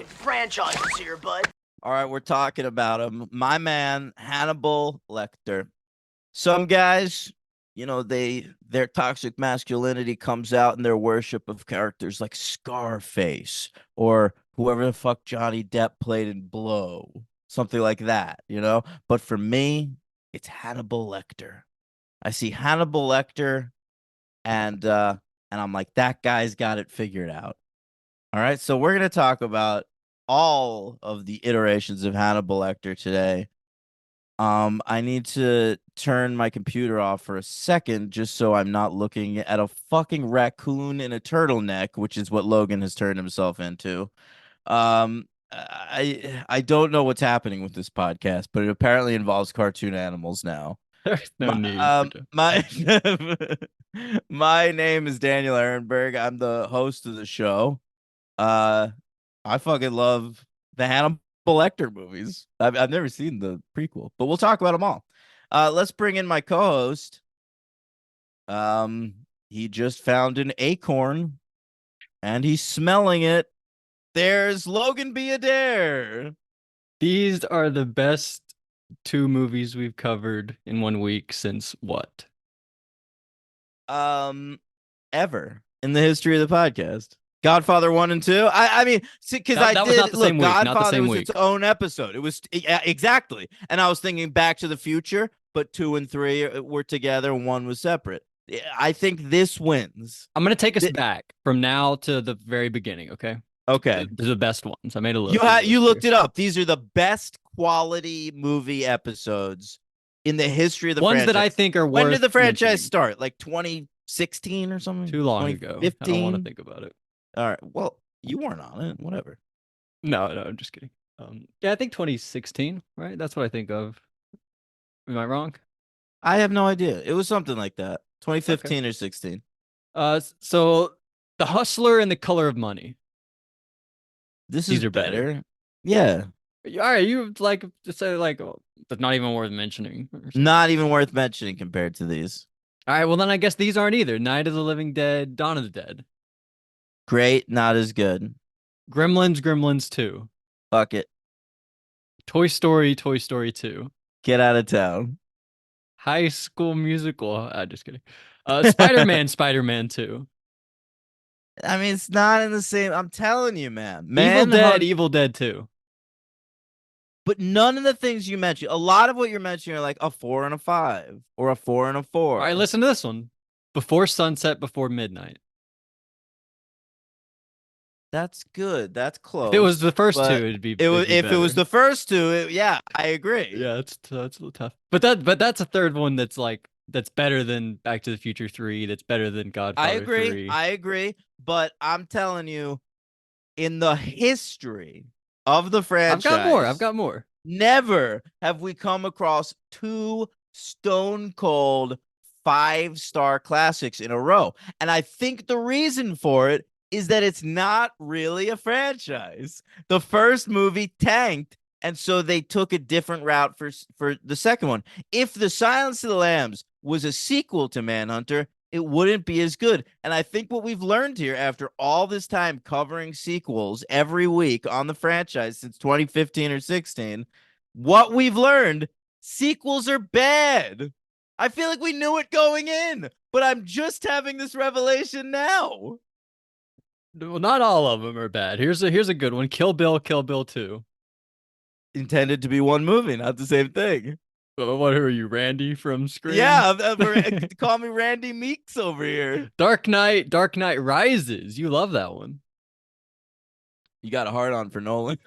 talking franchises here, bud. All right, we're talking about him. My man, Hannibal Lecter. Some guys, their toxic masculinity comes out in their worship of characters like Scarface or whoever the fuck Johnny Depp played in Blow, something like that. But for me, it's Hannibal Lecter. I see Hannibal Lecter and I'm like, that guy's got it figured out. All right, so we're gonna talk about all of the iterations of Hannibal Lecter today. I need to turn my computer off for a second just so I'm not looking at a fucking raccoon in a turtleneck, which is what Logan has turned himself into. I don't know what's happening with this podcast, but it apparently involves cartoon animals now. There's no My need for my my name is Daniel Ehrenberg. I'm the host of the show. Uh, I fucking love the Hannibal Lecter movies. I've never seen the prequel, but we'll talk about them all. Let's bring in my co-host. He just found an acorn, and he's smelling it. There's Logan B. Adair. These are the best two movies we've covered in 1 week since what? Ever in the history of the podcast. Godfather 1 and 2. I mean, because That was not the same week, not the Godfather same was week. its own episode. It was exactly, and I was thinking Back to the Future, but 2 and 3 were together, 1 was separate. I think this wins. I'm gonna take us back from now to the very beginning, okay? Okay, These are the best ones. I made a list. you looked it up. These are the best quality movie episodes in the history of the ones franchise. that I think are worth. When did the franchise mentioning. start? Like 2016 or something? Too long ago. I don't want to think about it. All right. Well, you weren't on it. Whatever. No, I'm just kidding. Yeah, I think 2016, right? That's what I think of. Am I wrong? I have no idea. It was something like that. 2015 or 16. So The Hustler and The Color of Money. These are better. Yeah. All right, you like to say like, oh, that's not even worth mentioning. Not even worth mentioning compared to these. All right, well then I guess these aren't either. Night of the Living Dead, Dawn of the Dead. Great, not as good. Gremlins 2. Fuck it. Toy Story 2. Get out of town. High School Musical. Just kidding. Spider-Man 2. I mean, it's not in the same. I'm telling you, man. Evil Dead 2. But none of the things you mentioned, a lot of what you're mentioning are like a 4 and a 5 or a 4 and a 4. All right, listen to this one. Before Sunset, Before Midnight. That's good. That's close. If it was the first two, it'd be. If it was the first two, yeah, I agree. Yeah, it's a little tough. But that's a third one that's better than Back to the Future 3. That's better than Godfather 3. I agree. But I'm telling you, in the history of the franchise, I've got more. Never have we come across 2 stone cold 5-star classics in a row. And I think the reason for it is that it's not really a franchise. The first movie tanked, and so they took a different route for the second one. If The Silence of the Lambs was a sequel to Manhunter, it wouldn't be as good. And I think what we've learned here after all this time covering sequels every week on the franchise since 2015 or 16, what we've learned, sequels are bad. I feel like we knew it going in, but I'm just having this revelation now. Well, not all of them are bad. Here's a good one. Kill Bill 2. Intended to be one movie, not the same thing. What are you, Randy from Scream? Yeah, call me Randy Meeks over here. Dark Knight Rises. You love that one. You got a hard on for Nolan.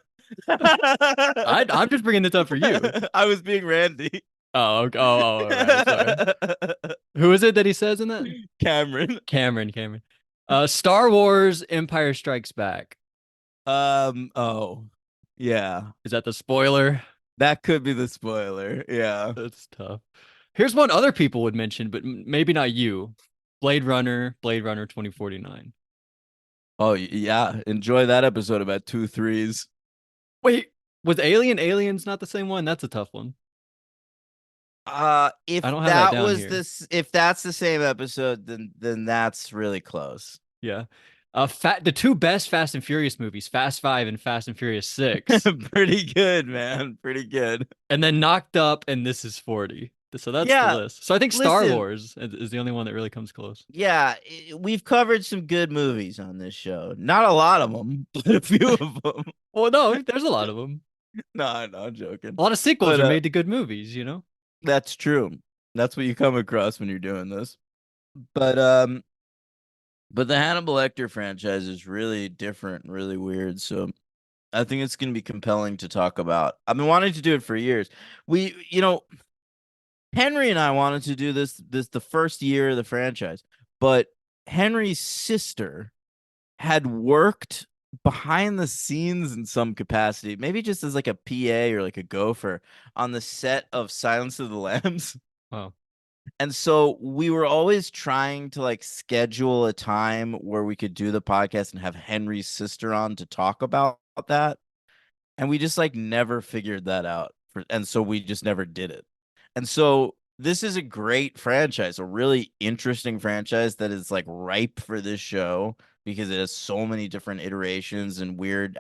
I'm just bringing this up for you. I was being Randy. Oh, okay. All right, sorry. Who is it that he says in that? Cameron. Star Wars Empire Strikes Back. Oh. Yeah. Is that the spoiler? That could be the spoiler. Yeah. That's tough. Here's one other people would mention, but maybe not you. Blade Runner 2049. Oh, yeah. Enjoy that episode about 2 3s. Wait, was Aliens not the same one? That's a tough one. If that's the same episode, then that's really close. Yeah. The two best Fast and Furious movies, Fast 5 and Fast and Furious 6. Pretty good, man. Pretty good. And then Knocked Up and This Is 40. So that's the Yeah, list. So I think Star listen. Wars is the only one that really comes close. Yeah, we've covered some good movies on this show. Not a lot of them, but a few of them. Well, no, there's a lot of them. No, I'm joking. A lot of sequels But are made to good movies, that's true. That's what you come across when you're doing this. But the Hannibal Lecter franchise is really different and really weird. So I think it's going to be compelling to talk about. I've been wanting to do it for years. Henry and I wanted to do this the first year of the franchise, but Henry's sister had worked behind the scenes in some capacity, maybe just as like a PA or like a gopher on the set of Silence of the Lambs. Wow. And so we were always trying to like schedule a time where we could do the podcast and have Henry's sister on to talk about that. And we just like never figured that out. And so we just never did it. And so this is a great franchise, a really interesting franchise that is like ripe for this show because it has so many different iterations and weird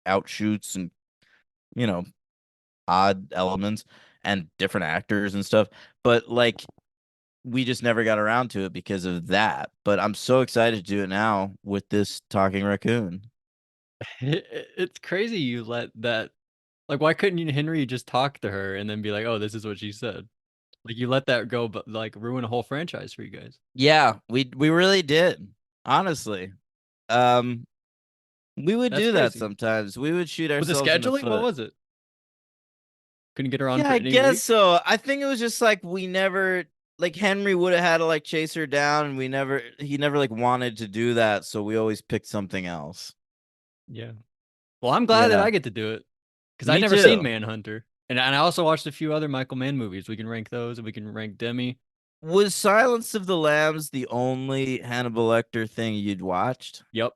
outshoots and odd elements and different actors and stuff. But like we just never got around to it because of that. But I'm so excited to do it now with this talking raccoon. It's crazy you let that. Like, why couldn't Henry just talk to her and then be like, "Oh, this is what she said"? Like, you let that go, but like ruin a whole franchise for you guys. Yeah, we really did. Honestly, we would That's do that crazy. sometimes. We would shoot Was it ourselves in the scheduling? What foot. was it? Couldn't get her on Yeah, for I any guess week? so. I think it was just like we never like Henry would have had to like chase her down, and he never like wanted to do that, so we always picked something else. Yeah. Well, I'm glad that Yeah, I get to do it because I've me never seen too. Manhunter, and I also watched a few other Michael Mann movies. We can rank those, and we can rank Demi. Was Silence of the Lambs the only Hannibal Lecter thing you'd watched? Yep.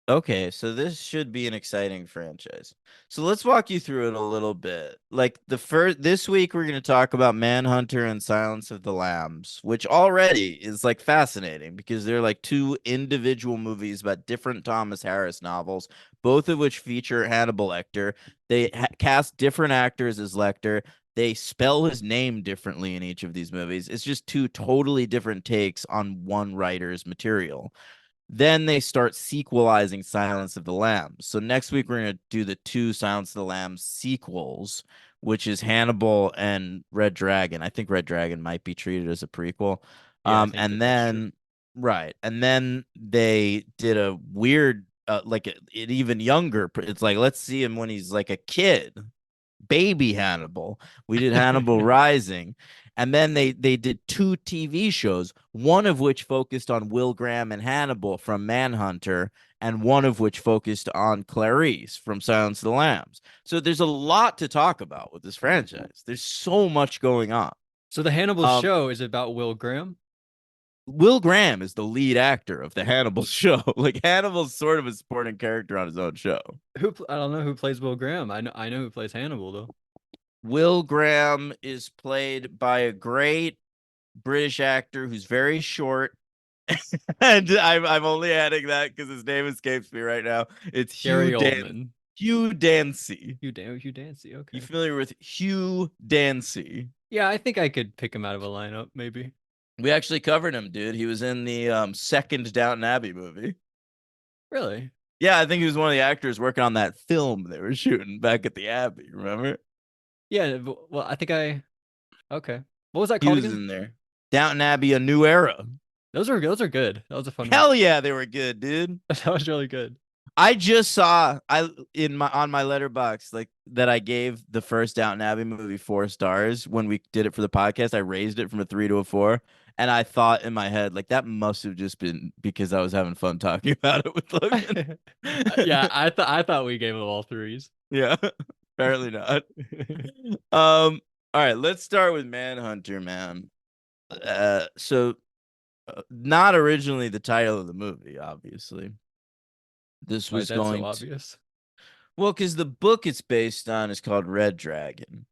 Okay, so this should be an exciting franchise. So let's walk you through it a little bit. Like this week we're going to talk about Manhunter and Silence of the Lambs, which already is like fascinating because they're like two individual movies about different Thomas Harris novels, both of which feature Hannibal Lecter. They cast different actors as Lecter. They spell his name differently in each of these movies. It's just two totally different takes on one writer's material. Then they start sequelizing Silence of the Lambs. So next week we're going to do the two Silence of the Lambs sequels, which is Hannibal and Red Dragon. I think Red Dragon might be treated as a prequel. Yeah, I think And that's true. then right, and then they did a weird, like an even younger. It's like let's see him when he's like a kid, baby Hannibal. We did Hannibal Rising. And then they did two TV shows, one of which focused on Will Graham and Hannibal from Manhunter, and one of which focused on Clarice from Silence of the Lambs. So there's a lot to talk about with this franchise. There's so much going on. So the Hannibal Um, show is about Will Graham. Will Graham is the lead actor of the Hannibal show. Like Hannibal's sort of a supporting character on his own show. I don't know who plays Will Graham. I know who plays Hannibal though. Will Graham is played by a great British actor who's very short. And I'm only adding that because his name escapes me right now. It's Gary Oldman. Hugh Dancy. Hugh Dancy. Okay. You familiar with Hugh Dancy? Yeah, I think I could pick him out of a lineup, maybe. We actually covered him, dude. He was in the second Downton Abbey movie. Really? Yeah, I think he was one of the actors working on that film they were shooting back at the Abbey. Remember? Yeah. Well, I think I. Okay. What was that He called was again? in there. Downton Abbey: A New Era. Those are good. That was a fun one. Hell yeah, they were good, dude. That was really good. I just saw on my letterbox like that I gave the first Downton Abbey movie 4 stars when we did it for the podcast. I raised it from a 3 to a 4, and I thought in my head like that must have just been because I was having fun talking about it with Logan. Yeah, I thought we gave them all threes. Yeah, apparently not. All right, let's start with Manhunter, man. So not originally the title of the movie, obviously. This Why was is that so going to obvious? well, because the book it's based on is called Red Dragon.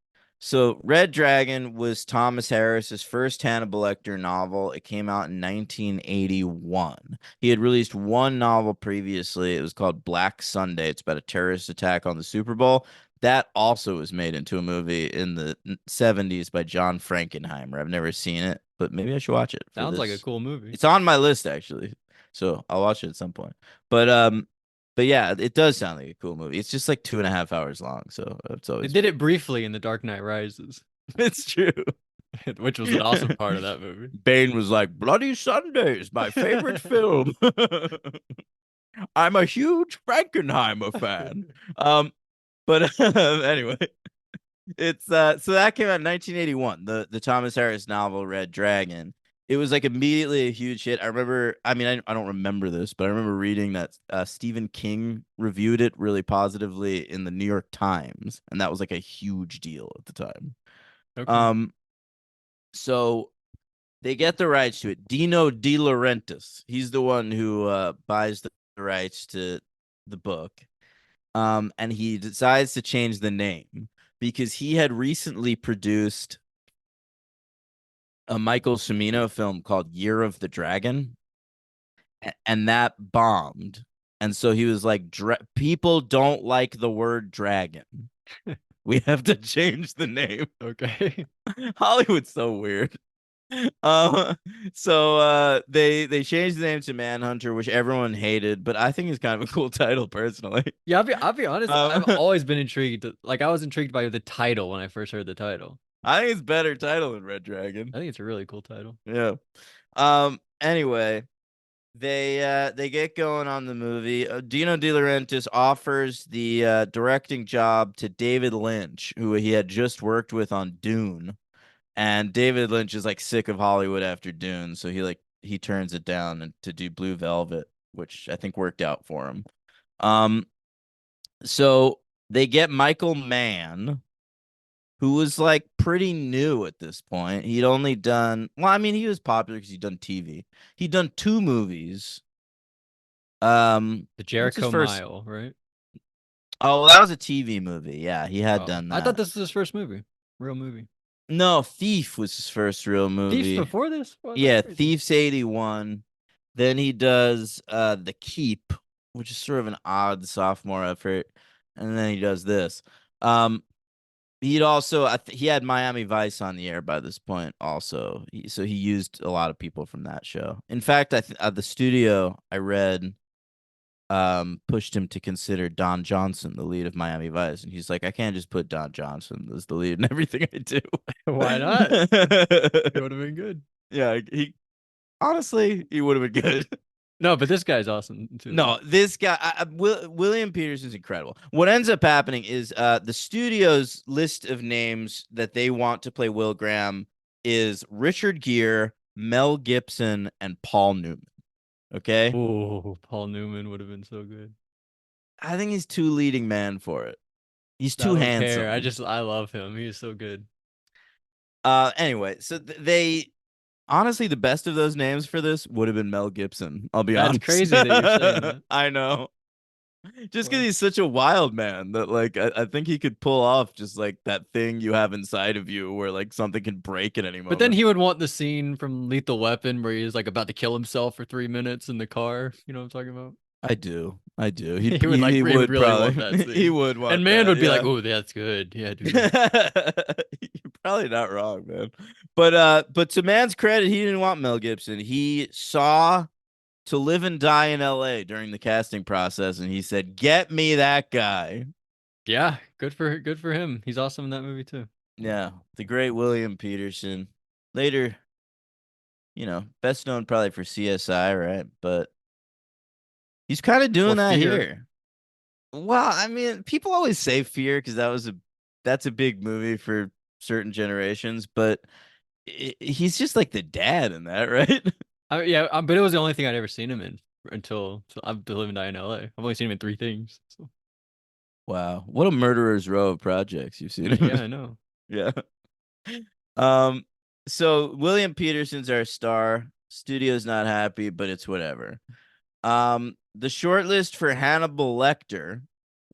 So Red Dragon was Thomas Harris's first Hannibal Lecter novel. It came out in 1981. He had released one novel previously. It was called Black Sunday. It's about a terrorist attack on the Super Bowl. That also was made into a movie in the 70s by John Frankenheimer. I've never seen it, but maybe I should watch it for Sounds like a this. cool movie. It's on my list actually. So I'll watch it at some point. But yeah, it does sound like a cool movie. It's just like 2.5 hours long, so it's They always did it briefly in The Dark Knight Rises, it's true. which was an awesome part of that movie. Bane was like, Bloody Sundays, my favorite film. I'm a huge Frankenheimer fan. But anyway, it's so that came out in 1981, the Thomas Harris novel Red Dragon. It was like immediately a huge hit. I remember, I mean, I don't remember this, but I remember reading that Stephen King reviewed it really positively in the New York Times, and that was like a huge deal at the time. Okay. So they get the rights to it. Dino De Laurentiis, he's the one who buys the rights to the book. And he decides to change the name because he had recently produced a Michael Cimino film called Year of the Dragon, and that bombed. And so he was like, people don't like the word dragon. We have to change the name. Okay. Hollywood's so weird. They changed the name to Manhunter, which everyone hated, but I think it's kind of a cool title personally. Yeah, I'll be honest. I've Um, always been intrigued. Like I was intrigued by the title when I first heard the title. I think it's better title than Red Dragon. I think it's a really cool title. Yeah. Anyway, they get going on the movie. Dino De Laurentiis offers the directing job to David Lynch, who he had just worked with on Dune. And David Lynch is like sick of Hollywood after Dune, so he turns it down and to do Blue Velvet, which I think worked out for him. So they get Michael Mann, who was like pretty new at this point. He'd only done, well, I mean, he was popular because he'd done TV. He'd done two movies. The What's his Jericho first? Mile, right? Oh, that was a TV movie. Yeah, he had Oh, done I thought that. this was his first movie, real movie. No, Thief was his first real Thief movie. before this? What? That's Yeah, crazy. Thief's 81. Then he does The Keep, which is sort of an odd sophomore effort. And then he does this. He'd also he had Miami Vice on the air by this point also. So he used a lot of people from that show. In fact, the studio I read pushed him to consider Don Johnson the lead of Miami Vice, and he's like, I can't just put Don Johnson as the lead in everything I do. Why not? It would have been good. Yeah, he honestly he would have been good. No, but this guy's awesome too. No, this guy, William Peterson's incredible. What ends up happening is the studio's list of names that they want to play Will Graham is Richard Gere, Mel Gibson, and Paul Newman. Okay? Oh, Paul Newman would have been so good. I think he's too leading man for it. He's I too don't handsome. care. I love him. He is so good. Anyway, so they honestly, the best of those names for this would have been Mel Gibson. I'll be That's honest. crazy that you're saying that. I know. Just because Well, he's such a wild man that like I think he could pull off just like that thing you have inside of you where like something can break at any moment. but then he would want the scene from Lethal Weapon where he's like about to kill himself for 3 minutes in the car. You know what I'm talking about? I do. He would like he he would really probably, want that scene. he would want And man that, would be like, yeah. "Oh, that's good. Yeah, dude." You're probably not wrong, man. But to man's credit, he didn't want Mel Gibson. He saw To Live and Die in LA during the casting process, and he said, "Get me that guy." Yeah, good for him. He's awesome in that movie too. Yeah, the great William Peterson. Later, best known probably for CSI, right? But he's kind of doing Or that Fear. here. Well, I mean, people always say Fear because that's a big movie for certain generations, but he's just like the dad in that, right? Yeah, but it was the only thing I'd ever seen him in until I've to live and die in LA. I've only seen him in 3 things. So. Wow, what a murderer's row of projects you've seen him Yeah, in. I know. Yeah. Um, so William Peterson's our star. Studio's not happy, but it's whatever. The shortlist for Hannibal Lecter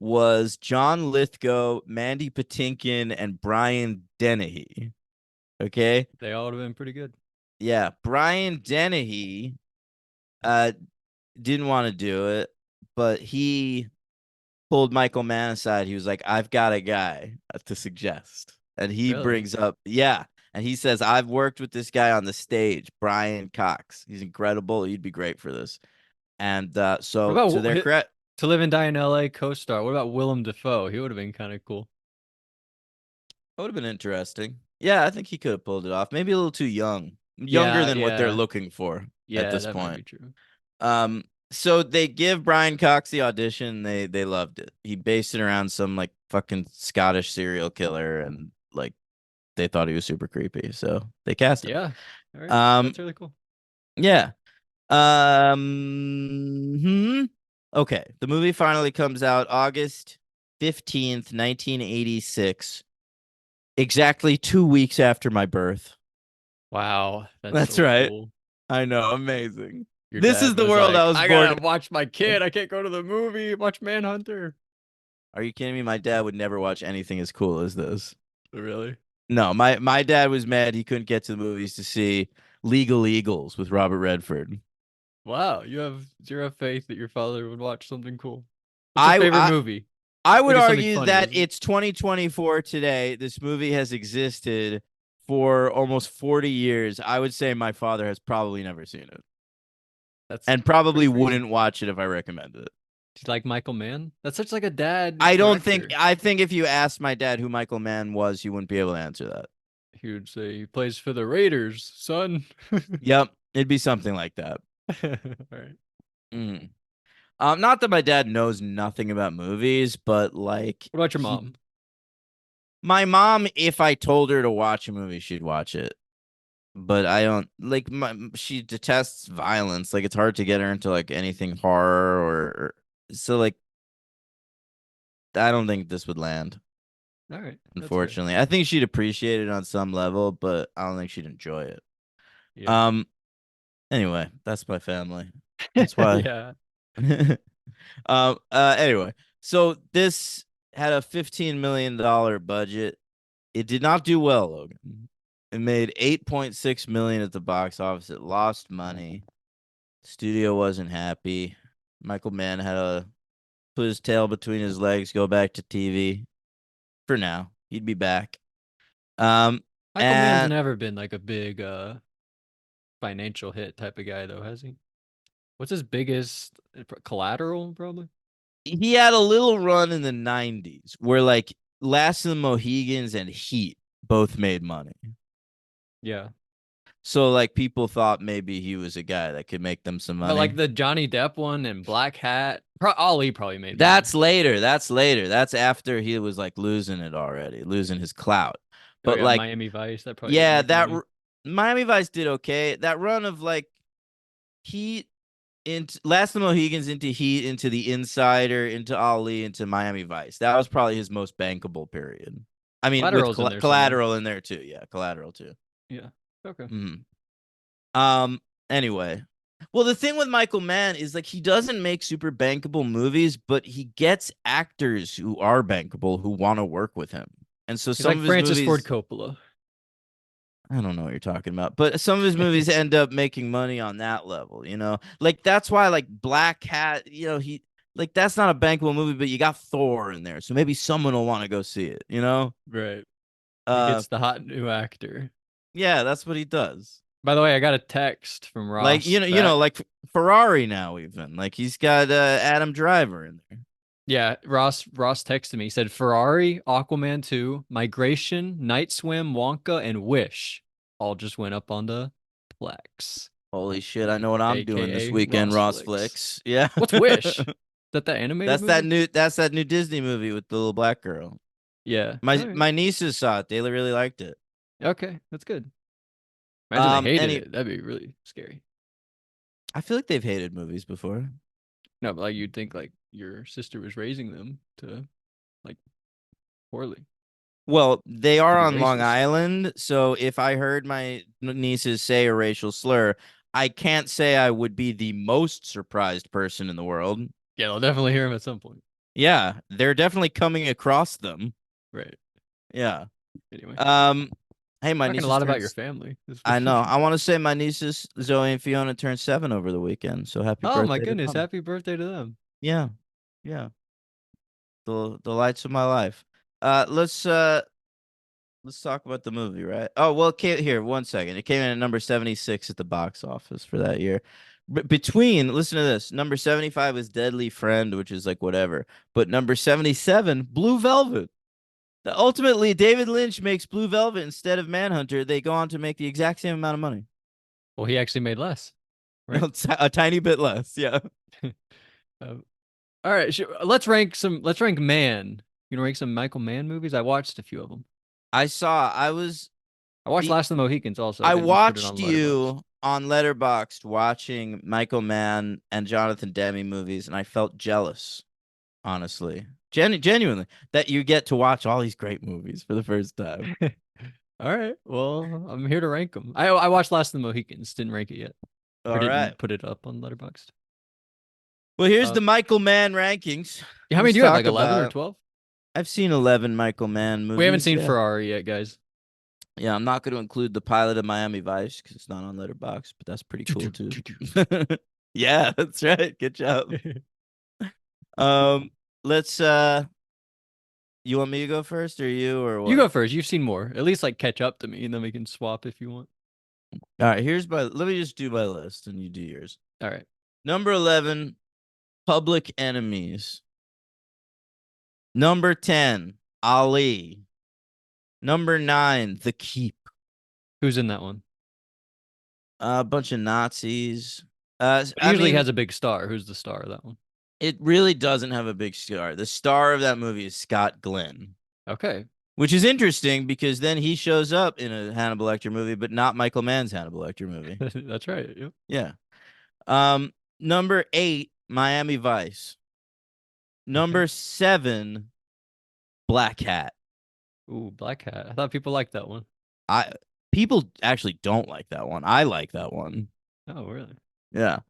was John Lithgow, Mandy Patinkin, and Brian Dennehy. Okay. They all would have been pretty good. Yeah. Brian Dennehy didn't want to do it, but he pulled Michael Mann aside. He was like, I've got a guy to suggest. And he Really? brings up, yeah. And he says, I've worked with this guy on the stage, Brian Cox. He's incredible. He'd be great for this. And What so about to their credit, To Live and Die in L.A. co-star? What about Willem Dafoe? He would have been kind of cool. that would have been interesting. Yeah, I think he could have pulled it off. Maybe a little too young. Younger Yeah, than what they're yeah, looking for at yeah. this That might point. be true. So they give Brian Cox the audition. They loved it. He based it around some like fucking Scottish serial killer, and like they thought he was super creepy. So they cast him. Yeah. All right. Um, That's really cool. yeah. Okay. The movie finally comes out August 15th, 1986. Exactly 2 weeks after my birth. Wow, That's so right. cool. I know, amazing. Your This dad is the was world like, I was I born gotta in. watch my kid. I can't go to the movie. Watch Manhunter. Are you kidding me? My dad would never watch anything as cool as this. Really? No, my dad was mad he couldn't get to the movies to see Legal Eagles with Robert Redford. Wow, you have zero faith that your father would watch something cool. What's your I favorite I movie? I would Think of something argue funny. that it's 2024 today. This movie has existed for almost 40 years. I would say my father has probably never seen it That's and probably pretty crazy. wouldn't watch it if I recommended it. Do you like Michael Mann? That's such like a dad I don't think director. I think if you asked my dad who Michael Mann was, he wouldn't be able to answer that. He would say he plays for the Raiders, son. Yep, it'd be something like that. All right. Mhm. Not that my dad knows nothing about movies, but like What about your mom? my mom, if I told her to watch a movie, she'd watch it. But I don't like she detests violence. Like it's hard to get her into like anything horror or so like I don't think this would land, All right. That's fair. unfortunately. I think she'd appreciate it on some level, but I don't think she'd enjoy it. Yeah. Anyway, that's my family. That's why. Yeah. Anyway, so this had a $15 million budget. It did not do well, Logan. It made 8.6 million at the box office. It lost money. Studio wasn't happy. Michael Mann had to put his tail between his legs, go back to TV. For now, he'd be back. Michael Mann's And never been like a big financial hit type of guy though, has he? What's his biggest Collateral, probably? he had a little run in the 90s where like Last of the Mohegans and Heat both made money. Yeah. So like people thought maybe he was a guy that could make them some But money. like the Johnny Depp one and Black Hat, Ali probably made That's later. That's later. That's after he was like losing it already, losing his clout. Oh But yeah, like, Miami Vice, that probably didn't yeah, make money. Miami Vice did okay. That run of like Heat into Last of the Mohegans into Heat into The Insider into Ali into Miami Vice. That was probably his most bankable period. I mean, with Collateral's in there somewhere. Collateral in there too. Yeah, Collateral too. Yeah. Okay. Anyway. Well, the thing with Michael Mann is like he doesn't make super bankable movies, but he gets actors who are bankable who want to work with him. And so He's some like of his Francis movies, Ford Coppola. I don't know what you're talking about, but some of his movies end up making money on that level, you know? Like that's why like Black Cat, you know, he like that's not a bankable movie, but you got Thor in there. So maybe someone will want to go see it, you know? Right. He gets the hot new actor. Yeah, that's what he does. By the way, I got a text from Ross. Like like Ferrari now even. Like he's got Adam Driver in there. Yeah, Ross texted me. He said Ferrari, Aquaman 2, Migration, Night Swim, Wonka, and Wish all just went up on the Plex. Holy shit, I know what I'm doing this AKA weekend, Ross Flicks. Flicks. Yeah. What's Wish? Is that animated movie? That's that new Disney movie with the little black girl. Yeah. My nieces saw it. They really liked it. Okay, that's good. Imagine they hated it. That'd be really scary. I feel like they've hated movies before. No, but like you'd think like your sister was raising them to like poorly. Well, they are To on be Long racist. Island, so if I heard my nieces say a racial slur, I can't say I would be the most surprised person in the world. Yeah, they'll definitely hear him at some point. Yeah, they're definitely coming across them. Right. Yeah. Anyway, Um, hey, my talking a nieces lot about your turns. family. I know. I want to say my nieces Zoe and Fiona turned 7 over the weekend. So happy Oh my birthday to goodness! them. Happy birthday to them. Yeah, yeah. The lights of my life. Let's talk about the movie, right? Oh, well, here, 1 second. It came in at number 76 at the box office for that year. Listen to this. Number 75 is Deadly Friend, which is like whatever. But number 77, Blue Velvet. Ultimately, David Lynch makes Blue Velvet instead of Manhunter. They go on to make the exact same amount of money. Well, he actually made less, right? A tiny bit less, yeah. All right, let's rank some. Let's rank Man. You know, rank some Michael Mann movies. I watched a few of them. I watched The Last of the Mohicans also. I I didn't put it watched on Letterboxd. you on Letterboxd watching Michael Mann and Jonathan Demme movies, and I felt jealous, honestly. Genuinely, that you get to watch all these great movies for the first time. All right. Well, I'm here to rank them. I watched Last of the Mohicans. Didn't rank it yet, or All right. didn't put it up on Letterboxd. Well, here's Uh, the Michael Mann rankings. how many Let's do you have? Like talk 11 or about. 12? I've seen 11 Michael Mann We haven't movies. seen Yeah. Ferrari yet, guys. Yeah, I'm not going to include the pilot of Miami Vice because it's not on Letterboxd, but that's pretty cool too. Yeah, that's right. Good job. Um, let's you want me to go first or you or You what? go first. You've seen more. At least like catch up to me, and then we can swap if you want. All right, let me just do my list and you do yours. All right. Number 11, Public Enemies. Number 10, Ali. Number 9, The Keep. Who's in that one? A bunch of Nazis. It I usually mean, has a big star. Who's the star of that one? it really doesn't have a big star. The star of that movie is Scott Glenn, Okay. which is interesting because then he shows up in a Hannibal Lecter movie, but not Michael Mann's Hannibal Lecter movie. That's right. Yep. Yeah. Number 8, Miami Vice. Okay. Number 7, Black Hat. Ooh, Black Hat. I thought people liked that one. I People actually don't like that one. I like that one. Oh, really? Yeah.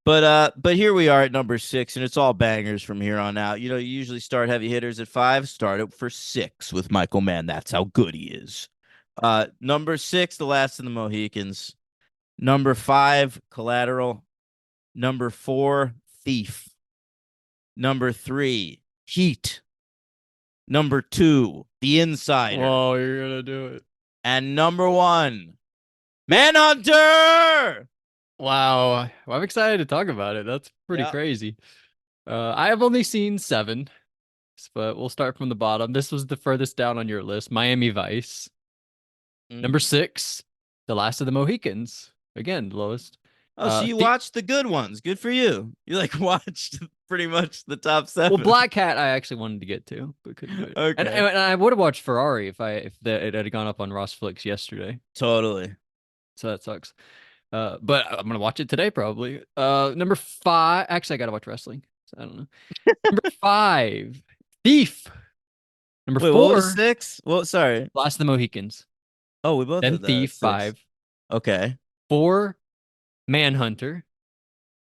But here we are at number 6, and it's all bangers from here on out. You know, you usually start heavy hitters at 5, start it for 6 with Michael Mann. That's how good he is. Number 6, The Last of the Mohicans. Number 5, Collateral. Number 4, Thief. Number 3, Heat. Number 2, The Insider. Whoa, you're gonna do it. And number 1, Manhunter. Wow. Well, I'm excited to talk about it. That's pretty Yeah. crazy. I have only seen 7, but we'll start from the bottom. This was the furthest down on your list. Miami Vice. Number 6, The Last of the Mohicans. Again, lowest. Oh, so you watched the good ones. Good for you. You like watched pretty much the top 7. Well, Black Cat I actually wanted to get to, but couldn't do it. Okay. And I would have watched Ferrari if it had gone up on Ross Flicks yesterday. Totally. So that sucks. But I'm gonna watch it today probably. Number 5. Actually, I gotta watch wrestling. So I don't know. Number 5, Thief. Number Wait, 4, what was 6? Well, sorry. Last of the Mohicans. Oh, we both Then had that. Thief, 6. 5. Okay. 4, Manhunter.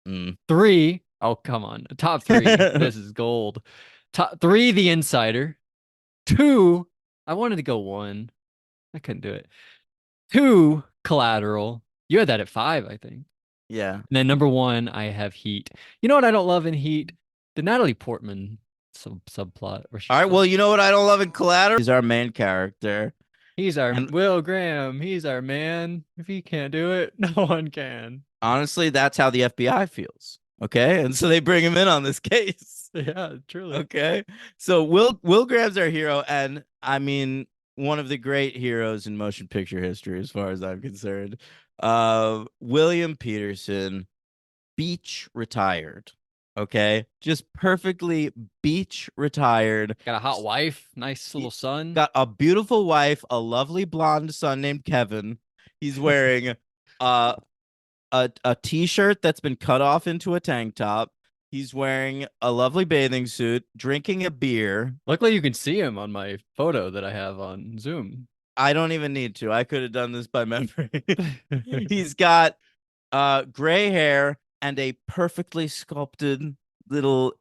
Mm. 3, oh come on, top 3. This is gold. Top 3, The Insider. 2, I wanted to go 1. I couldn't do it. 2, Collateral. You had that at 5, I think. Yeah. And then number 1, I have Heat. You know what I don't love in Heat? The Natalie Portman subplot. Where she's All right. like, Well, you know what I don't love in Collateral? He's our main character. he's our And Will Graham. He's our man. If he can't do it, no one can. honestly, that's how the FBI feels. Okay. And so they bring him in on this case. Yeah, truly. Okay. So Will Graham's our hero. And I mean, one of the great heroes in motion picture history, as far as I'm concerned. William Peterson, beach retired. Okay. Just perfectly beach retired. Got a hot wife, nice little son. Got a beautiful wife, a lovely blonde son named Kevin. He's wearing a t-shirt that's been cut off into a tank top. He's wearing a lovely bathing suit, drinking a beer. Luckily, you can see him on my photo that I have on Zoom. I don't even need to. I could have done this by memory. He's got gray hair and a perfectly sculpted little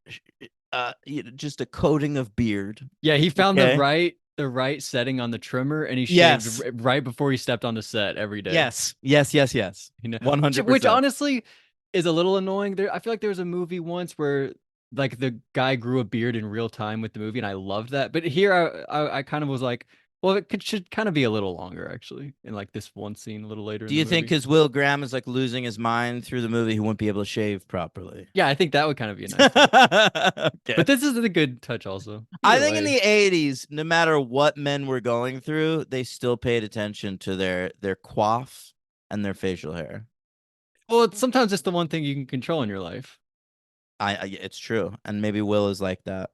just a coating of beard. Yeah, he found Okay. the right setting on the trimmer, and he shaved Yes. right before he stepped on the set every day. Yes. Yes. Yes. Yes. You know, which 100%. honestly is a little annoying. I feel like there was a movie once where like the guy grew a beard in real time with the movie, and I loved that. But here, I kind of was like, well, should kind of be a little longer actually, in like this one scene a little later Do in the you think movie. because Will Graham is like losing his mind through the movie, he wouldn't be able to shave properly? Yeah, I think that would kind of be a nice touch. Okay. But this is a good touch also. I Either think in way. the 80s, no matter what men were going through, they still paid attention to their coif and their facial hair. Well, sometimes it's the one thing you can control in your life. It's true, and maybe Will is like that.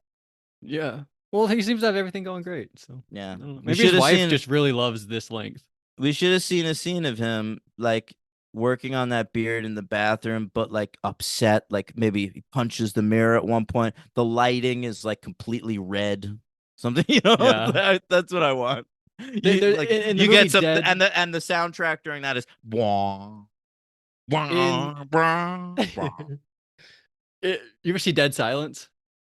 Yeah. Well, he seems to have everything going great. So Yeah, I don't know. we Maybe his should have wife seen just really loves this length. we should have seen a scene of him like working on that beard in the bathroom, but like upset, like maybe he punches the mirror at one point. The lighting is like completely red, something Yeah. that's what I want. There, You there, like in the you movie get some, Dead, and the soundtrack during that is wah, in wah, wah, wah. you ever see Dead Silence,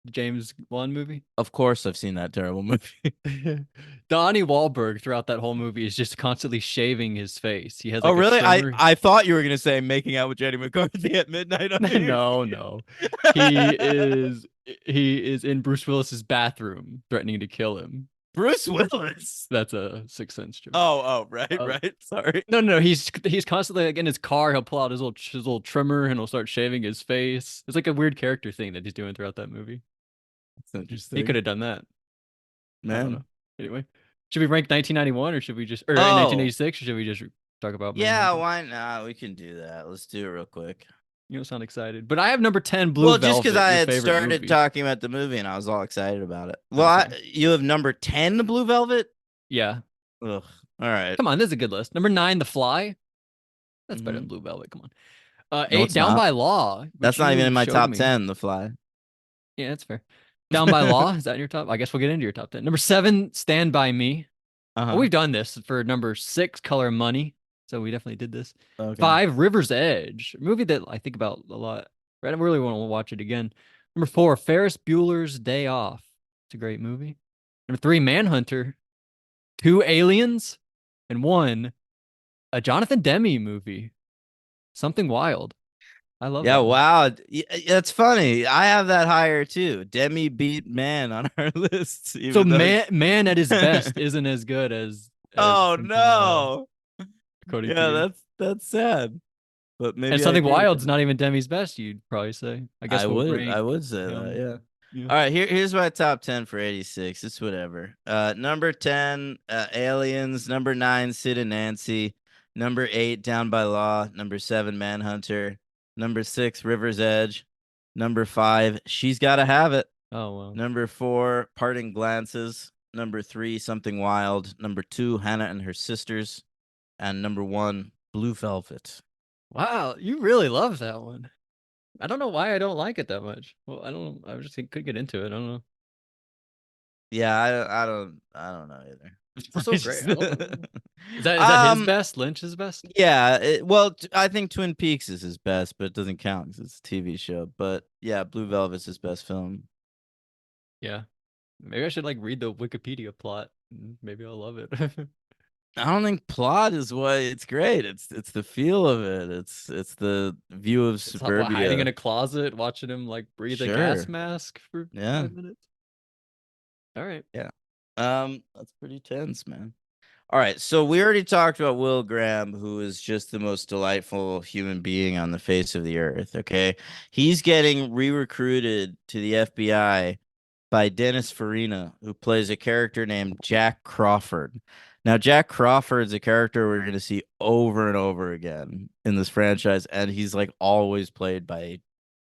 the James Wan movie? Of course, I've seen that terrible movie. Donnie Wahlberg throughout that whole movie is just constantly shaving his face. He has Oh, like a really? I trimmer. I thought you were gonna say making out with Jenny McCarthy at midnight on New Year's No, Eve. no. He is he is in Bruce Willis's bathroom threatening to kill him. Bruce Willis. That's a Sixth Sense joke. Oh, right, Uh, right. Sorry. no. He's constantly like in his car. He'll pull out his little trimmer and he'll start shaving his face. It's like a weird character thing that he's doing throughout that movie. That's He could interesting, have done that. I don't know. man. Anyway, should we rank 1991 or should we just or Oh, 1986 or should we just talk about yeah. Manhunter? Why not? We can do that. Let's do it real quick. You don't sound excited, but I have number 10, Blue Well, just because Velvet, I your had favorite started movie. talking about the movie and I was all excited about it. Well, Okay. you have number 10, Blue Velvet. Yeah. Ugh. All right. Come on, this is a good list. Number 9, The Fly. That's better Mm-hmm. than Blue Velvet. Come on. No, 8, it's Down not. by Law, That's which not even you in my showed top me. 10. The Fly. Yeah, that's fair. Down by Law, is that in your top? I guess we'll get into your top 10. Number 7, Stand By Me. Well, Uh-huh. we've done this for number 6, Color Money. So we definitely did this. Okay. 5, River's Edge, a movie that I think about a lot. I really want to watch it again. Number 4, Ferris Bueller's Day Off. It's a great movie. Number 3, Manhunter. 2, Aliens. And 1, a Jonathan Demme movie. Something Wild. I love Yeah, that one. wow. That's funny. I have that higher too. Demi beat Man on our lists, So even though man at his best isn't as good as Oh Something Wild, no. according to Yeah, you. that's sad. But And maybe I Something agree with Wild's you. not even Demi's best, you'd probably say. I guess we'll rank I would say that, him. yeah. Yeah. All right, here's my top 10 for 86. It's whatever. Number 10, Aliens. Number 9, Sid and Nancy. Number 8, Down by Law. Number 7, Manhunter. Number 6, River's Edge. Number 5, She's Gotta Have It. Oh well. Number 4, Parting Glances. Number 3, Something Wild. Number 2, Hannah and Her Sisters. And number 1, Blue Velvet. Wow, you really love that one. I don't know why I don't like it that much. Well, I don't. I just could get into it. I don't know. Yeah, I don't know either. It's so great. I love it. Is that his Um, best? Lynch's best? yeah, well, I think Twin Peaks is his best, but it doesn't count because it's a TV show. But yeah, Blue Velvet's his best film. Yeah. Maybe I should like read the Wikipedia plot. Maybe I'll love it. I don't think plot is what it's great. It's the feel of it. It's the view of It's hiding in suburbia. a closet, watching him like breathe a gas Sure. mask for Yeah. 5 minutes. All right. Yeah. That's pretty tense, man. All right, so we already talked about Will Graham, who is just the most delightful human being on the face of the earth. Okay, he's getting re-recruited to the FBI by Dennis Farina, who plays a character named Jack Crawford. Now, Jack Crawford's a character we're going to see over and over again in this franchise, and he's like always played by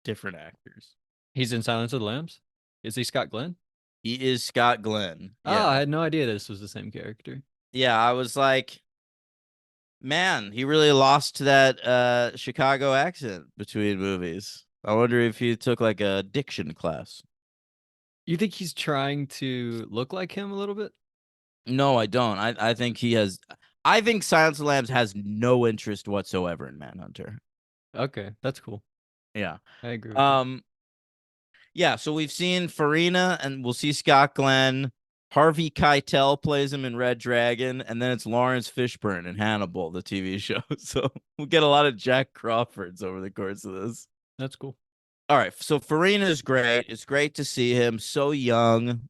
different actors. He's in Silence of the Lambs. Is he Scott Glenn? He is Scott Glenn. Oh, Yeah. I had no idea this was the same character. Yeah, I was like, man, he really lost that Chicago accent between movies. I wonder if he took like a diction class. You think he's trying to look like him a little bit? No, I don't. I think he has. I think Silence of the Lambs has no interest whatsoever in Manhunter. Okay, that's cool. Yeah. I agree with that. Yeah, so we've seen Farina, and we'll see Scott Glenn. Harvey Keitel plays him in Red Dragon, and then it's Lawrence Fishburne in Hannibal, the TV show. So we get a lot of Jack Crawfords over the course of this. That's cool. All right, so Farina is great. It's great to see him so young.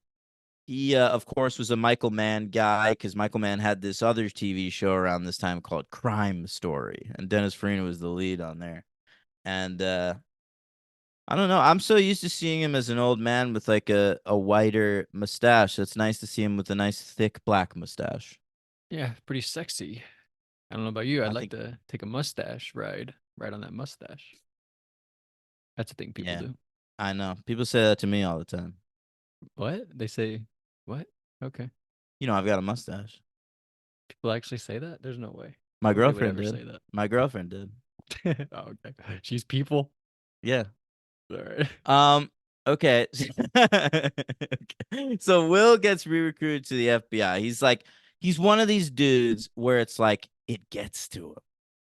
He, of course, was a Michael Mann guy because Michael Mann had this other TV show around this time called Crime Story, and Dennis Farina was the lead on there. And I don't know. I'm so used to seeing him as an old man with like a whiter mustache. So it's nice to see him with a nice thick black mustache. Yeah, pretty sexy. I don't know about you. I'd I like think, to take a mustache ride on that mustache. That's a thing people yeah, do. I know. People say that to me all the time. What? They say what? Okay. You know, I've got a mustache. People actually say that? There's no way. My Nobody would girlfriend ever did. say that. My girlfriend did. Oh, okay. She's people. Yeah. All right. Okay. Okay. So Will gets re-recruited to the FBI. He's one of these dudes where it's like it gets to him.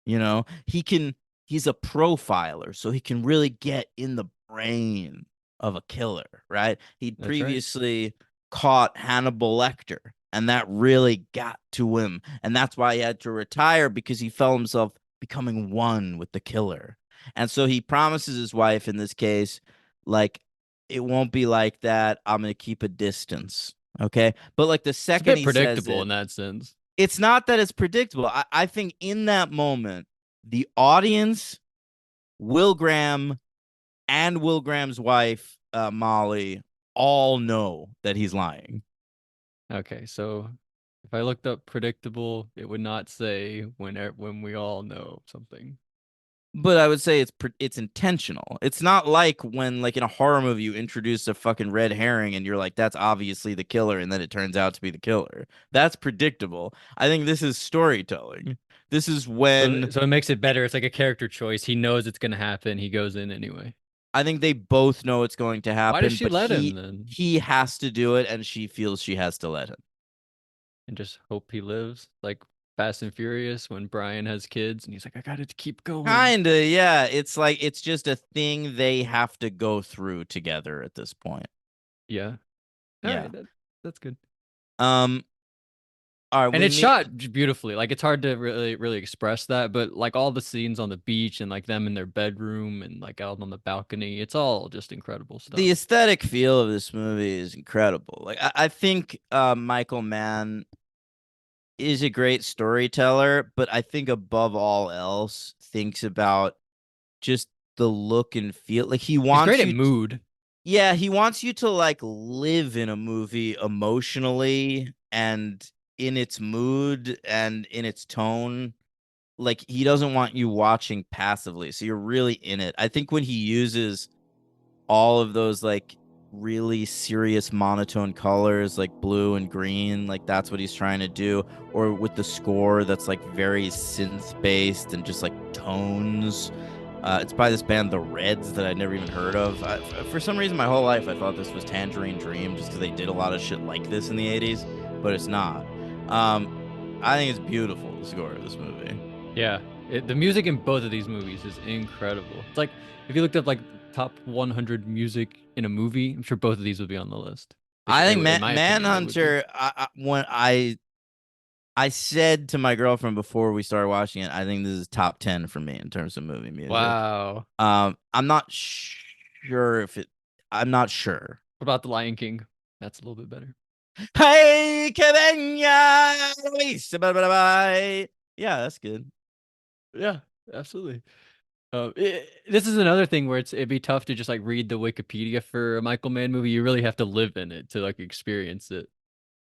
You know, he's a profiler, so he can really get in the brain of a killer, right? He'd That's right. previously caught Hannibal Lecter, and that really got to him. And that's why he had to retire because he felt himself becoming one with the killer. And so he promises his wife in this case, like, it won't be like that. I'm going to keep a distance. Okay. But like the It's a second bit he says predictable it, in that sense. it's not that it's predictable. I think in that moment, the audience, Will Graham, and Will Graham's wife, Molly, all know that he's lying. Okay, so if I looked up predictable, it would not say when we all know something. But I would say it's intentional. It's not like when, like in a horror movie, you introduce a fucking red herring and you're like, that's obviously the killer, and then it turns out to be the killer. That's predictable. I think this is storytelling. This is So when so it makes it better. It's like a character choice. He knows it's gonna happen. He goes in anyway. I think they both know it's going to Why does happen, she but let him then? he has to do it, and she feels she has to let him. And just hope he lives like Fast and Furious when Brian has kids and he's like, I gotta keep going. Kinda, yeah. It's like it's just a thing they have to go through together at this point. Yeah. All Yeah. right, that's good. Um. All right. And We it's meet. shot beautifully. Like it's hard to really express that, but like all the scenes on the beach and like them in their bedroom and like out on the balcony, it's all just incredible The stuff. aesthetic feel of this movie is incredible. Like I think Michael Mann is a great storyteller, but I think above all else thinks about just the look and feel. Like he He's great wants at you mood. yeah, he wants you to like live in a movie emotionally and in its mood and in its tone. Like he doesn't want you watching passively. So you're really in it. I think when he uses all of those like really serious monotone colors like blue and green, like that's what he's trying to do, or with the score that's like very synth based and just like tones. It's by this band the Reds that I'd never even heard of. For some reason my whole life I thought this was Tangerine Dream just because they did a lot of shit like this in the 80s, but it's not. I think it's beautiful, the score of this movie. Yeah. The music in both of these movies is incredible. It's like if you looked up like top 100 music in a movie, I'm sure both of these would be on the list. I think In my opinion, they would be. Manhunter. When I said to my girlfriend before we started watching it, I think this is top 10 for me in terms of movie music. Wow. I'm not sure if it. I'm not sure. What about The Lion King? That's a little bit better. Hey, Kevin, yeah, that's good. Yeah, absolutely. This is another thing where it'd be tough to just like read the Wikipedia for a Michael Mann movie. You really have to live in it to like experience it.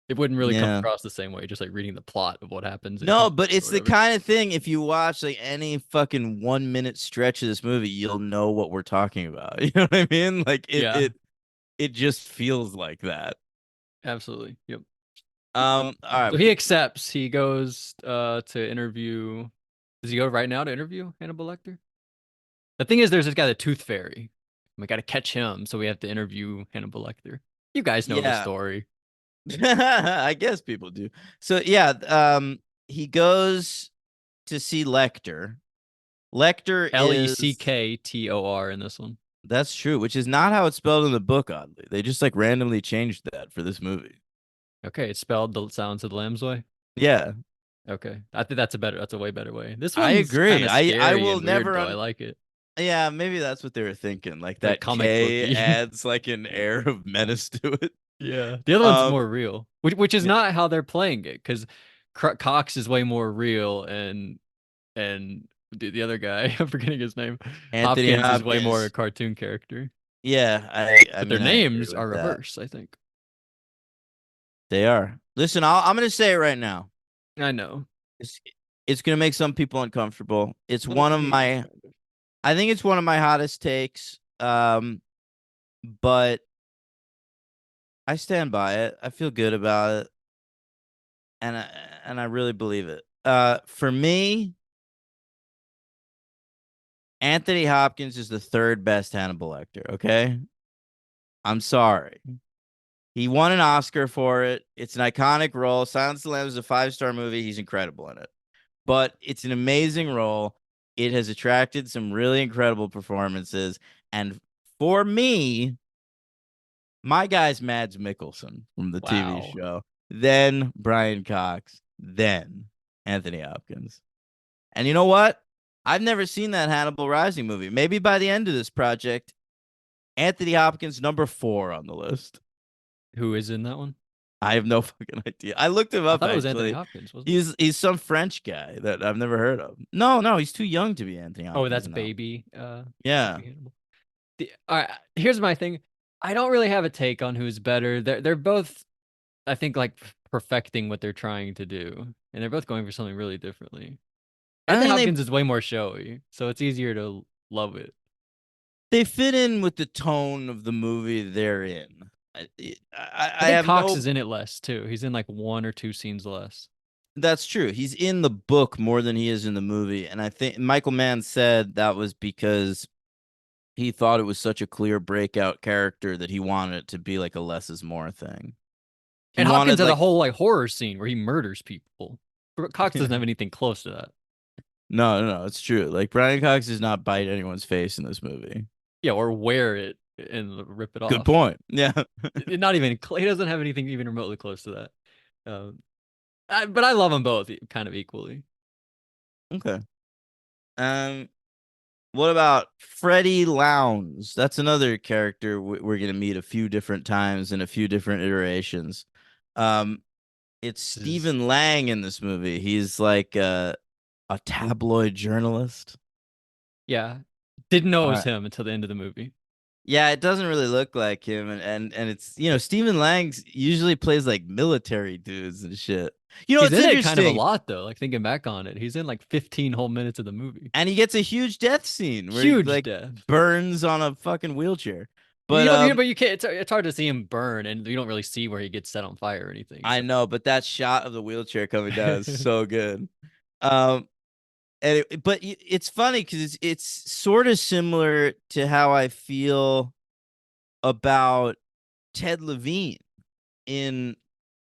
It wouldn't really come Yeah. across the same way, just like reading the plot of what happens in No, it but or it's the whatever. kind of thing, if you watch like any fucking 1 minute stretch of this movie, you'll know what we're talking about. You know what I mean? Like Yeah, it just feels like that. absolutely. Yep. All right. So he accepts. He goes to interview. Does he go right now to interview Hannibal Lecter? The thing is, there's this guy, the Tooth Fairy. We got to catch him, so we have to interview Hannibal Lecter. You guys know the Yeah. story. I guess people do. So yeah, he goes to see Lecter. Lecter is Lector in this one. That's true, which is not how it's spelled in the book, oddly. They just like randomly changed that for this movie. Okay, it's spelled the Silence of the Lambs way. Yeah, Okay, I think that's a way better way. This I one's agree. kind of I scary will and weird never though. I like it. yeah, maybe that's what they were thinking. Like Like that comic K booky. adds like an air of menace to it. Yeah, the other one's Um more real, which is yeah, not how they're playing it because Cox is way more real and the other guy, I'm forgetting his name, Anthony Hopkins is way more a Hopkins. cartoon character. Yeah, I But their mean I agree names with are that. reversed, I think. They are. Listen, I'm gonna say it right now. I know. It's it's gonna make some people uncomfortable. It's Well, one of me, my I think it's one of my hottest takes. But I stand by it. I feel good about it, and I really believe it. For me, Anthony Hopkins is the third best Hannibal Lecter. Okay, I'm sorry. He won an Oscar for it. It's an iconic role. Silence of the Lambs is a 5-star movie. He's incredible in it, but it's an amazing role. It has attracted some really incredible performances, and for me, my guy's Mads Mikkelsen from the TV wow. show, then Brian Cox, then Anthony Hopkins. And you know what? I've never seen that Hannibal Rising movie. Maybe by the end of this project, Anthony Hopkins number 4 on the list. Who is in that one? I have no fucking idea. I looked him I up thought it was Anthony actually. Hopkins, wasn't it? He's some French guy that I've never heard of. No, he's too young to be Anthony Oh, Hopkins that's now. Baby. Yeah. Baby Hannibal. All right, here's my thing. I don't really have a take on who's better. They're both, I think, like perfecting what they're trying to do, and they're both going for something really differently. I Anthony think Hopkins is way more showy, so it's easier to love it. they fit in with the tone of the movie they're in. I I think have Cox no is in it less too. He's in like one or two scenes less. That's true. He's in the book more than he is in the movie. And I think Michael Mann said that was because he thought it was such a clear breakout character that he wanted it to be like a less is more thing. He And Hopkins wanted has a like whole like horror scene where he murders people. But Cox doesn't have anything close to that. no, it's true. Like Brian Cox does not bite anyone's face in this movie. Yeah, or wear it and rip it Good off. point. Yeah. Not even he doesn't have anything even remotely close to that. But I love them both kind of equally. Okay. Um what about Freddie Lowndes? That's another character we're going to meet a few different times in a few different iterations. Um it's This is Stephen Lang in this movie. He's like a tabloid journalist. yeah. Didn't know it All was right. him until the end of the movie. Yeah, it doesn't really look like him, and it's Stephen Lang usually plays like military dudes and shit. He's It's in it kind of a interesting, lot though. Like thinking back on it, he's in like 15 whole minutes of the movie. and he gets a huge death scene where he Huge like death. burns on a fucking wheelchair. But But you can't. It's hard to see him burn, and you don't really see where he gets set on fire or anything. I So know, but that shot of the wheelchair coming down is so good. Um, but it's funny because it's sort of similar to how I feel about Ted Levine in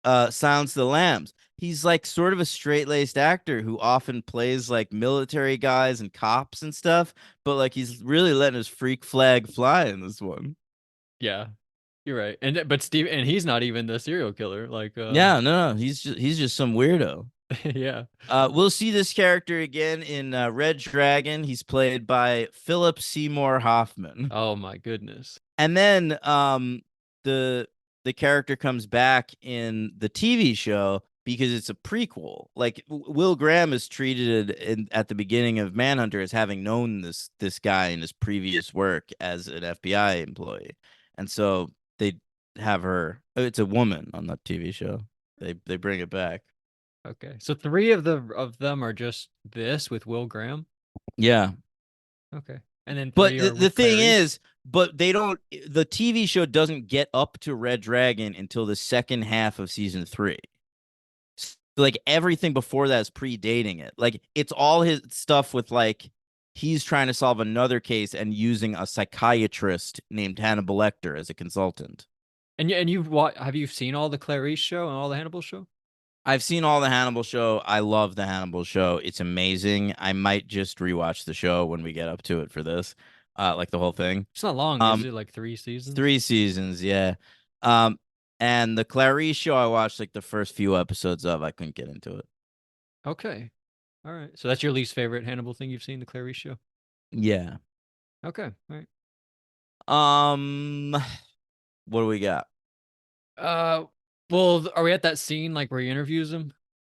Silence of the Lambs. He's like sort of a straight-laced actor who often plays like military guys and cops and stuff, but like he's really letting his freak flag fly in this one. yeah, you're right. But Steve, and he's not even the serial killer. Like Yeah, no, he's just some weirdo. yeah. We'll see this character again in Red Dragon. He's played by Philip Seymour Hoffman. Oh my goodness. And then the the character comes back in the TV show because it's a prequel. Like Will Graham is treated at the beginning of Manhunter as having known this guy in his previous work as an FBI employee. And so they have her it's a woman on the TV show. They bring it back. Okay, so three of them are just this with Will Graham. Yeah. Okay, and then But three the, are the with thing Clarice. is, but they don't. The TV show doesn't get up to Red Dragon until the second half of season 3. Like everything before that is predating it. Like it's all his stuff with like he's trying to solve another case and using a psychiatrist named Hannibal Lecter as a consultant. And have you seen all the Clarice show and all the Hannibal show? I've seen all the Hannibal show. I love the Hannibal show. It's amazing. I might just rewatch the show when we get up to it for this. like the whole thing. It's not long, is Um, it? Like 3 seasons? 3 seasons, yeah. Um, and the Clarice show I watched like the first few episodes of. I couldn't get into it. Okay. All right. So that's your least favorite Hannibal thing you've seen, the Clarice show? Yeah. Okay. All right. Um, what do we got? Uh, well, are we at that scene like where he interviews him,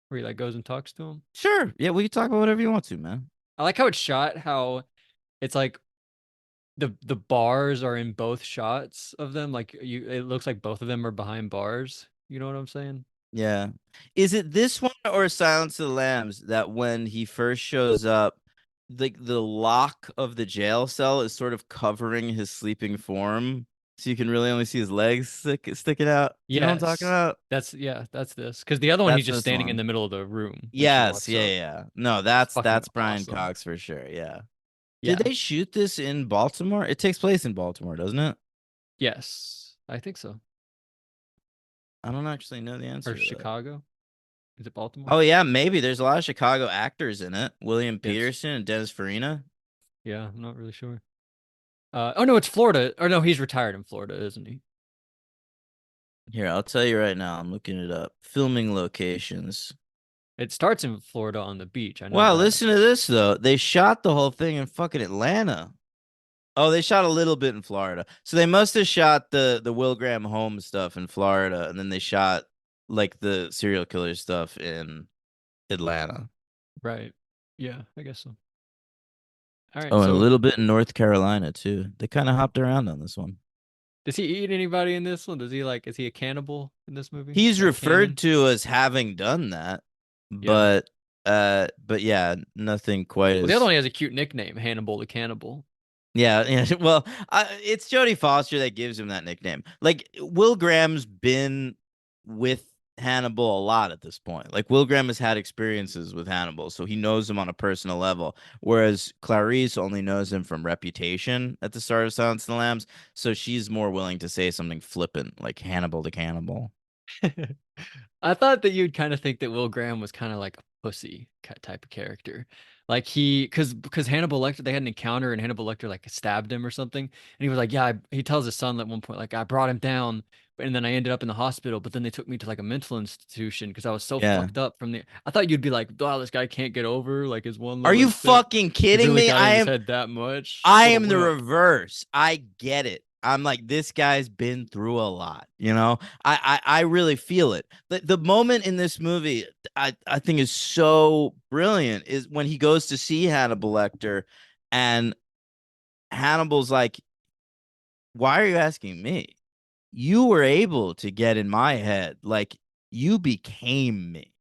where he like goes and talks to him? Sure. Yeah, we can talk about whatever you want to, man. I like how it's shot, how it's like the bars are in both shots of them. Like it looks like both of them are behind bars. You know what I'm saying? Yeah. Is it this one or Silence of the Lambs that when he first shows up, the lock of the jail cell is sort of covering his sleeping form, so you can really only see his legs sticking out? Do you know what I'm talking Yes. about? That's this. Because the other one, he's That's just this standing in one. the middle of the room when she Yes, walks yeah, up. yeah. No, It's that's fucking Brian awesome. Cox for sure. Yeah. Did Yeah. they shoot this in Baltimore? It takes place in Baltimore, doesn't it? Yes. I think so. I don't actually know the Or answer to that. Chicago. Is it Baltimore? Oh yeah, maybe. There's a lot of Chicago actors in it. William It's Peterson and Dennis Farina. yeah, I'm not really sure. Oh no, it's Florida. Or no, he's retired in Florida, isn't he? Here, I'll tell you right now. I'm looking it up. Filming locations. It starts in Florida on the beach. I know Wow, that. listen to this though. They shot the whole thing in fucking Atlanta. Oh, they shot a little bit in Florida. So they must have shot the Will Graham home stuff in Florida, and then they shot like the serial killer stuff in Atlanta. Right. Yeah, I guess so. All right. Oh, and a So little bit in North Carolina too. They kind of hopped around on this one. does he eat anybody in this one? Does he like is he a cannibal in this movie? Is He's that referred canon? to as having done that, Yeah. but yeah, nothing quite Well, the other as one he has a cute nickname, Hannibal the Cannibal. yeah, yeah. Well, it's Jodie Foster that gives him that nickname. Like Will Graham's been with Hannibal a lot at this point. Like Will Graham has had experiences with Hannibal, so he knows him on a personal level. Whereas Clarice only knows him from reputation at the start of Silence of the Lambs, so she's more willing to say something flippant like Hannibal the Cannibal. I thought that you'd kind of think that Will Graham was kind of like a pussy type of character. Like because Hannibal Lecter, they had an encounter and Hannibal Lecter like stabbed him or something. And he was like, yeah, he tells his son at one point, like, I brought him down and then I ended up in the hospital, but then they took me to like a mental institution because I was so Yeah. fucked up from the I thought you'd be like, wow, this guy can't get over like his one Are little you incident. fucking He kidding really me? got in his head that much. I What a am the wimp. reverse. I get it. I'm like, this guy's been through a lot, you know? I really feel it. The moment in this movie I think is so brilliant is when he goes to see Hannibal Lecter and Hannibal's like, why are you asking me? You were able to get in my head. Like you became me.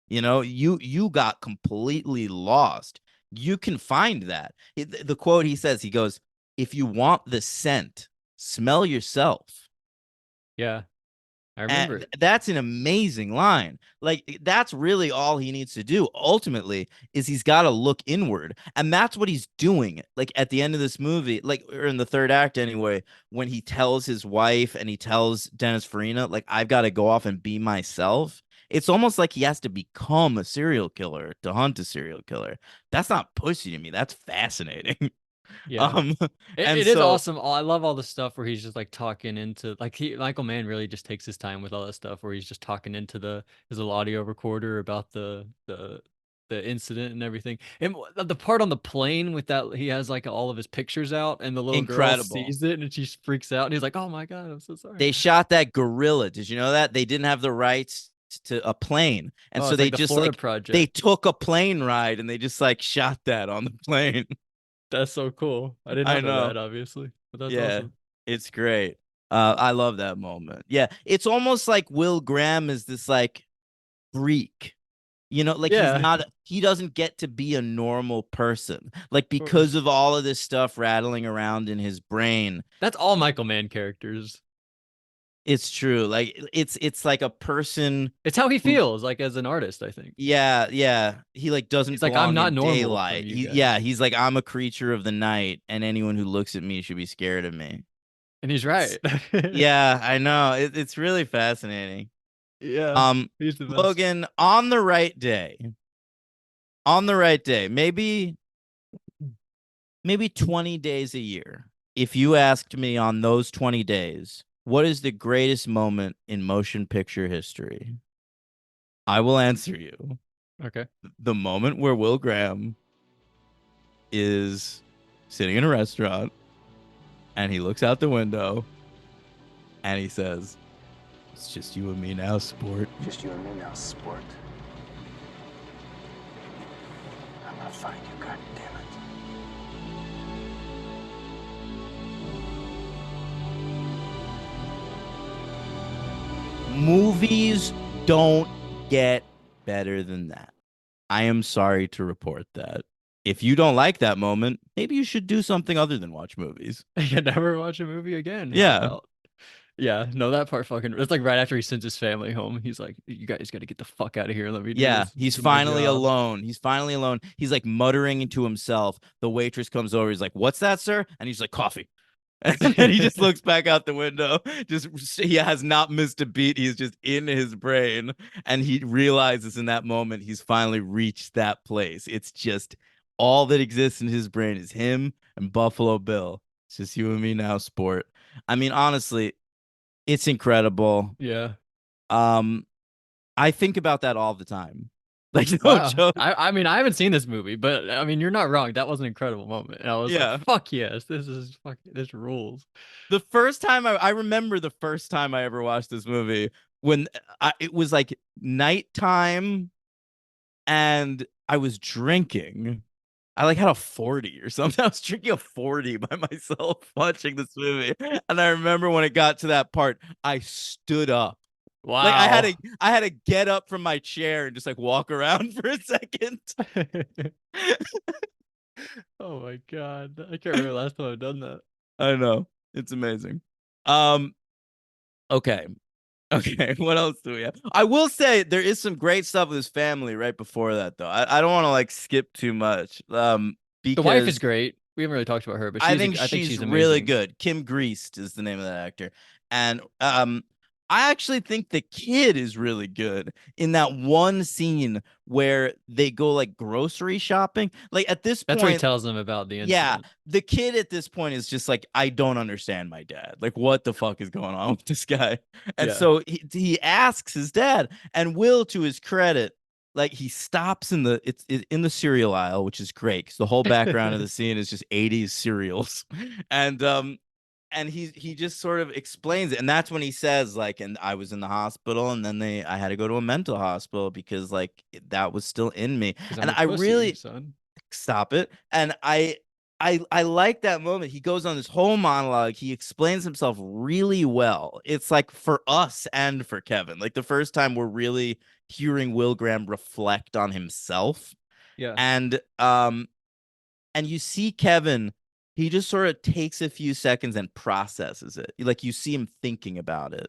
You know, you got completely lost. You can find that. The quote he says, he goes, "If you want the scent, smell yourself." Yeah, I remember And it. that's an amazing line. Like that's really all he needs to do ultimately is he's got to look inward. And that's what he's doing. Like at the end of this movie, like or in the third act anyway, when he tells his wife and he tells Dennis Farina, like I've got to go off and be myself. It's almost like he has to become a serial killer to hunt a serial killer. That's not pussy to me. That's fascinating. Yeah. Um and It is so awesome. I love all the stuff where he's just like talking into like Michael Mann really just takes his time with all that stuff where he's just talking into his little audio recorder about the incident and everything. And the part on the plane with that he has like all of his pictures out and the little girl incredible. sees it and she freaks out and he's like, "Oh my God, I'm so sorry." They shot that gorilla. Did you know that? They didn't have the rights to a plane. And Oh, so it's they like the just Florida like they Project. took a plane ride and they just like shot that on the plane. That's so cool. I did I not know know. that, obviously, but that's Yeah. awesome. It's great. I love that moment. Yeah. It's almost like Will Graham is this like freak. You know, like Yeah, of he doesn't get to be a normal person. Like because course. of all of this stuff rattling around in his brain, That's all Michael Mann characters. it's true. Like it's like a person It's how he who feels like as an artist, I think. yeah, yeah. He like He's doesn't like, I'm belong not in normal from daylight. you Yeah, guys. he's like I'm a creature of the night and anyone who looks at me should be scared of me. And he's It's- right. yeah, I know. It's really fascinating. Yeah, Um he's the best. Logan, on the right day, maybe maybe 20 days a year, if you asked me on those 20 days, what is the greatest moment in motion picture history? I will answer you. Okay. The moment where Will Graham is sitting in a restaurant and he looks out the window and he says, "It's just you and me now, sport." Just you and me now, sport. I'm gonna find you, God damn it. Movies don't get better than that. I am sorry to report that. If you don't like that moment, maybe you should do something other than watch movies. I can never watch a movie again. How Yeah. about? Yeah, no, that part fucking. It's like right after he sends his family home. He's like, "You guys got to get the fuck out of here and let me do Yeah, this. he's Do my finally job." alone. He's finally alone. He's like muttering to himself. The waitress comes over. He's like, "What's that, sir?" And he's like, "Coffee." And then he just looks back out the window. Just he has not missed a beat. He's just in his brain. And he realizes in that moment he's finally reached that place. It's just all that exists in his brain is him and Buffalo Bill. It's just you and me now, sport. I mean, honestly, it's incredible. Yeah. Um, I think about that all the time. Like, no Wow. joke. I mean, I haven't seen this movie, but I mean, you're not wrong. That was an incredible moment. And I was like, Yeah. fuck yes, this is fucking this rules. The first time I remember the first time I ever watched this movie when it was like nighttime and I was drinking. I like had a 40 or something. I was drinking a 40 by myself watching this movie. And I remember when it got to that part, I stood up. Like Wow. I had to get up from my chair and just like walk around for a second. Oh my God. I can't remember the last time I've done that. I know. It's amazing. Um okay. Okay, what else do we have? I will say there is some great stuff with his family right before that, though. I don't want to like skip too much, The wife is because great. We haven't really talked about her, but I think I think she's she's really amazing. good. Kim Greist is the name of that actor, and I actually think the kid is really good in that one scene where they go like grocery shopping. Like at this That's where he point, tells them about the yeah, incident. the kid at this point is just like, I don't understand my dad. Like, what the fuck is going on with this guy? And Yeah. so he asks his dad, and Will, to his credit, like he stops in the in the cereal aisle, which is great because the whole background of the scene is just 80s cereals, and he just sort of explains it, and that's when he says like, and I was in the hospital, and then I had to go to a mental hospital because like that was still in me, Because I'm and a I pussy, really son. stop it. And I like that moment. He goes on this whole monologue. He explains himself really well. It's like for us and for Kevin. Like the first time we're really hearing Will Graham reflect on himself. Yeah. And you see Kevin, he just sort of takes a few seconds and processes it. Like you see him thinking about it.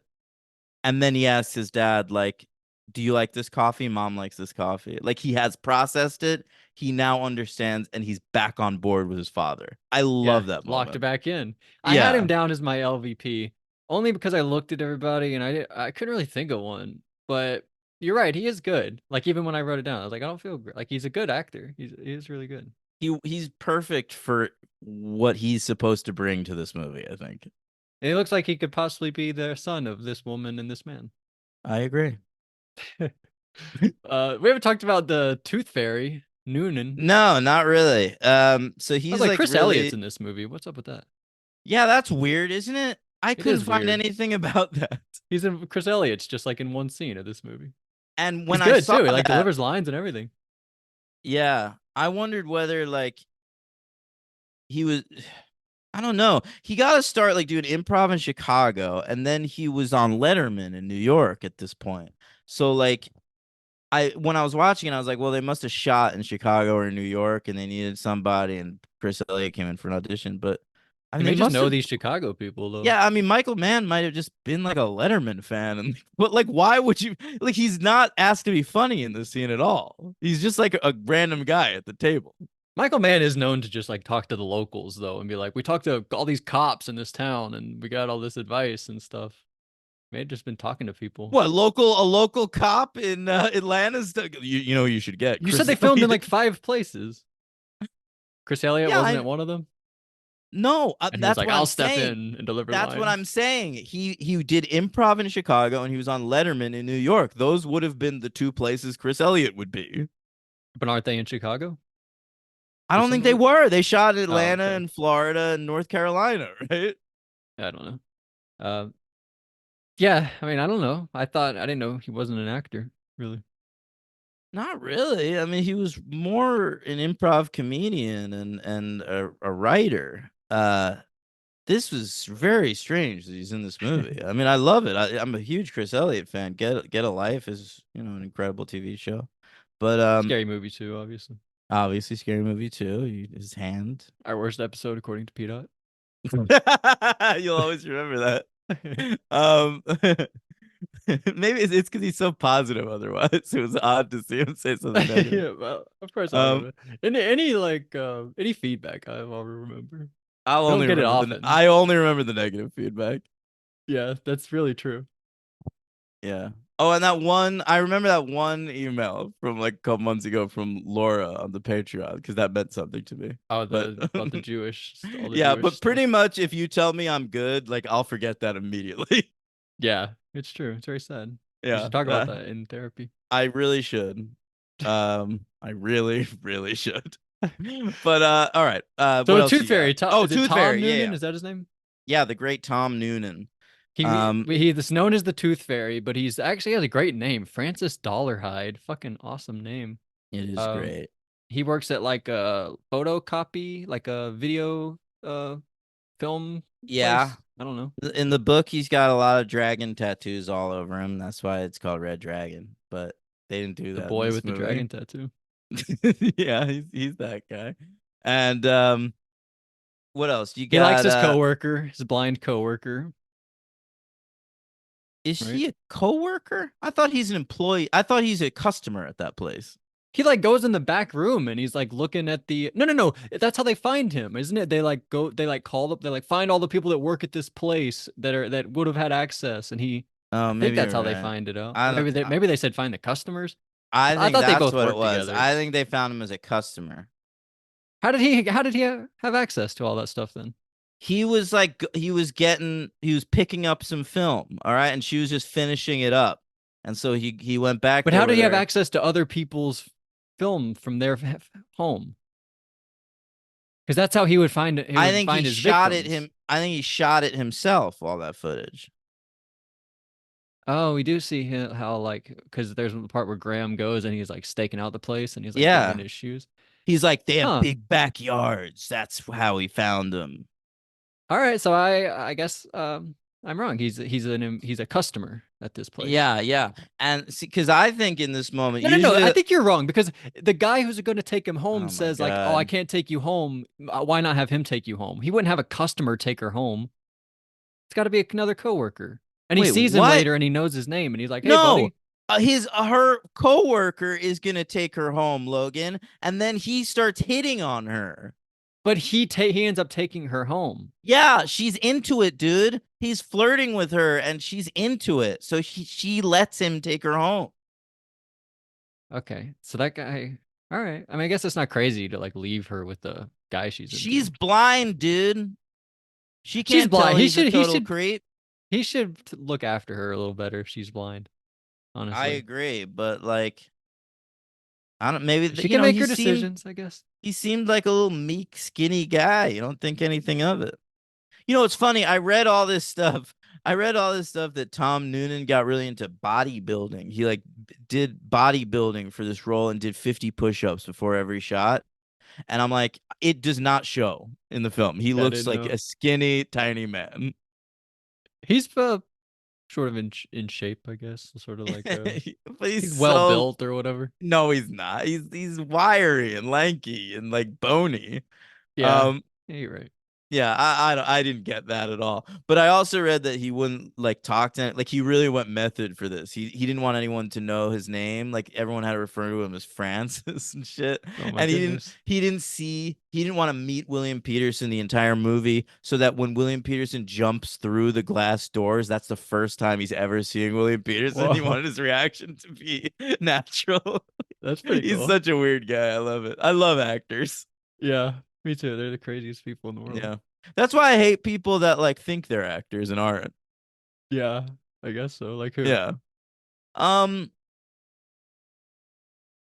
And then he asks his dad, like, "Do you like this coffee? Mom likes this coffee." Like he has processed it. He now understands and he's back on board with his father. I Yeah. love that Locked it moment. back in. I had him Yeah. down as my LVP only because I looked at everybody and I couldn't really think of one. But you're right. He is good. Like even when I wrote it down, I was like, I don't feel great. Like he's a good actor. He is really good. He's perfect for what he's supposed to bring to this movie, I think. And it looks like he could possibly be the son of this woman and this man. I agree. We haven't talked about the Tooth Fairy, Noonan. No, not really. So I was he's like, like Chris Elliott's really, in this movie. What's up with that? yeah, that's weird, isn't it? I It couldn't is find weird. anything about that. He's in Chris Elliott's just like in one scene of this movie. And He's when I good saw too. He like that, delivers lines and everything. yeah, I wondered whether like he was, I don't know. He got to start like doing improv in Chicago, and then he was on Letterman in New York at this point. So like when I was watching it, I was like, well, they must have shot in Chicago or New York, and they needed somebody, and Chris Elliott came in for an audition. But I He mean, they may just must know have. these Chicago people though. Yeah, I mean, Michael Mann might have just been like a Letterman fan, and but like, why would you like? He's not asked to be funny in this scene at all. He's just like a random guy at the table. Michael Mann is known to just like talk to the locals though and be like, we talked to all these cops in this town and we got all this advice and stuff. May have just been talking to people. What a local cop in Atlanta's you know you should get You said they Chris filmed in Elliott. like 5 places. Chris Elliott Yeah, wasn't it one of them? no, And he was that's like, what "I'll I'm step saying. in and deliver That's what lines." I'm saying. He did improv in Chicago and he was on Letterman in New York. Those would have been the two places Chris Elliott would be. But aren't they in Chicago I for don't some think of they it? were. They shot Oh, Atlanta okay. and Florida and North Carolina, right? I don't know. Uh, yeah. I mean, I don't know. I didn't know he wasn't an actor. Really. Not really. I mean, he was more an improv comedian and a writer. This was very strange that he's in this movie. I mean, I love it. I'm a huge Chris Elliott fan. Get a Life is, an incredible TV show. But Scary movie too, obviously. obviously scary movie too. His hand. Our worst episode according to P Dot. You'll always remember that. Um maybe it's because he's so positive otherwise. It was odd to see him say something negative. Yeah, well, of course I Um remember. Any like any feedback I'll remember. I'll Don't only get it remember often. I only remember the negative feedback. Yeah, that's really true. Yeah. Oh, and I remember that one email from like a couple months ago from Laura on the Patreon because that meant something to me. Oh, But the about the Jewish, all the yeah, Jewish but stuff. pretty much if you tell me I'm good, like I'll forget that immediately. Yeah, it's true. It's very sad. We Yeah, should talk about that in therapy. I really should. I really, really should. But all right. What So else Tooth you got? Fairy, Tom, Oh, is it Tooth Tom Fairy. Yeah, Noonan? yeah. Is that his name? Yeah, the great Tom Noonan. He Um, he's known as the Tooth Fairy, but he's actually has a great name, Francis Dollarhide. Fucking awesome name. it is Um, great. he works at like a photocopy, like a video film Yeah. place. I don't know. In the book, he's got a lot of dragon tattoos all over him. That's why it's called Red Dragon. But they didn't do The that in boy this with the movie. dragon tattoo. Yeah, he's that guy. And what else? You He likes got his coworker, his blind coworker, is right? he a coworker? I thought he's an employee. I thought he's a customer at that place. He like goes in the back room and he's like looking at the no. That's how they find him, isn't it? They like go, they like call up, they like find all the people that work at this place that would have had access, and Oh, I think maybe that's you're how they right. find it out. I Or don't. maybe they said find the customers. I I think thought they that's both what it worked was. together. I think they found him as a customer. How did he have access to all that stuff then? He was like he was picking up some film, all right, and she was just finishing it up. And so he went back But there how did with he have her. access to other people's film from their home? Because that's how he would find it. He I would think he find his shot it victims. him. I think he shot it himself, all that footage. Oh, we do see how like because there's the part where Graham goes and he's like staking out the place and he's like getting Yeah. into his shoes. He's like, they have Huh. big backyards. That's how he found them. All right, so I guess I'm wrong. He's a customer at this place. Yeah, yeah. And see, because I think in this moment, No. I usually, think you're wrong because the guy who's going to take him home oh my says like, "Oh, I God. can't take you home. Why not have him take you home?" He wouldn't have a customer take her home. It's got to be another coworker. And he Wait, sees him what? later and he knows his name and he's like, "Hey, No, buddy." her coworker is gonna take her home, Logan, and then he starts hitting on her. But he ends up taking her home. Yeah, she's into it, dude. He's flirting with her, and she's into it, so she lets him take her home. Okay, so that guy. All right. I mean, I guess it's not crazy to like leave her with the guy she's She's into. blind, dude. She She's can't tell blind. he's a total creep. He should look after her a little better if she's blind. I Honestly, agree, but like, I don't. Maybe she can make her decisions. I guess. he seemed like a little meek, skinny guy. You don't think anything of it. You know, it's funny. I read all this stuff. I read all this stuff that Tom Noonan got really into bodybuilding. He like did bodybuilding for this role and did 50 push-ups before every shot. And I'm like, it does not show in the film. He I looks didn't like know. a skinny, tiny man. He's sort of in shape, I guess. Sort of like But he's he's well so built or whatever. no, he's not. He's wiry and lanky and like bony. Yeah, Um, yeah, you're right. Yeah, I didn't get that at all. But I also read that he wouldn't like talk to like he really went method for this. He didn't want anyone to know his name. Like everyone had to refer to him as Francis and shit. Oh my And goodness. he didn't want to meet William Peterson the entire movie so that when William Peterson jumps through the glass doors, that's the first time he's ever seeing William Peterson. He Whoa, wanted his reaction to be natural. that's pretty He's cool. such a weird guy. I love it. I love actors. Yeah. Me too. They're the craziest people in the world. Yeah. That's why I hate people that like think they're actors and aren't. Yeah, I guess so. Like who? Yeah. Um,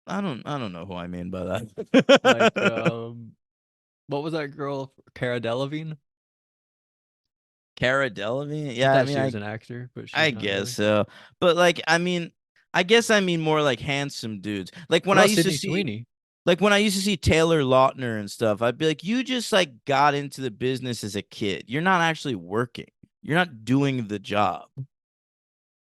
I don't know who I mean by Like that. what was that girl? Cara Delevingne? Cara Delevingne? I Yeah, I thought mean, she was an actor, but I she's not guess really. so. But like, I mean, I guess I mean more like handsome dudes. What about Sydney Sweeney? Like when I used to see Taylor Lautner and stuff, I'd be like, you just like got into the business as a kid. You're not actually working. You're not doing the job.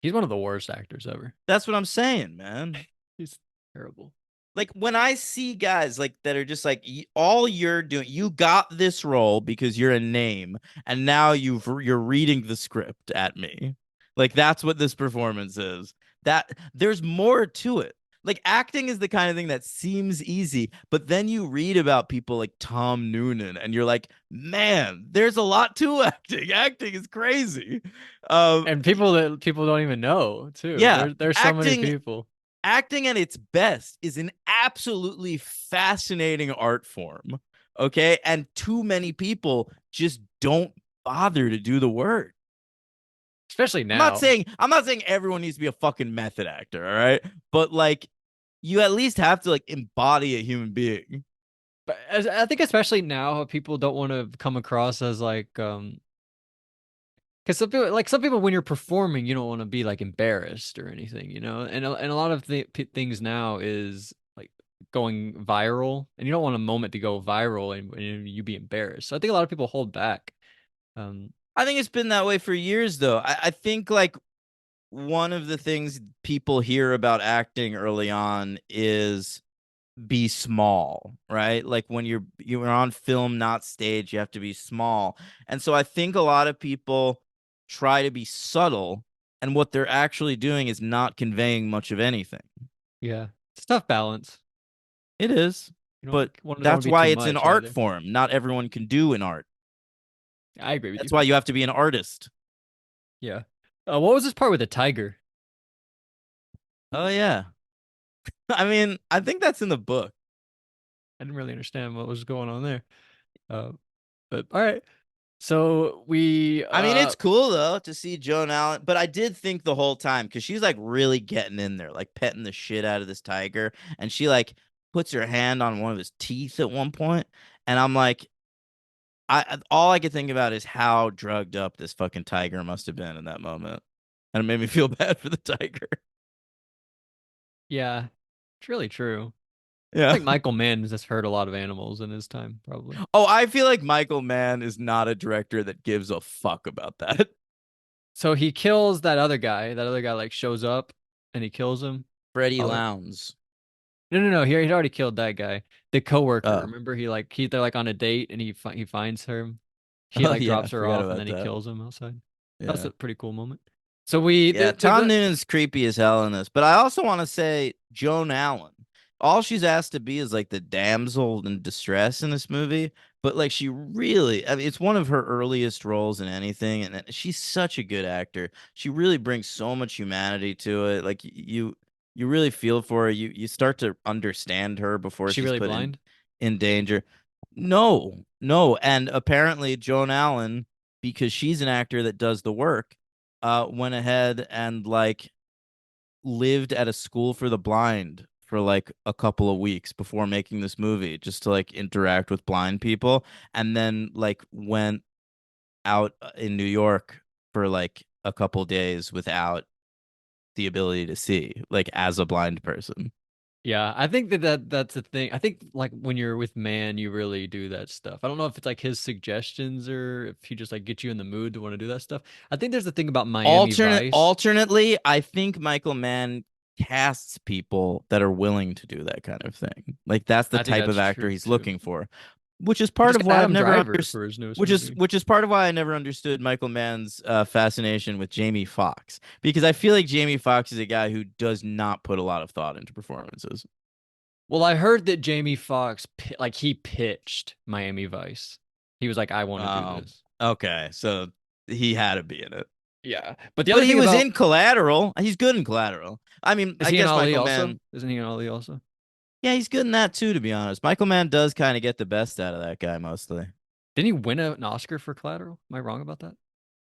He's one of the worst actors ever. That's what I'm saying, man. He's terrible. Like when I see guys like that are just like all you're doing, you got this role because you're a name, and now you're reading the script at me. Like that's what this performance is. That there's more to it. Like acting is the kind of thing that seems easy, but then you read about people like Tom Noonan, and you're like, man, there's a lot to acting. Acting is crazy. Um, And people that people don't even know too. yeah, There's so many acting people. acting at its best is an absolutely fascinating art form. Okay. And too many people just don't bother to do the work. Especially now. I'm not saying everyone needs to be a fucking method actor, all right? But like you at least have to like embody a human being. But I think especially now how people don't want to come across as like because some people when you're performing you don't want to be like embarrassed or anything, you know. And a lot of things now is like going viral, and you don't want a moment to go viral and you be embarrassed. So I think a lot of people hold back. Um, I think it's been that way for years though. I think like one of the things people hear about acting early on is be small, right? Like when you're on film, not stage, you have to be small. And so I think a lot of people try to be subtle, and what they're actually doing is not conveying much of anything. yeah, it's a tough balance. It is, You but don't want that's to be why too it's an much art either. form. Not everyone can do an art. I agree with you. That's why you have to be an artist. Yeah. What was this part with the tiger? Oh yeah. I mean, I think that's in the book. I didn't really understand what was going on there. Uh, but all right. So we I mean, it's cool though to see Joan Allen, but I did think the whole time because she's like really getting in there, like petting the shit out of this tiger, and she like puts her hand on one of his teeth at one point, and I'm like, I all I could think about is how drugged up this fucking tiger must have been in that moment, and it made me feel bad for the tiger. yeah, it's really true. I Yeah. think Michael Mann has hurt a lot of animals in his time, probably. Oh, I feel like Michael Mann is not a director that gives a fuck about that. So he kills that other guy. That other guy like shows up and he kills him. Freddie Oh, Lowndes. no. He'd already killed that guy. The coworker. Oh, Remember, they're like on a date and he finds her. She oh like yeah, I drops her forgot off and about then he that. kills him outside. That was Yeah. a pretty cool moment. So we Yeah, Tom Noonan's creepy as hell in this. But I also want to say Joan Allen. All she's asked to be is like the damsel in distress in this movie. But like she really, I mean, it's one of her earliest roles in anything, and she's such a good actor. She really brings so much humanity to it. Like you really feel for her. You start to understand her before is she she's really put blind? in danger. No, no, and apparently Joan Allen, because she's an actor that does the work, went ahead and like lived at a school for the blind for like a couple of weeks before making this movie just to like interact with blind people, and then like went out in New York for like a couple days without the ability to see, like as a blind person. Yeah, I think that's the thing. I think like when you're with man, you really do that stuff. I don't know if it's like his suggestions or if he just like gets you in the mood to want to do that stuff. I think there's the thing about Miami Vice. Alternately, I think Michael Mann casts people that are willing to do that kind of thing. Like that's the I think type that's of actor true he's too. looking for, which is He part just of got why I've Adam never Driver understood for his newest movie. which is part of why I never understood Michael Mann's fascination with Jamie Foxx, because I feel like Jamie Foxx is a guy who does not put a lot of thought into performances. Well, I heard that Jamie Foxx like he pitched Miami Vice. He was like, "I want to do Oh, this." okay, so he had to be in it. Yeah, but the But other he thing was about in Collateral. He's good in Collateral. I mean, is I he in guess Ali Michael also? Mann. Isn't he in Ali also? Yeah, he's good in that too, to be honest. Michael Mann does kind of get the best out of that guy mostly. Didn't he win an Oscar for Collateral? Am I wrong about that?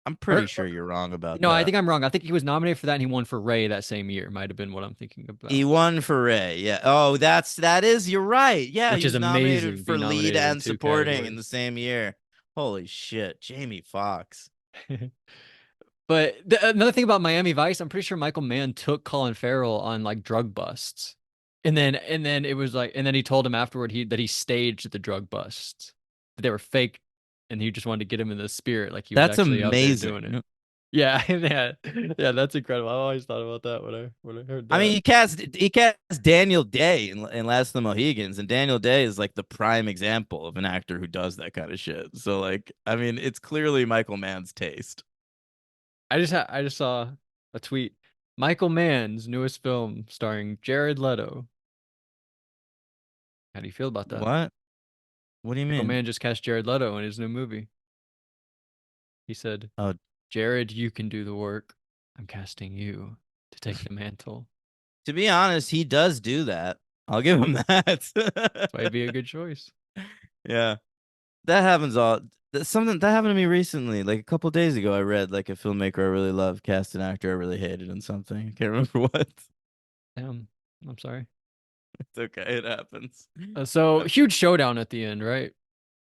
I'm pretty Or sure you're wrong about no, I that. think I'm wrong. I think he was nominated for that and he won for Ray that same year. Might have been what I'm thinking He about. won for Ray. Yeah. Oh, that is. You're right. Yeah, Which he is was nominated amazing, for being lead nominated in and two supporting in the categories. same year. Holy shit, Jamie Foxx. But another thing about Miami Vice, I'm pretty sure Michael Mann took Colin Farrell on like drug busts. And then it was like and then he told him afterward that he staged the drug busts. That they were fake and he just wanted to get him in the spirit like he was That's actually out there doing it. amazing. Yeah, yeah. Yeah, that's incredible. I always thought about that when I heard I mean, that. he cast Daniel Day in Last of the Mohegans, and Daniel Day is like the prime example of an actor who does that kind of shit. So, like, I mean, it's clearly Michael Mann's taste. I just saw a tweet. Michael Mann's newest film starring Jared Leto. How do you feel about that? What? What do you Michael mean? Mann just cast Jared Leto in his new movie. He said, Oh, Jared, you can do the work. I'm casting you to take the mantle. to be honest, he does do that. I'll give him That's why he'd that. be a good choice. Yeah, that happens all. That's something that happened to me recently. Like a couple days ago, I read like a filmmaker I really love cast an actor I really hated in something. I can't remember what. Damn, I'm sorry. It's okay. It happens. So huge showdown at the end, right?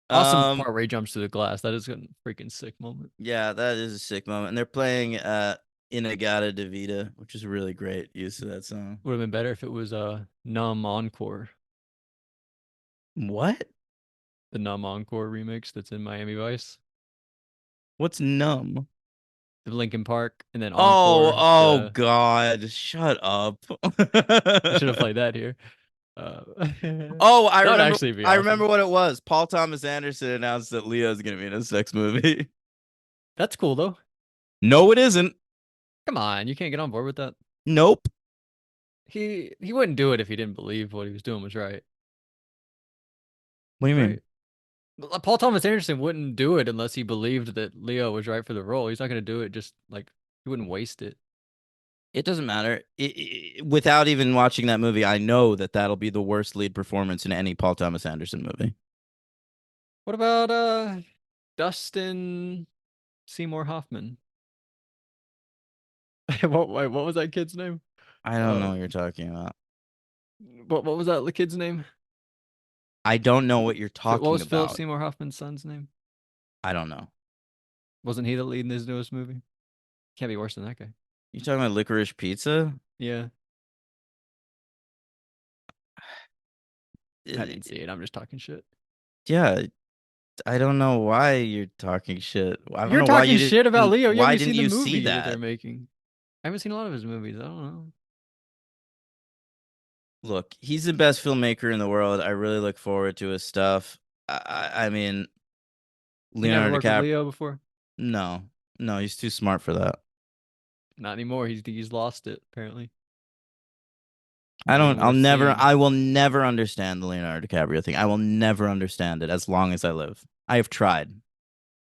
Awesome Um, part where he jumps through the glass. That is a freaking sick moment. yeah, that is a sick moment. And they're playing Inagata Davida, which is a really great use of that song. Would have been better if it was Numb Encore, What? the Numb Encore remix that's in Miami Vice, What's numb? the Linkin Park, and then Oh, Encore. oh The God. Shut up. I should have played that here. Oh, That would actually be I awesome. remember what it was. Paul Thomas Anderson announced that Leo's gonna be in a sex movie. That's cool though. No, it isn't. Come on, you can't get on board with that. Nope. He wouldn't do it if he didn't believe what he was doing was right. What do you mean? Right. Paul Thomas Anderson wouldn't do it unless he believed that Leo was right for the role. He's not gonna do it just like he wouldn't waste it. It doesn't matter. Without even watching that movie, I know that that'll be the worst lead performance in any Paul Thomas Anderson movie. What about Dustin Seymour Hoffman? What was that kid's name? I don't know Uh what you're talking about. what was that kid's name? I don't know what you're What talking was Philip about. Seymour Hoffman's son's name? I don't know. Wasn't he the lead in his newest movie? Can't be worse than that guy. You talking about Licorice Pizza? Yeah, I Uh, didn't see it. I'm just talking shit. Yeah, I don't know why you're talking shit. I don't You're know why talking you shit about didn't. Leo. You Why haven't didn't seen the you see movie that they're that? making. I haven't seen a lot of his movies. I don't know. Look, he's the best filmmaker in the world. I really look forward to his stuff. I mean, You never Leonardo worked with DiCaprio. Leo before? No, no, he's too smart for that. Not anymore. He's lost it apparently. I They don't don't. want to see him. I will never understand the Leonardo DiCaprio thing. I will never understand it as long as I live. I have tried.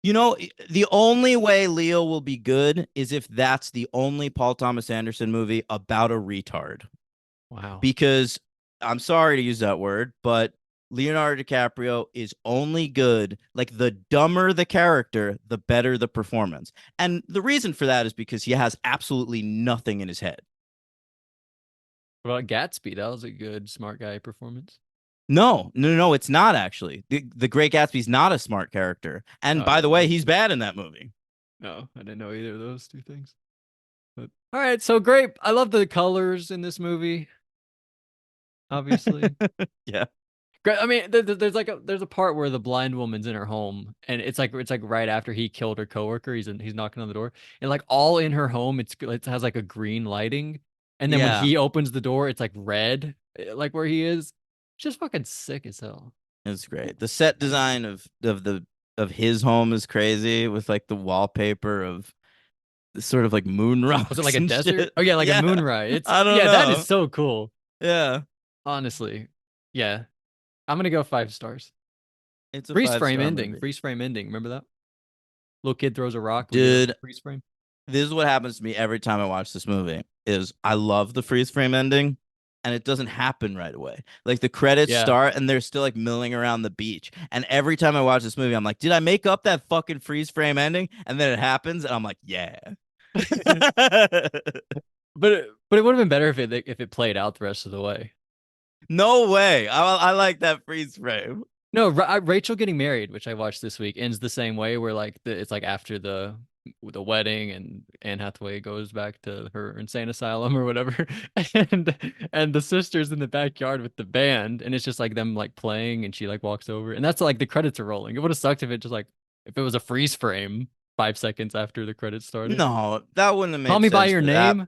You know, the only way Leo will be good is if that's the only Paul Thomas Anderson movie about a retard. Wow. Because I'm sorry to use that word, but Leonardo DiCaprio is only good. Like the dumber the character, the better the performance. And the reason for that is because he has absolutely nothing in his head. What about Gatsby? That was a good smart guy performance. No, it's not actually. The Great Gatsby's not a smart character. Oh, And I by the didn't way, know. he's bad in that movie. No, I didn't know either of those two things. But all right, so great. I love the colors in this movie. Obviously, Yeah. great. I mean, there's a part where the blind woman's in her home, and it's like right after he killed her coworker. He's knocking on the door, and like all in her home, it has like a green lighting, and then when Yeah. he opens the door, it's like red, like where he is. Just fucking sick as hell. It's great. The set design of his home is crazy with like the wallpaper of sort of like moon Was it rocks like a and desert? shit. Oh yeah, like a Yeah. moonrise. I don't Yeah, that is know. so cool. Yeah. Honestly, yeah. I'm gonna go 5 stars. It's a Freeze five frame star ending. movie. Freeze frame ending. Remember that? Little kid throws a rock. We get a Dude, little freeze frame. this is what happens to me every time I watch this movie is I love the freeze frame ending and it doesn't happen right away. Like the credits Yeah. start and they're still like milling around the beach. And every time I watch this movie, I'm like, did I make up that fucking freeze frame ending? And then it happens, and I'm like, yeah. But it would have been better if it played out the rest of the way. No way. I like that freeze frame. No, Rachel getting married, which I watched this week, ends the same way where like it's like after the wedding and Anne Hathaway goes back to her insane asylum or whatever, and the sister's in the backyard with the band, and it's just like them like playing, and she like walks over, and that's like the credits are rolling. It would have sucked if it just like if it was a freeze frame 5 seconds after the credits started. No, that wouldn't have Call made Me by sense Your for that. Name.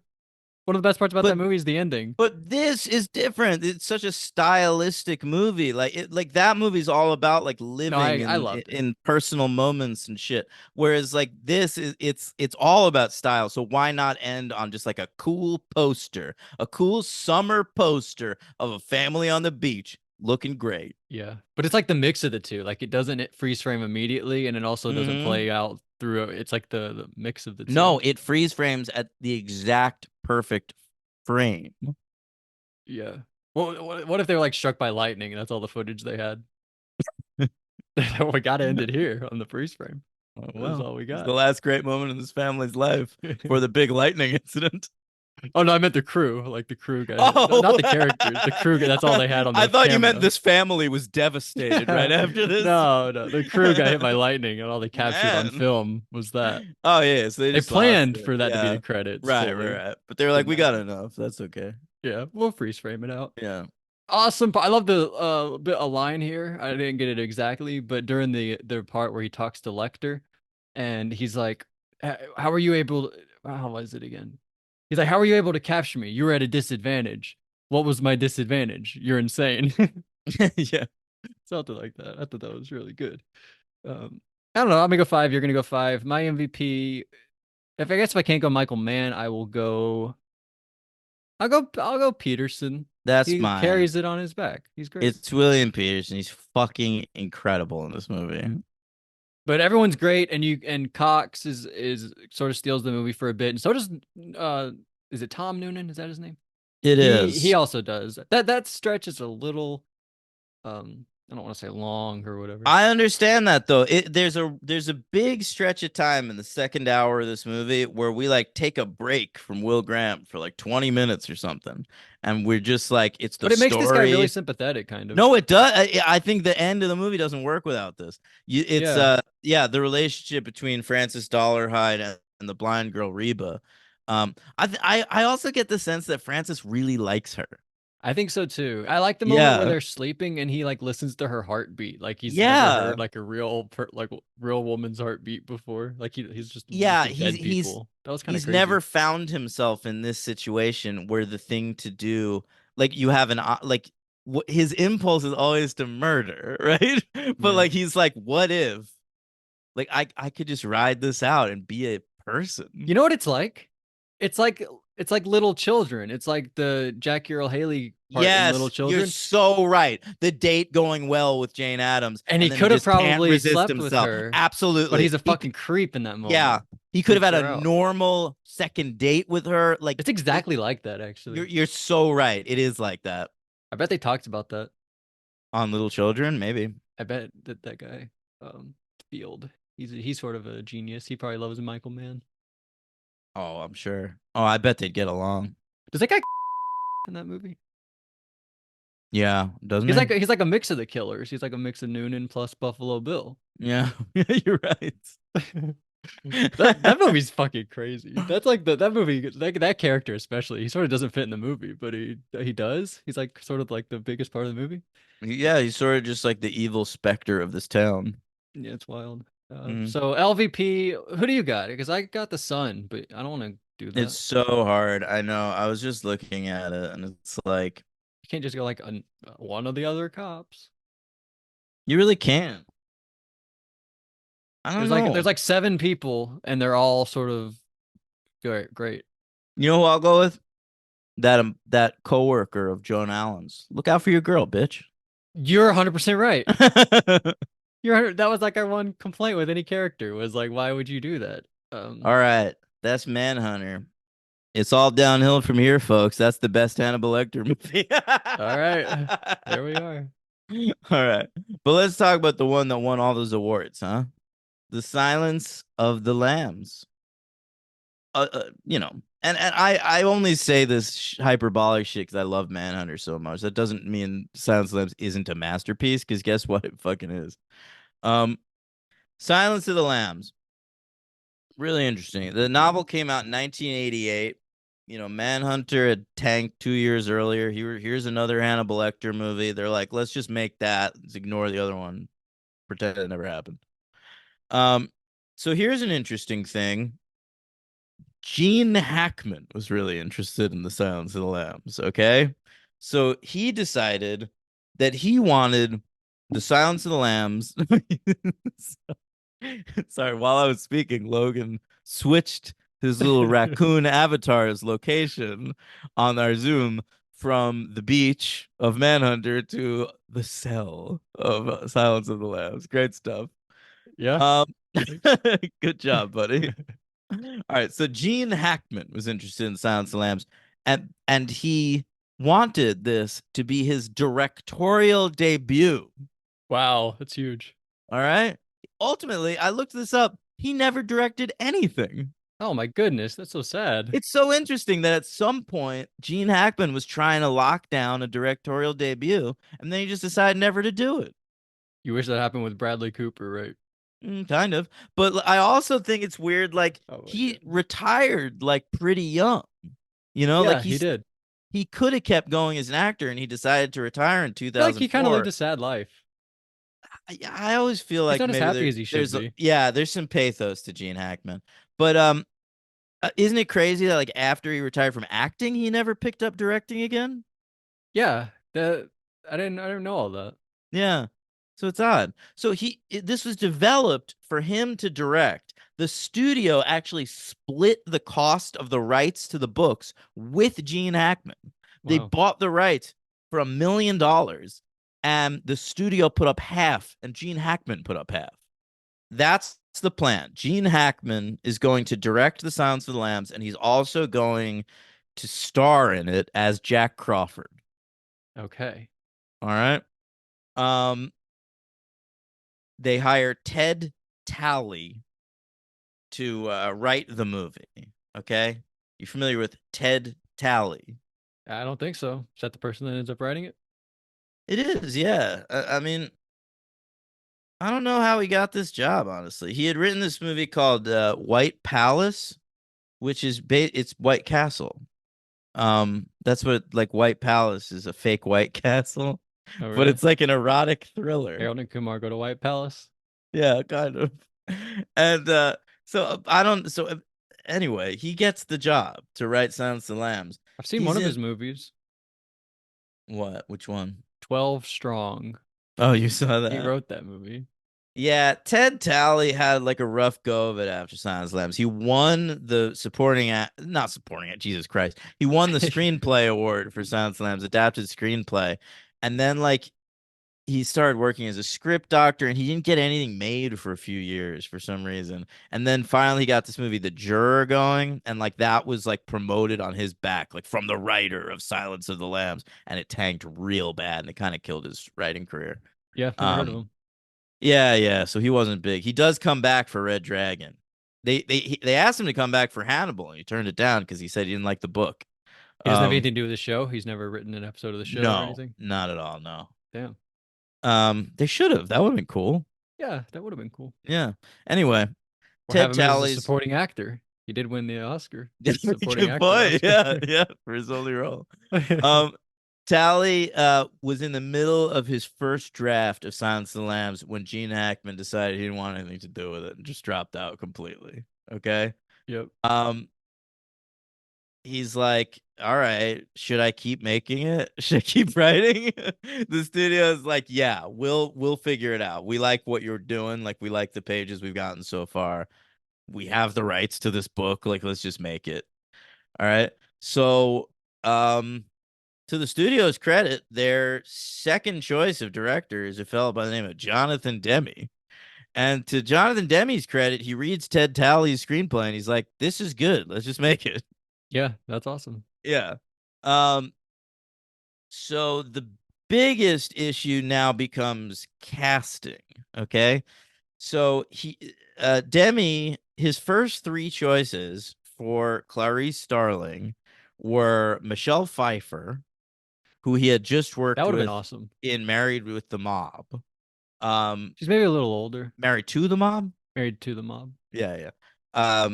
One of the best parts about But that movie is the ending. But this is different. It's such a stylistic movie. Like that movie's all about like living I in loved it. in personal moments and shit. Whereas like this is it's all about style. So why not end on just like a cool poster, a cool summer poster of a family on the beach looking great. Yeah, but it's like the mix of the two. Like it doesn't freeze frame immediately, and it also doesn't Mhm. play out through. It's like the mix of the two. No, it freeze frames at the exact perfect frame. Yeah. Well, what if they were like struck by lightning and that's all the footage they had? We gotta end it here on the freeze frame. Oh, That's well, all we it's got. the last great moment in this family's life for the big lightning incident. Oh no, I meant the crew, like the crew guy, Oh, not the characters. The crew guy. That's all they had on I the thought you meant camera. this family was devastated right after this. No, no, the crew got hit by lightning, and all they captured on Man. film was that. Oh yeah, so they They just lost planned it. for that to be Yeah. the credits. Right, Fully right, right. But they're like, didn't we got happen. enough. That's okay. Yeah, we'll freeze frame it out. Yeah. Awesome. I love the bit a line here. I didn't get it exactly, but during the part where he talks to Lecter, and he's like, How are you able to, how was it again? He's like, how are you able to capture me? You were at a disadvantage. What was my disadvantage? You're insane." Yeah. Something like that. I thought that was really good. I don't know. I'm gonna go 5. You're gonna go 5. My MVP. If I can't go Michael Mann, I will go. I'll go Peterson. That's He mine. carries it on his back. He's great. It's William Peterson. He's fucking incredible in this movie. But everyone's great, and Cox is sort of steals the movie for a bit, and so does is it Tom Noonan? Is that his name? It He is. also does that stretch is a little I don't want to say long or whatever. I understand that though. There's a big stretch of time in the second hour of this movie where we like take a break from Will Graham for like 20 minutes or something, and we're just like it's the But it makes this guy really story. sympathetic, kind of. No, it does. I think the end of the movie doesn't work without this. It's Yeah. yeah, the relationship between Francis Dollarhide and the blind girl Reba. I also get the sense that Francis really likes her. I think so too. I like the moment where Yeah, they're sleeping and he like listens to her heartbeat, like he's never yeah, heard like a real woman's heartbeat before. Like he's just used yeah. to dead people. That was kind of He's crazy. never found himself in this situation where the thing to do, like you have an like his impulse is always to murder, right? But Yeah. like he's like, what if, like I could just ride this out and be a person. You know what it's like? It's like Little Children. It's like the Jackie Earl Haley part in Little Yes, you're Children. so right. The date going well with Jane Addams, And he and then he could have just can't probably resist slept with himself. her, but Absolutely. he's a fucking creep in that Yeah, moment. he could have Creeps had her a out. normal second date with her. Like It's exactly like that, you're actually. you're so right. It is like that I bet they talked about that. on Little Children, maybe. I bet that guy, Field, he's sort of a genius. He probably loves Michael Mann. Oh, I'm sure. Oh, I bet they'd get along. Does that guy in that movie? Yeah, doesn't he? He's like a mix of the killers. He's like a mix of Noonan plus Buffalo Bill. Yeah, you're right. That movie's fucking crazy. That's like that movie that character especially. He sort of doesn't fit in the movie, but he does. He's like sort of like the biggest part of the movie. Yeah, he's sort of just like the evil specter of this town. Yeah, it's wild. Mhm. So LVP, who do you got? Because I got the Sun, but I don't want to do that. It's so hard. I know. I was just looking at it, and it's like You can't just go like one of the other cops. you really can't. I don't know. There's like 7 people, and they're all sort of great. You know who I'll go with? That coworker of Joan Allen's. Look out for your girl, bitch. You're 100% right. That was like our one complaint with any character was like, why would you do that? All right, that's Manhunter. It's all downhill from here, folks. That's the best Hannibal Lecter movie. All right. There we are. All right. But let's talk about the one that won all those awards, huh? The Silence of the Lambs. And I only say this hyperbolic shit because I love Manhunter so much. That doesn't mean Silence of the Lambs isn't a masterpiece, because guess what? It fucking is. Um, Silence of the Lambs. Really interesting. The novel came out in 1988. Manhunter had tanked 2 years earlier. Here's another Hannibal Lecter movie. They're like, let's just make that. Let's ignore the other one. Pretend it never happened. So here's an interesting thing. Gene Hackman was really interested in the Silence of the Lambs. Okay. So he decided that he wanted the Silence of the Lambs. Sorry, while I was speaking, Logan switched his little raccoon avatar's location on our Zoom from the beach of Manhunter to the cell of Silence of the Lambs. Great stuff. Yeah. Um, Thanks. good job, buddy. All right, so Gene Hackman was interested in Silence of the Lambs, and he wanted this to be his directorial debut. Wow, that's huge. All right. Ultimately, I looked this up. He never directed anything. Oh my goodness, that's so sad. It's so interesting that at some point, Gene Hackman was trying to lock down a directorial debut, and then he just decided never to do it. You wish that happened with Bradley Cooper, right? Kind of. But I also think it's weird. Like, Oh my he goodness. retired like pretty young. Yeah, Like he did. he could have kept going as an actor, and he decided to retire in I feel like he kind of lived 2004. a sad life. I always feel He's like not as maybe happy as he should be. there's some pathos to Gene Hackman. But isn't it crazy that like after he retired from acting, he never picked up directing again? Yeah, I didn't know all that. Yeah. So it's odd. So this was developed for him to direct. The studio actually split the cost of the rights to the books with Gene Hackman. They Wow. bought the rights for $1 million, and the studio put up half, and Gene Hackman put up half. That's the plan. Gene Hackman is going to direct The Silence of the Lambs, and he's also going to star in it as Jack Crawford. Okay. All right. Um, they hire Ted Talley to write the movie. Okay, you familiar with Ted Talley? I don't think so. Is that the person that ends up writing it? It is, yeah. I mean, I don't know how he got this job. Honestly, he had written this movie called White Palace, which is it's White Castle. That's what, like, White Palace is a fake White Castle, Oh, but really? it's like an erotic thriller. Harold and Kumar go to White Palace. Yeah, kind of. And I don't. Anyway, he gets the job to write Silence of the Lambs. I've seen He's one of in his movies, what? Which one? 12 Strong. Oh, you saw He that? wrote that movie. Yeah, Ted Talley had like a rough go of it after Silence of the Lambs. He won the supporting act, not supporting it, Jesus Christ. He won the screenplay award for Silence of the Lambs, adapted screenplay. And then like he started working as a script doctor, and he didn't get anything made for a few years for some reason. And then finally he got this movie, The Juror, going, and like that was like promoted on his back, like from the writer of Silence of the Lambs, and it tanked real bad, and it kind of killed his writing career. Yeah, never heard of him. Yeah. So he wasn't big. He does come back for Red Dragon. They asked him to come back for Hannibal, and he turned it down because he said he didn't like the book. He doesn't have anything to do with the show. He's never written an episode of the show or No, anything. not at all. No. Damn. They should have. That would have been cool. Yeah, that would have been cool. Yeah. Anyway, Or have Ted him as a Talley's supporting actor. He did win the Oscar. Supporting good actor point. Oscar. Yeah, for his only role. Talley was in the middle of his first draft of Silence of the Lambs when Gene Hackman decided he didn't want anything to do with it and just dropped out completely. Okay. Yep. He's like, all right, should I keep making it? Should I keep writing? The studio is like, yeah, we'll figure it out. We like what you're doing. Like, we like the pages we've gotten so far. We have the rights to this book. Like, let's just make it. All right. So, to the studio's credit, their second choice of director is a fellow by the name of Jonathan Demme. And to Jonathan Demme's credit, he reads Ted Talley's screenplay and he's like, this is good. Let's just make it. Yeah, that's awesome. Yeah. Um, so the biggest issue now becomes casting. Okay. So Demi, his first three choices for Clarice Starling were Michelle Pfeiffer, who he had just That worked would have been with awesome. in Married with the Mob. Um, She's maybe a little older, Married to the Mob? married to the mob. Yeah, yeah.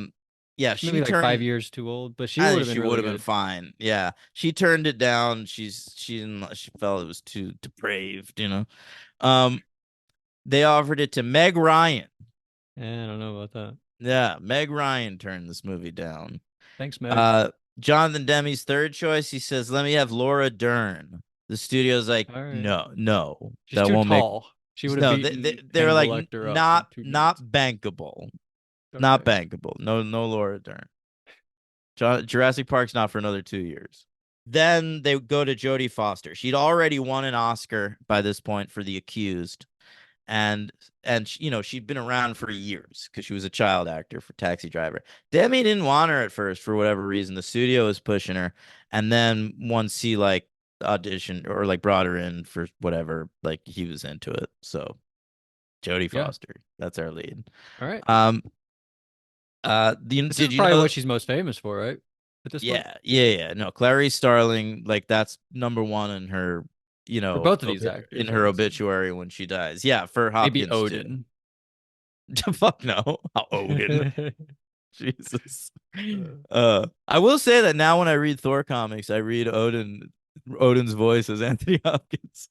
Yeah, She's she maybe like 5 turned years too old, but she I would think have she been would really have been good. fine. Yeah. She turned it down. She didn't she felt it was too depraved, you know. Um, they offered it to Meg Ryan. I don't know about that. Yeah, Meg Ryan turned this movie down. Thanks, Meg. Uh, Jonathan Demme's third choice, he says, "Let me have Laura Dern." The studio's like, All right. "No, no, She's that too won't make tall. She would have no." beaten They were Hannibal like, Lecter up in Not 2 minutes." bankable, not Okay. bankable. No, no Laura Dern. Jurassic Park's not for another 2 years." Then they go to Jodie Foster. She'd already won an Oscar by this point for The Accused, and you know, she'd been around for years because she was a child actor for Taxi Driver. Demi didn't want her at first for whatever reason. The studio was pushing her, and then once he like auditioned or like brought her in for whatever, like he was into it. So Jodie Yeah. Foster, that's our lead. All right. Um, This is did you probably know? what she's most famous for, right? At this point, Yeah, yeah, yeah. No, Clarice Starling, like that's number one in her, you for know, both of these in actors, I her guess. obituary when she dies. Yeah, for Maybe Hopkins too. Odin. Fuck no, Odin. Jesus. Uh, I will say that now when I read Thor comics, I read Odin's voice as Anthony Hopkins.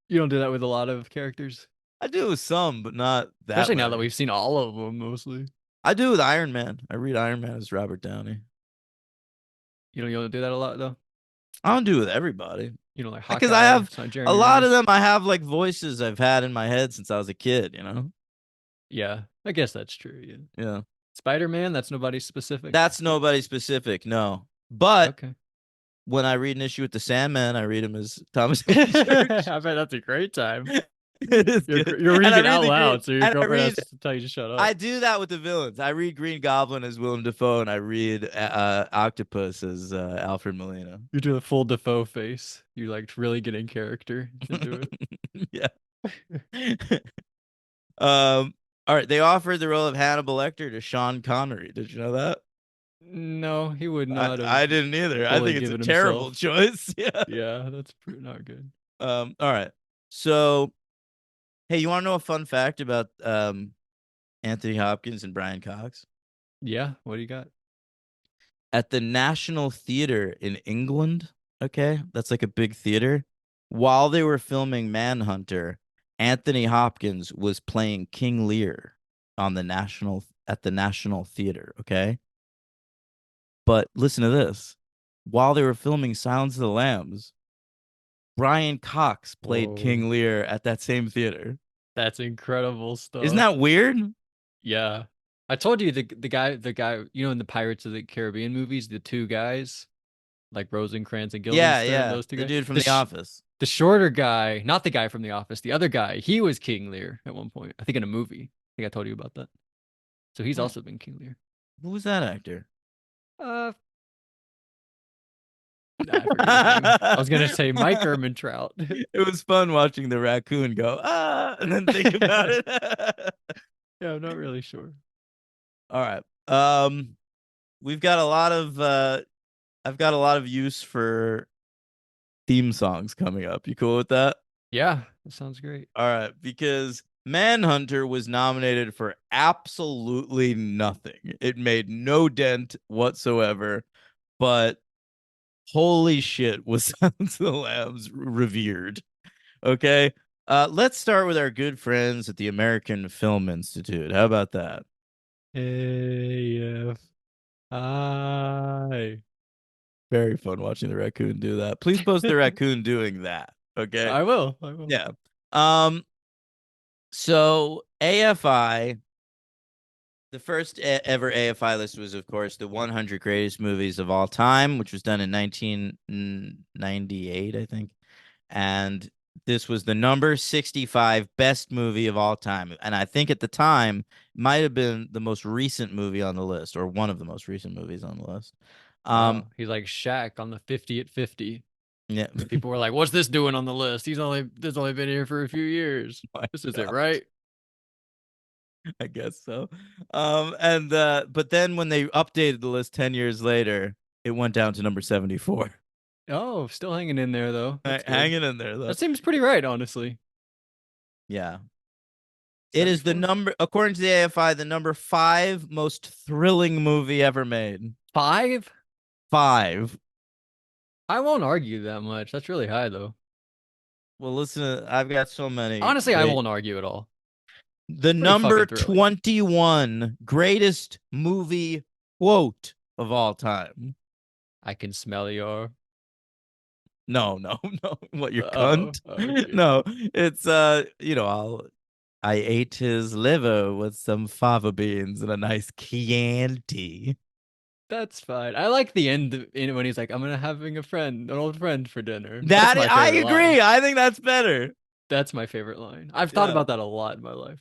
you don't do that with a lot of characters, I do with some, but not that especially now that many. we've seen all of them mostly. I do with Iron Man. I read Iron Man as Robert Downey. You don't do that a lot though. I don't do it with everybody. You know, like Because I Hawkeye. have It's not a Jeremy lot of Renner. them, I have like voices I've had in my head since I was a kid, you know? Yeah, I guess that's true. Yeah. Yeah. Spider-Man. That's nobody specific. That's nobody specific, no. But Okay. when I read an issue with the Sandman, I read him as Thomas Hayden Church. I bet that's a great time. It is You're good. you're And I reading read out the green loud, so your and girlfriend has to tell you to shut up. I do that with the villains. I read Green Goblin as Willem Dafoe, and I read Octopus as Alfred Molina. You do the full Defoe face. You like really get in character into it. Yeah. All right. They offered the role of Hannibal Lecter to Sean Connery. Did you know that? No, he would I, not have I didn't either. I fully think it's a given terrible himself. choice. Yeah. Yeah, that's not good. All right. So, hey, you want to know a fun fact about Anthony Hopkins and Brian Cox? Yeah, what do you got? At the National Theatre in England, okay, that's like a big theater. While they were filming Manhunter, Anthony Hopkins was playing King Lear on the National Theatre, okay? But listen to this. While they were filming Silence of the Lambs, Brian Cox played Whoa, King Lear at that same theater. that's incredible Isn't stuff. that weird? Yeah. I told you the guy, you know, in the Pirates of the Caribbean movies, the two guys, like Rosencrantz and Yeah, Guildenstern, yeah. those two The guys. dude from The Office. The shorter guy, not the guy from The Office, the other guy, he was King Lear at one point. I think in a movie. I think I told you about that. So he's Huh. also been King Lear. Who was that actor? Uh, I forget his name. I was gonna say Mike Ehrmantraut. It was fun watching the raccoon go, and then think about it. Yeah, I'm not really sure. All right. We've got a lot of I've got a lot of use for theme songs coming up. You cool with that? Yeah, that sounds great. All right, because Manhunter was nominated for absolutely nothing. It made no dent whatsoever, but holy shit was Silence of the Lambs revered. Okay. Let's start with our good friends at the American Film Institute. How about that? AFI. Very fun watching the raccoon do that. Please post the raccoon doing that. Okay. I will. I will. Yeah. So AFI, the first ever AFI list was, of course, the 100 greatest movies of all time, which was done in 1998, I think. And this was the number 65 best movie of all time. And I think at the time might have been the most recent movie on the list, or one of the most recent movies on the list. Um, He's like Shaq on the 50 at 50. yeah. And people were like, "What's this doing on the list? He's only been here for a few years. My This isn't God, right." I guess so. But then when they updated the list 10 years later, it went down to number 74. Oh, still hanging in there though. That's good. Hanging in there though. That seems pretty right, honestly. Yeah. It is the 74? number, according to the AFI, the number 5 most thrilling movie ever made. 5? 5. I won't argue that much. That's really high though. Well, listen, I've got so many Honestly, I great. won't argue at all. The Pretty number fucking thrilling. 21 greatest movie quote of all time. I can smell your. No, no, no. What, your Oh, cunt? okay. No, it's I ate his liver with some fava beans and a nice Chianti. That's fine. I like the end when he's like, "I'm gonna having an old friend for dinner." That's That my I favorite agree. line. I think that's better. That's my favorite line. I've thought Yeah. about that a lot in my life.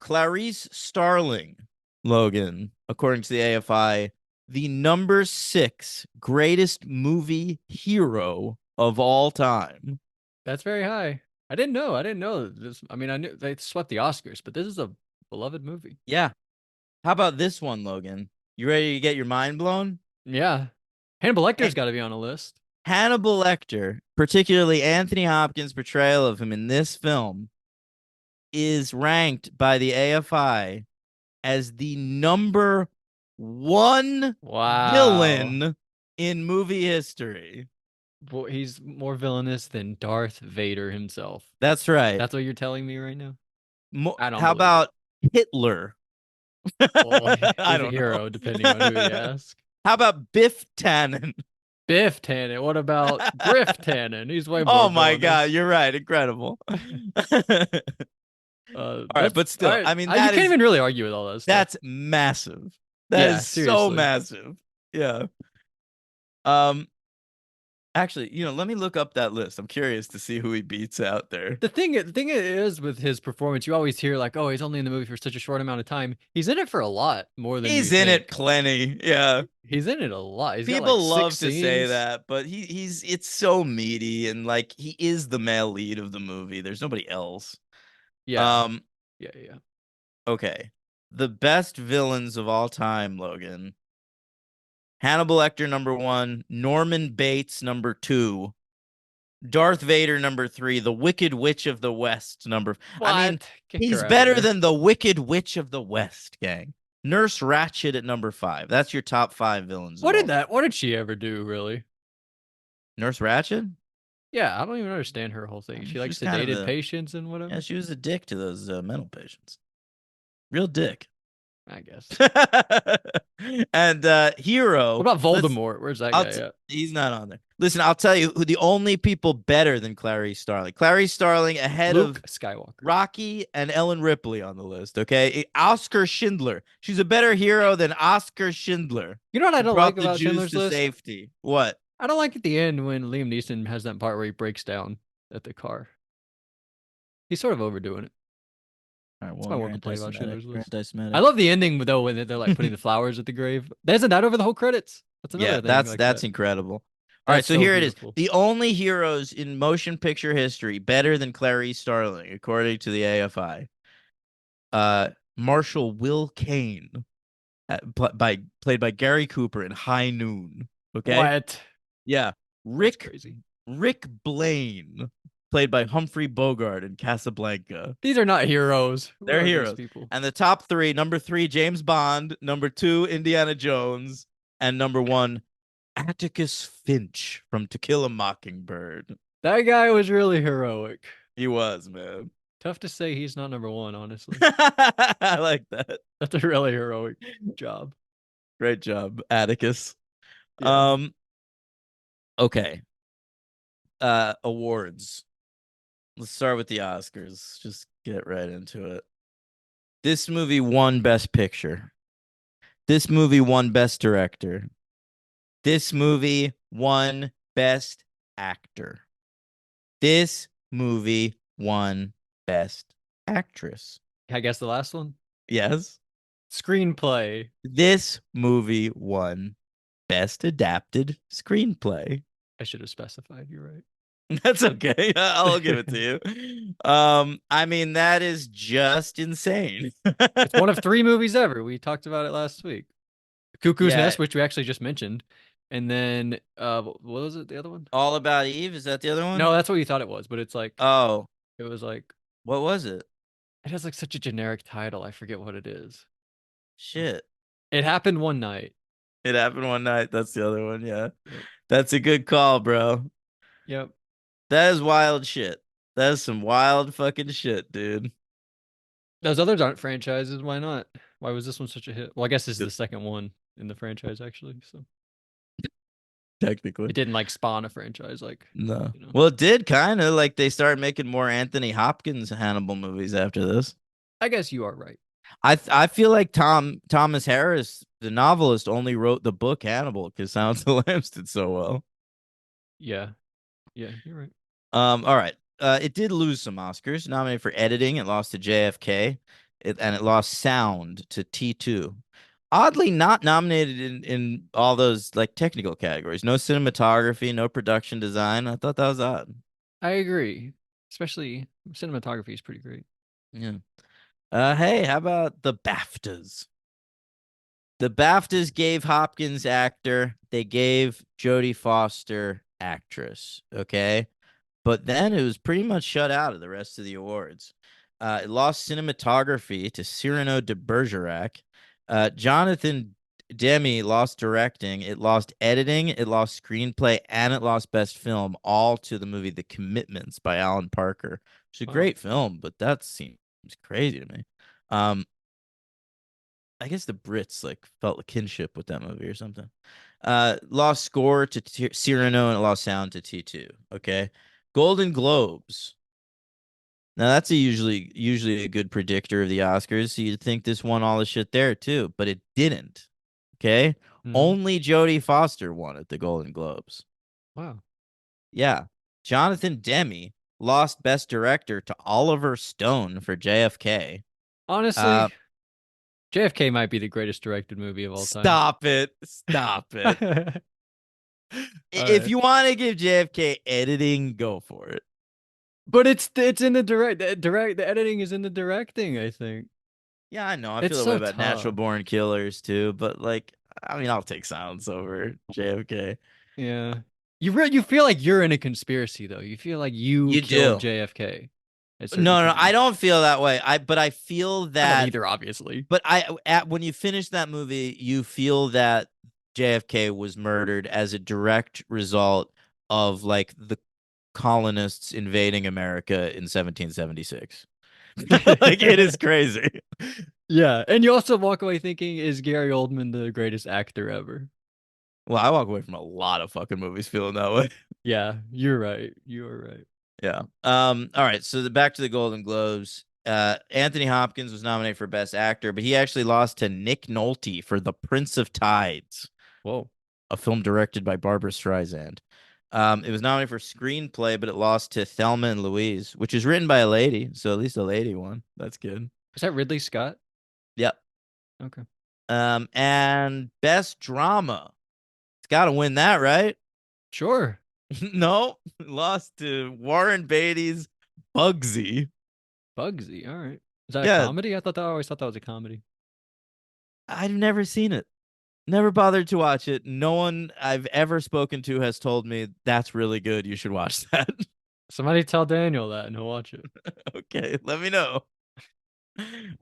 Clarice Starling, Logan, according to the AFI, the number 6 greatest movie hero of all time. That's very high. I didn't know. I didn't know this. I mean, I knew they swept the Oscars, but this is a beloved movie. Yeah. How about this one, Logan? You ready to get your mind blown? Yeah. Hannibal Lecter's Han- got to be on a list. Hannibal Lecter, particularly Anthony Hopkins' portrayal of him in this film, is ranked by the AFI as the number 1 Wow. villain in movie history. Boy, he's more villainous than Darth Vader himself. That's right. That's what you're telling me right now? I don't How believe about Hitler? Well, I he's a don't know. hero, depending on who you ask. How about Biff Tannen? Biff Tannen. What about Griff Tannen? He's way more Oh my God, villainous. you're right. Incredible. All right, That's but all still, right. I mean, You can't even really argue with all that stuff. that's massive. That Yeah, is so seriously. massive. Yeah. Um, actually, let me look up that list. I'm curious to see who he beats out there. The thing is with his performance, you always hear like, "Oh, he's only in the movie for such a short amount of time." He's in it for a lot more than you He's in it think. plenty. Yeah. He's in it a lot. He's got People like love 6 to say scenes. that, but it's so meaty, and like he is the male lead of the movie. There's nobody else. Yeah, yeah. Okay. The best villains of all time, Logan. Hannibal Lecter number 1, Norman Bates number 2, Darth Vader number 3, the Wicked Witch of the West number. I mean, What? Get he's her out of better here. than the Wicked Witch of the West, gang. Nurse Ratched at number 5. That's your top 5 villains. What did that? What did she ever do, really? Nurse Ratched? Yeah, I don't even understand her whole thing. She like She's kind of sedated patients and whatever. Yeah, she was a dick to those mental patients. Real dick. I guess. And hero. What about Voldemort? Where's that guy at? He's not on there. Listen, I'll tell you who the only people better than Clarice Starling. Clarice Starling ahead Luke of Skywalker. Rocky and Ellen Ripley on the list. Okay, Oscar Schindler. She's a better hero than Oscar Schindler. You know what I Who don't brought like the about Jews Schindler's to List? safety. What? I don't like at the end when Liam Neeson has that part where he breaks down at the car. He's sort of overdoing it. All right, That's well, my you're one complaint about anti-Semitic. Schindler's You're List. anti-Semitic. I love the ending though when they're like putting the flowers at the grave. Isn't that over the whole credits? That's another Yeah, thing. that's like that's that. incredible. All right, That's so so here it is. beautiful. The only heroes in motion picture history better than Clarice Starling, according to the AFI. Marshal Will Kane, played by Gary Cooper in High Noon. Okay. What? Yeah. That's Rick crazy. Blaine, played by Humphrey Bogart in Casablanca. These are not heroes. Who They're are these heroes. people? And the top 3, number 3, James Bond, number 2, Indiana Jones, and number 1, Atticus Finch from To Kill a Mockingbird. That guy was really heroic. He was, man. Tough to say he's not number 1, honestly. I like that. That's a really heroic job. Great job, Atticus. Yeah. Okay. Awards. Let's start with the Oscars. Just get right into it. This movie won Best Picture. This movie won Best Director. This movie won Best Actor. This movie won Best Actress. I guess the last one. Yes. screenplay. This movie won Best Adapted Screenplay. I should have specified. You're right. That's okay. I'll give it to you. I mean, that is just insane. It's one of 3 movies ever. We talked about it last week. Cuckoo's Yeah, Nest, which we actually just mentioned, and then what was it? The other one? All About Eve. Is that the other one? No, that's what you thought it was, but it's like Oh, it was like what was it? it has like such a generic title. I forget what it is. Shit. It happened one night. It happened one night. That's the other one. Yeah. Yep. That's a good call, bro. Yep. That is wild shit. That is some wild fucking shit, dude. Those others aren't franchises. Why not? Why was this one such a hit? Well, I guess this is Good. the second one in the franchise, actually. So Technically. it didn't like spawn a franchise, like No. you know. Well, it did kind of like they started making more Anthony Hopkins Hannibal movies after this. I guess you are right. I feel like Thomas Harris, the novelist, only wrote the book Hannibal because Silence of the Lambs did so well. Yeah. Yeah, you're right. All right. It did lose some Oscars. Nominated for editing, it lost to JFK, and it lost sound to T2. Oddly, not nominated in all those like technical categories. No cinematography, no production design. I thought that was odd. I agree. Especially cinematography is pretty great. Yeah. Hey, how about the BAFTAs? The BAFTAs gave Hopkins actor. They gave Jodie Foster actress. Okay. But then it was pretty much shut out of the rest of the awards. It lost cinematography to Cyrano de Bergerac. Jonathan Demme lost directing. It lost editing. It lost screenplay, and it lost best film, all to the movie The Commitments by Alan Parker. It's a Wow. great film, but that seems crazy to me. I guess the Brits like felt a kinship with that movie or something. Lost score to Cyrano and it lost sound to T2. Okay. Golden Globes. Now that's usually a good predictor of the Oscars. So you'd think this won all the shit there too, but it didn't. Okay. Mhm. Only Jodie Foster won at the Golden Globes. Wow. Yeah. Jonathan Demme lost Best Director to Oliver Stone for JFK. Honestly, JFK might be the greatest directed movie of all time. Stop it. Stop it. If Alright. you want to give JFK editing, go for it. But it's in the the editing is in the directing, I think. Yeah, I know. I It's feel that way so about Natural tough. Born Killers too, but like, I mean, I'll take Silence over JFK. Yeah. You feel like you're in a conspiracy though. You feel like you You killed do. JFK at certain No, I times. don't feel that way. But I feel I don't that. either, obviously. But when you finish that movie, you feel that JFK was murdered as a direct result of like the colonists invading America in 1776. Like it is crazy. Yeah, and you also walk away thinking, is Gary Oldman the greatest actor ever? Well, I walk away from a lot of fucking movies feeling that way. Yeah, you're right. You are right. Yeah. All right. So back to the Golden Globes. Anthony Hopkins was nominated for Best Actor, but he actually lost to Nick Nolte for The Prince of Tides, Whoa. a film directed by Barbara Streisand. It was nominated for screenplay, but it lost to Thelma and Louise, which is written by a lady. So at least a lady won. That's good. Is that Ridley Scott? Yep. Okay. And Best Drama. It's got to win that, right? Sure. No, lost to Warren Beatty's Bugsy. Bugsy. All right. Is that a Yeah, comedy? I always thought that was a comedy. I've never seen it. Never bothered to watch it. No one I've ever spoken to has told me that's really good. You should watch that. Somebody tell Daniel that and he'll watch it. Okay, let me know.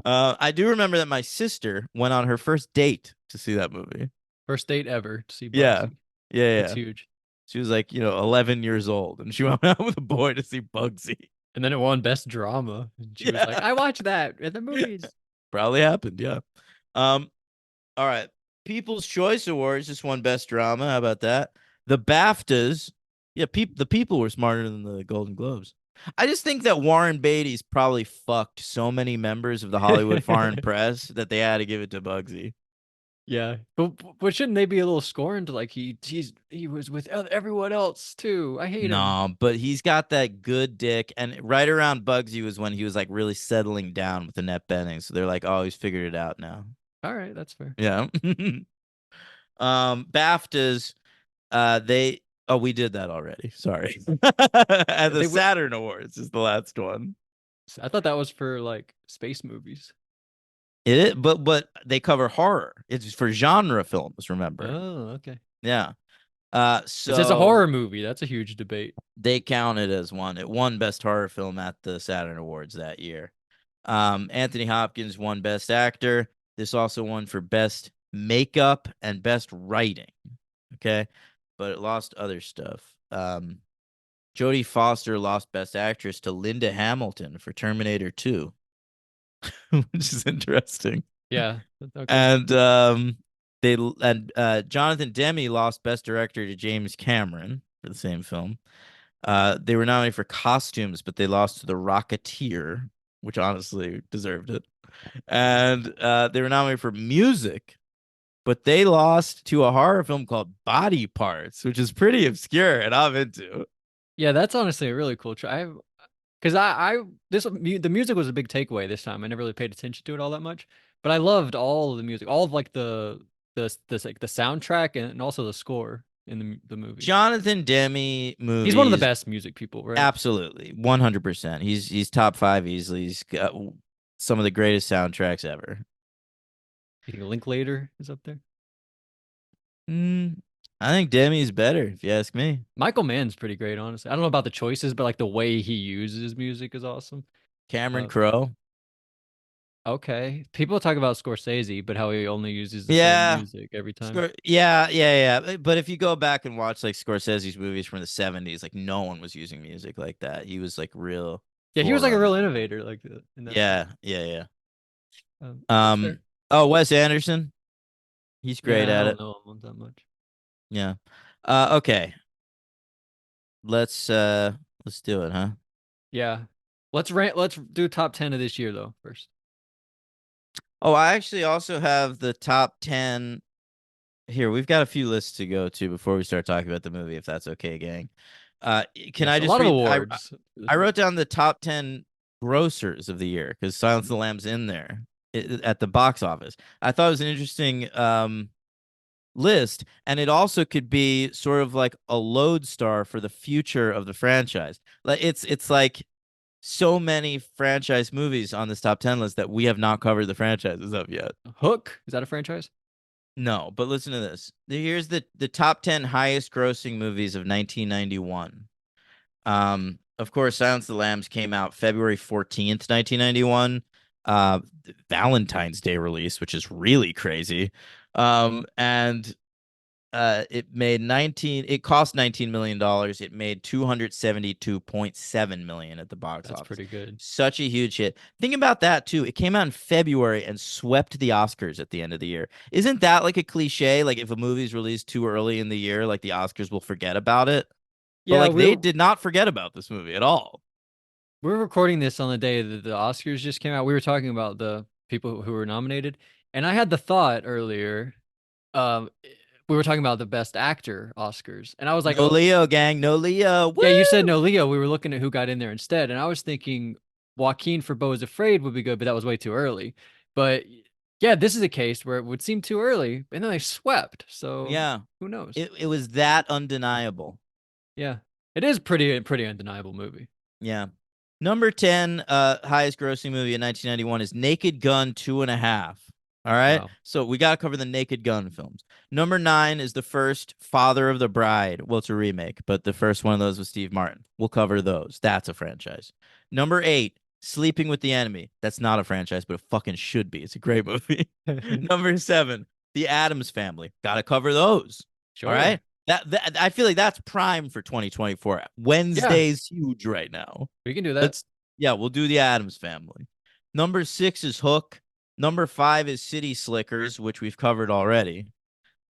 I do remember that my sister went on her first date to see that movie. First date ever to see Yeah, Bugsy. That's yeah. huge. She was like, 11 years old, and she went out with a boy to see Bugsy. And then it won Best Drama. And she was like, Yeah, I watched that at the movies. probably happened. Yeah. Um. All right. People's Choice Awards just won Best Drama. How about that? The BAFTAs. Yeah, the people were smarter than the Golden Globes. I just think that Warren Beatty's probably fucked so many members of the Hollywood Foreign Press that they had to give it to Bugsy. Yeah, but shouldn't they be a little scorned? Like he was with everyone else too. I hate him. No, but he's got that good dick. And right around Bugsy was when he was like really settling down with Annette Bening. So they're like, oh, he's figured it out now. All right, that's fair. Yeah. BAFTAs, they we did that already. Sorry. And the They would. Saturn Awards is the last one. I thought that was for like space movies. It is, but they cover horror. It's for genre films, remember? Oh, okay. Yeah. It says a So horror movie. That's a huge debate. they count it as one. It won Best Horror Film at the Saturn Awards that year. Anthony Hopkins won Best Actor. This also won for Best Makeup and Best Writing. Okay, but it lost other stuff. Jodie Foster lost Best Actress to Linda Hamilton for Terminator 2, which is interesting. Yeah. Okay. And Jonathan Demme lost Best Director to James Cameron for the same film. They were nominated for costumes, but they lost to The Rocketeer, which honestly deserved it. And they were nominated for music, but they lost to a horror film called Body Parts, which is pretty obscure, and I'm into. Yeah, that's honestly a really cool try. Because the music was a big takeaway this time. I never really paid attention to it all that much, but I loved all of the music, all of like the soundtrack and also the score in the movie. Jonathan Demme He's one of the movies, best music people, right? absolutely, 100%. He's top five easily. He's got some of the greatest soundtracks ever. You think Linklater is up there? I think Demi's better, if you ask me. Michael Mann's pretty great, honestly. I don't know about the choices, but like the way he uses his music is awesome. Cameron Uh, Crowe. okay. People talk about Scorsese, but how he only uses the same Yeah. music every time. Yeah. But if you go back and watch like Scorsese's movies from the 70s, like no one was using music like that. He was like real Yeah, he was like a forerunner. real innovator, like in that Yeah, sense. yeah. That's fair. Oh, Wes Anderson. He's great Yeah, I at don't it. know him that much. Yeah. Okay. Let's do it, huh? Yeah. Let's do top 10 of this year though first. Oh, I actually also have the top 10 here. We've got a few lists to go to before we start talking about the movie, if that's okay, gang. Can Yes, I a just lot of read? awards. I wrote down the top 10 grossers of the year because Silence of the Lambs in there at the box office. I thought it was an interesting list, and it also could be sort of like a lodestar for the future of the franchise. Like it's like so many franchise movies on this top 10 list that we have not covered the franchises of yet. Hook, is that a franchise? No, but listen to this. Here's the top 10 highest grossing movies of 1991. Of course, Silence of the Lambs came out February 14th, 1991. Valentine's Day release, which is really crazy. And it cost $19 million. It made 272.7 million at the box That's office. pretty good. Such a huge hit. Think about that too. It came out in February and swept the Oscars at the end of the year. Isn't that like a cliche? Like if a movie's released too early in the year, like the Oscars will forget about it. But Yeah, like they did not forget about this movie at all. we're recording this on the day that the Oscars just came out. We were talking about the people who were nominated, and I had the thought earlier. Um, we were talking about the Best Actor Oscars, and I was like, No Leo, gang. No Leo. yeah, you said Woo! no Leo. We were looking at who got in there instead, and I was thinking Joaquin for Beau is Afraid would be good, but that was way too early. But yeah, this is a case where it would seem too early, and then they swept. So Yeah. who knows? It was that undeniable. Yeah, it is pretty undeniable movie. Yeah. Number 10, highest grossing movie in 1991 is Naked Gun 2.5. All right. Wow. So we got to cover the Naked Gun films. Number 9 is the first Father of the Bride. Well, it's a remake, but the first one of those was Steve Martin. We'll cover those. That's a franchise. Number 8, Sleeping with the Enemy. That's not a franchise, but it fucking should be. It's a great movie. Number 7, The Addams Family. Got to cover those. Sure. All right. That I feel like that's prime for 2024. Wednesday's huge right now. We can do that. We'll do The Addams Family. Number 6 is Hook. Number 5 is City Slickers, which we've covered already.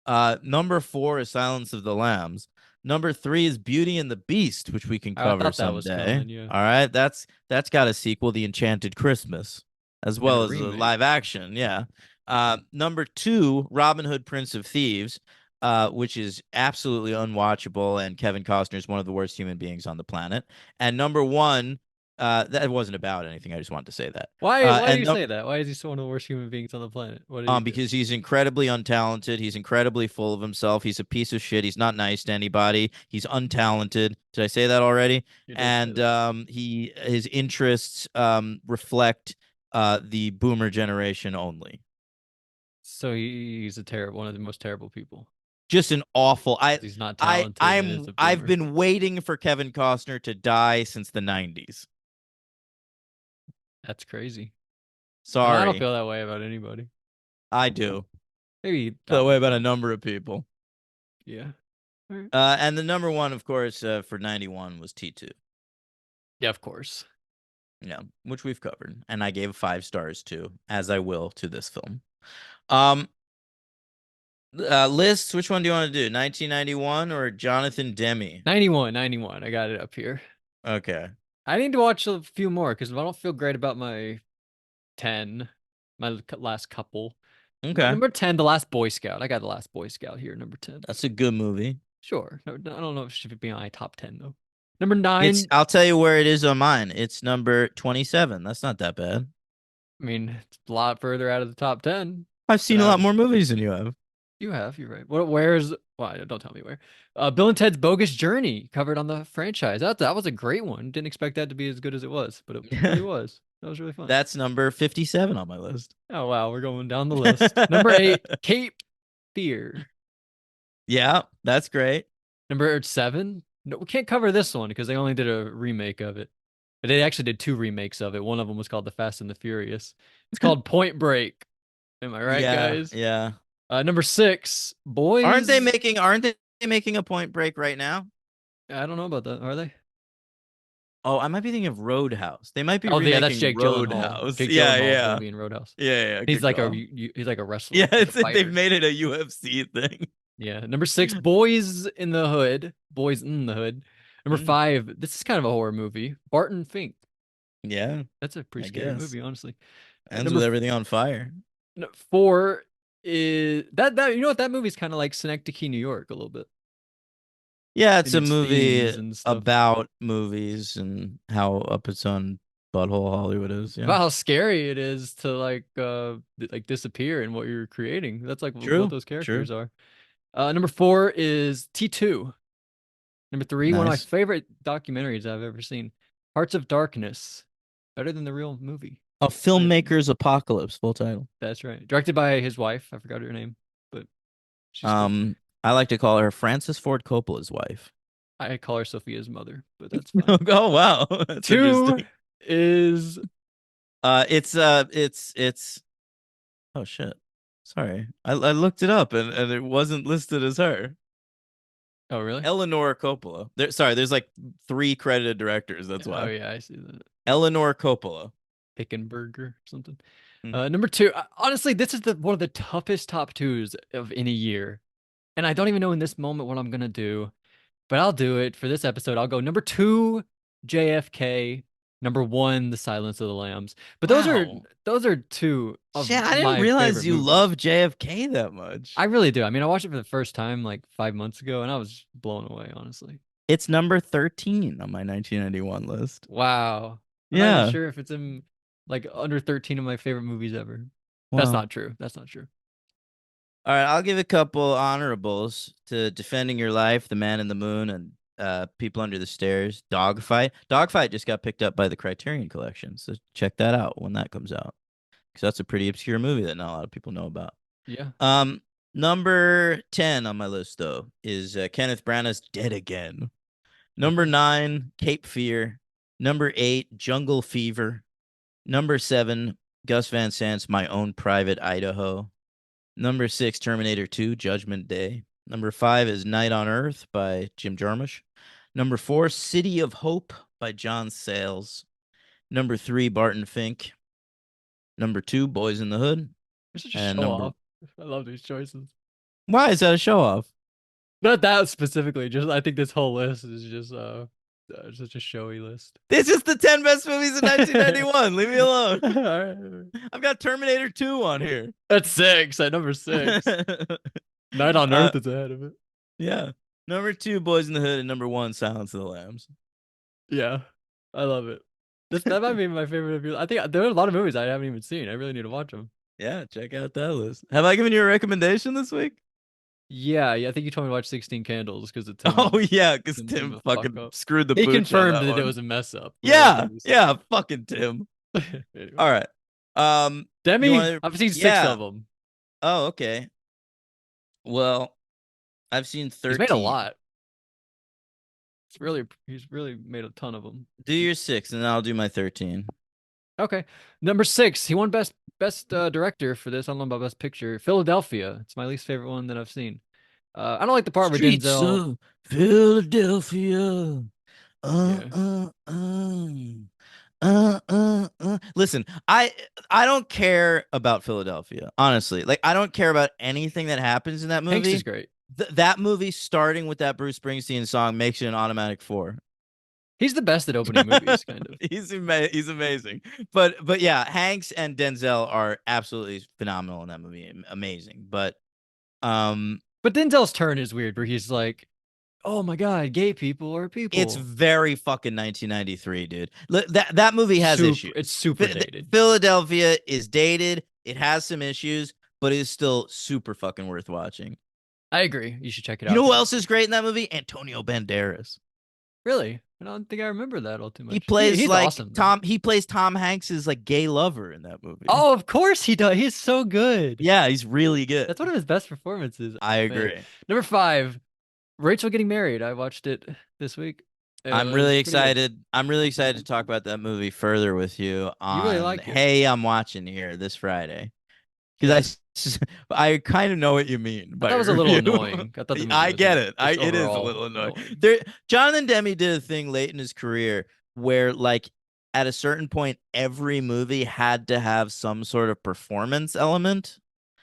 Number 4 is Silence of the Lambs. Number 3 is Beauty and the Beast, which we can I cover thought that was someday. coming, yeah. All right, that's got a sequel, The Enchanted Christmas, as well as a remake. live action. Yeah. Number 2, Robin Hood, Prince of Thieves, which is absolutely unwatchable, and Kevin Costner is one of the worst human beings on the planet. And number 1, That wasn't about anything. I just wanted to say that. Why do And you say that? Why is he so one of the worst human beings on the planet? What did he do? because he's incredibly untalented. He's incredibly full of himself. He's a piece of shit. He's not nice to anybody. He's untalented. Did I say that already? You did say And that. his interests reflect the boomer generation only. So he's a terrible, one of the most terrible people. Just an awful. 'Cause he's not talented and is a I've boomer. been waiting for Kevin Costner to die since the 90s. That's crazy. And I don't Sorry. feel that way about anybody. I do. Maybe Feel that Donald way about a Trump. number of people. Yeah. All right. And the number one, of course, for 91 was T2. Yeah, of course. Yeah, which we've covered. And I gave 5 stars to, as I will to this film. Lists, which one do you want to do? 1991 or Jonathan Demme? 91, 91. I got it up here. Okay. I need to watch a few more because I don't feel great about my 10, my last couple. Okay. Number 10, The Last Boy Scout. I got The Last Boy Scout here, number 10. That's a good movie. Sure. No, I don't know if it should be on my top 10, though. Number 9. I'll tell you where it is on mine. It's number 27. That's not that bad. I mean, it's a lot further out of the top 10. I've seen a lot more movies than you have. You have, you're right. Where's, well, don't tell me where. Bill and Ted's Bogus Journey, covered on the franchise. That was a great one. Didn't expect that to be as good as it was, but it really was. That was really fun. That's number 57 on my list. Oh, wow. We're going down the list. Number 8, Cape Fear. Yeah, that's great. Number 7. No, we can't cover this one because they only did a remake of it. But they actually did 2 remakes of it. One of them was called The Fast and the Furious. It's called Point Break. Am I right, guys? Yeah. Number 6, Boys. Aren't they making a Point Break right now? I don't know about that. Are they? Oh, I might be thinking of Roadhouse. They might be Oh, yeah, that's remaking Jake Gyllenhaal. Roadhouse. Jake Yeah, Gyllenhaal's yeah. gonna be in Roadhouse. Yeah. He's good like call. he's like a wrestler. Yeah, like a they've fighter. made it a UFC thing. Yeah. Number 6, Boys in the Hood. Boys in the Hood. Number 5, this is kind of a horror movie. Barton Fink. Yeah. That's a pretty I scary guess. movie, honestly. Ends with everything on fire. 4 is that you know what, that movie's kind of like Synecdoche, New York, a little bit. Yeah, it's In a its movie themes and stuff. about movies and how up its own butthole Hollywood is. Yeah. About how scary it is to like disappear in what you're creating. That's like True, what those characters are. Number 4 is T2. Number 3, one of my Nice. favorite documentaries I've ever seen. Hearts of Darkness. Better than the real movie. A filmmaker's apocalypse, full title. That's right. Directed by his wife. I forgot her name, but she's cool. I like to call her Francis Ford Coppola's wife. I call her Sophia's mother, but that's fine. Oh wow. That's 2 interesting. is it's oh shit. Sorry. I looked it up and it wasn't listed as her. Oh really? Eleanor Coppola. There's like 3 credited directors. That's why. Oh yeah, I see that. Eleanor Coppola. Hickenberger or something. Mm. Number 2. Honestly, this is one of the toughest top 2s of any year, and I don't even know in this moment what I'm gonna do, but I'll do it for this episode. I'll go number 2, JFK. Number 1, The Silence of the Lambs. But those are 2 of Yeah, I didn't my realize favorite you movies. love JFK that much. I really do. I mean, I watched it for the first time like 5 months ago, and I was blown away, honestly. It's number 13 on my 1991 list. Wow. I'm not Yeah. even sure if it's in like under 13 of my favorite movies ever. Wow. That's not true. That's not true. All right, I'll give a couple honorables to Defending Your Life, The Man in the Moon, and People Under the Stairs. Dogfight. Dogfight just got picked up by the Criterion Collection, so check that out when that comes out, because that's a pretty obscure movie that not a lot of people know about. Yeah. Number 10 on my list though is Kenneth Branagh's Dead Again. Number 9, Cape Fear. Number 8, Jungle Fever. Number 7, Gus Van Sant's My Own Private Idaho. Number 6, Terminator 2, Judgment Day. Number 5 is Night on Earth by Jim Jarmusch. Number 4, City of Hope by John Sayles. Number 3, Barton Fink. Number 2, Boys in the Hood. You're such a show off. I love these choices. Why is that a show off? Not that specifically. Just I think this whole list is just such a showy list. This is the 10 best movies in 1991. Leave me alone. All right. I've got Terminator 2 on here. That's 6 at number 6. Night on Earth is ahead of it. Yeah. Number 2, Boys in the Hood, and number 1, Silence of the Lambs. Yeah. I love it. That might be my favorite movie. I think there are a lot of movies I haven't even seen. I really need to watch them. Yeah, check out that list. Have I given you a recommendation this week? Yeah, I think you told me to watch 16 Candles because of Tim. Oh yeah, because Tim seemed Tim to fuck fucking up. screwed the He pooch on confirmed that that it one. was a mess up. Yeah, Relatively yeah, speaking. fucking Tim. Anyway. All right. You Demi, want to? I've seen 6 Yeah. of them. Oh, okay. Well, I've seen He's made a 13. lot. He's really made a ton of them. Do your 6, and then I'll do my 13. Okay, number 6. He won best director for this. I don't know about best picture. Philadelphia. It's my least favorite one that I've seen. I don't like the part where Streets Denzel. of Philadelphia. Uh, Yeah, uh, uh. Listen, I don't care about Philadelphia, honestly. Like, I don't care about anything that happens in that Hanks is movie. great. That movie, starting with that Bruce Springsteen song, makes it an automatic 4. He's the best at opening movies, kind of. He's amazing. But yeah, Hanks and Denzel are absolutely phenomenal in that movie. Amazing. But um But Denzel's turn is weird, where he's like, "Oh my God, gay people are it's people." very fucking 1993, dude. That movie has It's issues. super dated. Philadelphia is dated. It has some issues, but it is still super fucking worth watching. I agree. You should check it You out know if who you haven't else seen is it. great in that movie? Antonio Banderas. Really? I don't think I remember that all too He much. plays He's like awesome though. Tom. He plays Tom Hanks's like gay lover in that movie. Oh, of course he does. He's so good. Yeah, he's really good. That's one of his best performances, I I think. agree. Number 5, Rachel Getting Married. I watched it this week. It I'm was really pretty good. excited. I'm really excited to talk about that movie further with you You really on like it. Hey, I'm Watching Here this Friday. Yeah. Because I kind of know what you mean I by thought it was a little review. annoying. I thought the movie I was get it. just It is a overall little annoying. annoying. Jonathan Demme did a thing late in his career where, like, at a certain point, every movie had to have some sort of performance element,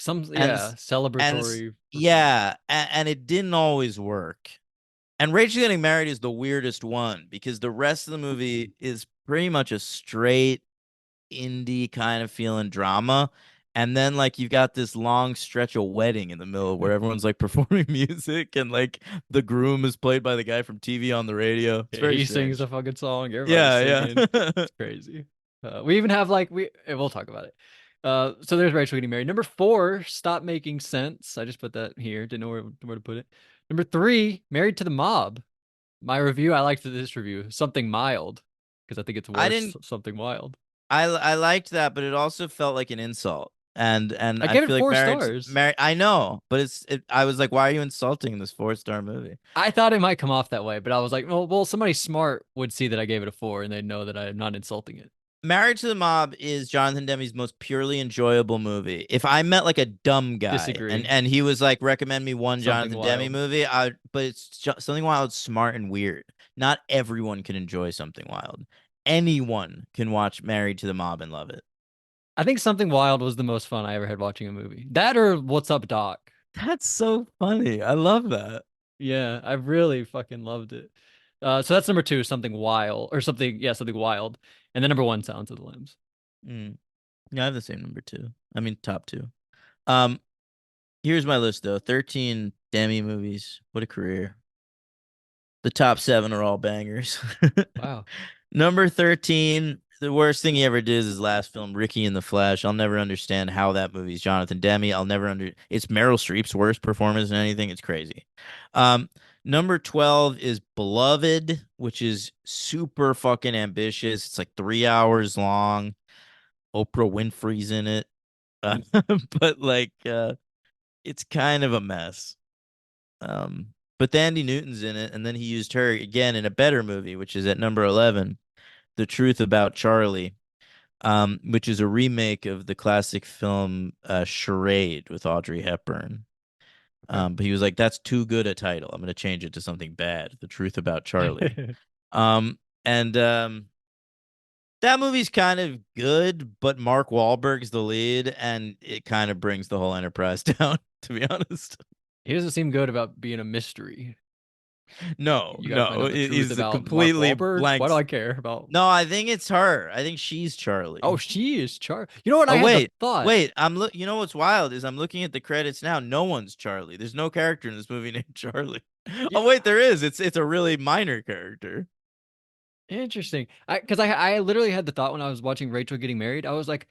and and Celebratory performance. yeah, and it didn't always work. And Rachel Getting Married is the weirdest one because the rest of the movie is pretty much a straight indie kind of feeling drama. And then like you've got this long stretch of wedding in the middle where everyone's like performing music and like the groom is played by the guy from TV on the radio. It's Yeah, very he sings a strange. fucking song. Everybody's Yeah, singing. yeah. It's crazy. We even have like we'll talk about it. So there's Rachel Getting Married. Number 4, Stop Making Sense. I just put that here. Didn't know where to put it. Number 3, Married to the Mob. My review. I liked this review. Something mild, because I think it's I worse. didn't Something wild. I liked that, but it also felt like an insult. And I I gave it feel like 4 stars. I know, but I was like, why are you insulting this 4-star movie? I thought it might come off that way, but I was like, well, somebody smart would see that I gave it a 4, and they'd know that I'm not insulting it. Married to the Mob is Jonathan Demme's most purely enjoyable movie. If I met like a dumb guy Disagree. and he was like recommend me one Something Jonathan Demme wild. movie, but it's Something Wild, smart and weird. Not everyone can enjoy Something Wild. Anyone can watch Married to the Mob and love it. I think Something Wild was the most fun I ever had watching a movie. That or What's Up, Doc? That's so funny. I love that. Yeah, I really fucking loved it. So that's number 2, Something Wild, or something, yeah, Something Wild. And then number 1, Silence of the Lambs. Mm. Yeah, I have the same number 2. I mean, top 2. Um, Here's my list though: 13 Demme movies. What a career! The top 7 are all bangers. Wow. Number 13, the worst thing he ever did is his last film, Ricky and the Flash. I'll never understand how that movie's Jonathan Demme. It's Meryl Streep's worst performance in anything. It's crazy. Um, Number 12 is Beloved, which is super fucking ambitious. It's like 3 hours long. Oprah Winfrey's in it. Uh, but it's kind of a mess. But Andy Newton's in it, and then he used her again in a better movie, which is at number 11, The Truth About Charlie, which is a remake of the classic film Charade with Audrey Hepburn. Okay. But he was like, "That's too good a title. I'm going to change it to something bad. The Truth About Charlie." And that movie's kind of good, but Mark Wahlberg's the lead, and it kind of brings the whole Enterprise down, to be honest. He doesn't seem good about being a mystery. No, You got to find no, out the truth he's a about Mark completely Wahlberg. Why blank. do I care about? No, I think it's her. I think she's Oh, Charlie. she is Char. You know what? I Oh had the wait, thought. wait. You know what's wild is I'm looking at the credits now. No one's Charlie. There's no character in this movie named Charlie. Yeah, Oh wait, there is. It's a really minor character. Interesting. I literally had the thought when I was watching Rachel getting married. I was like,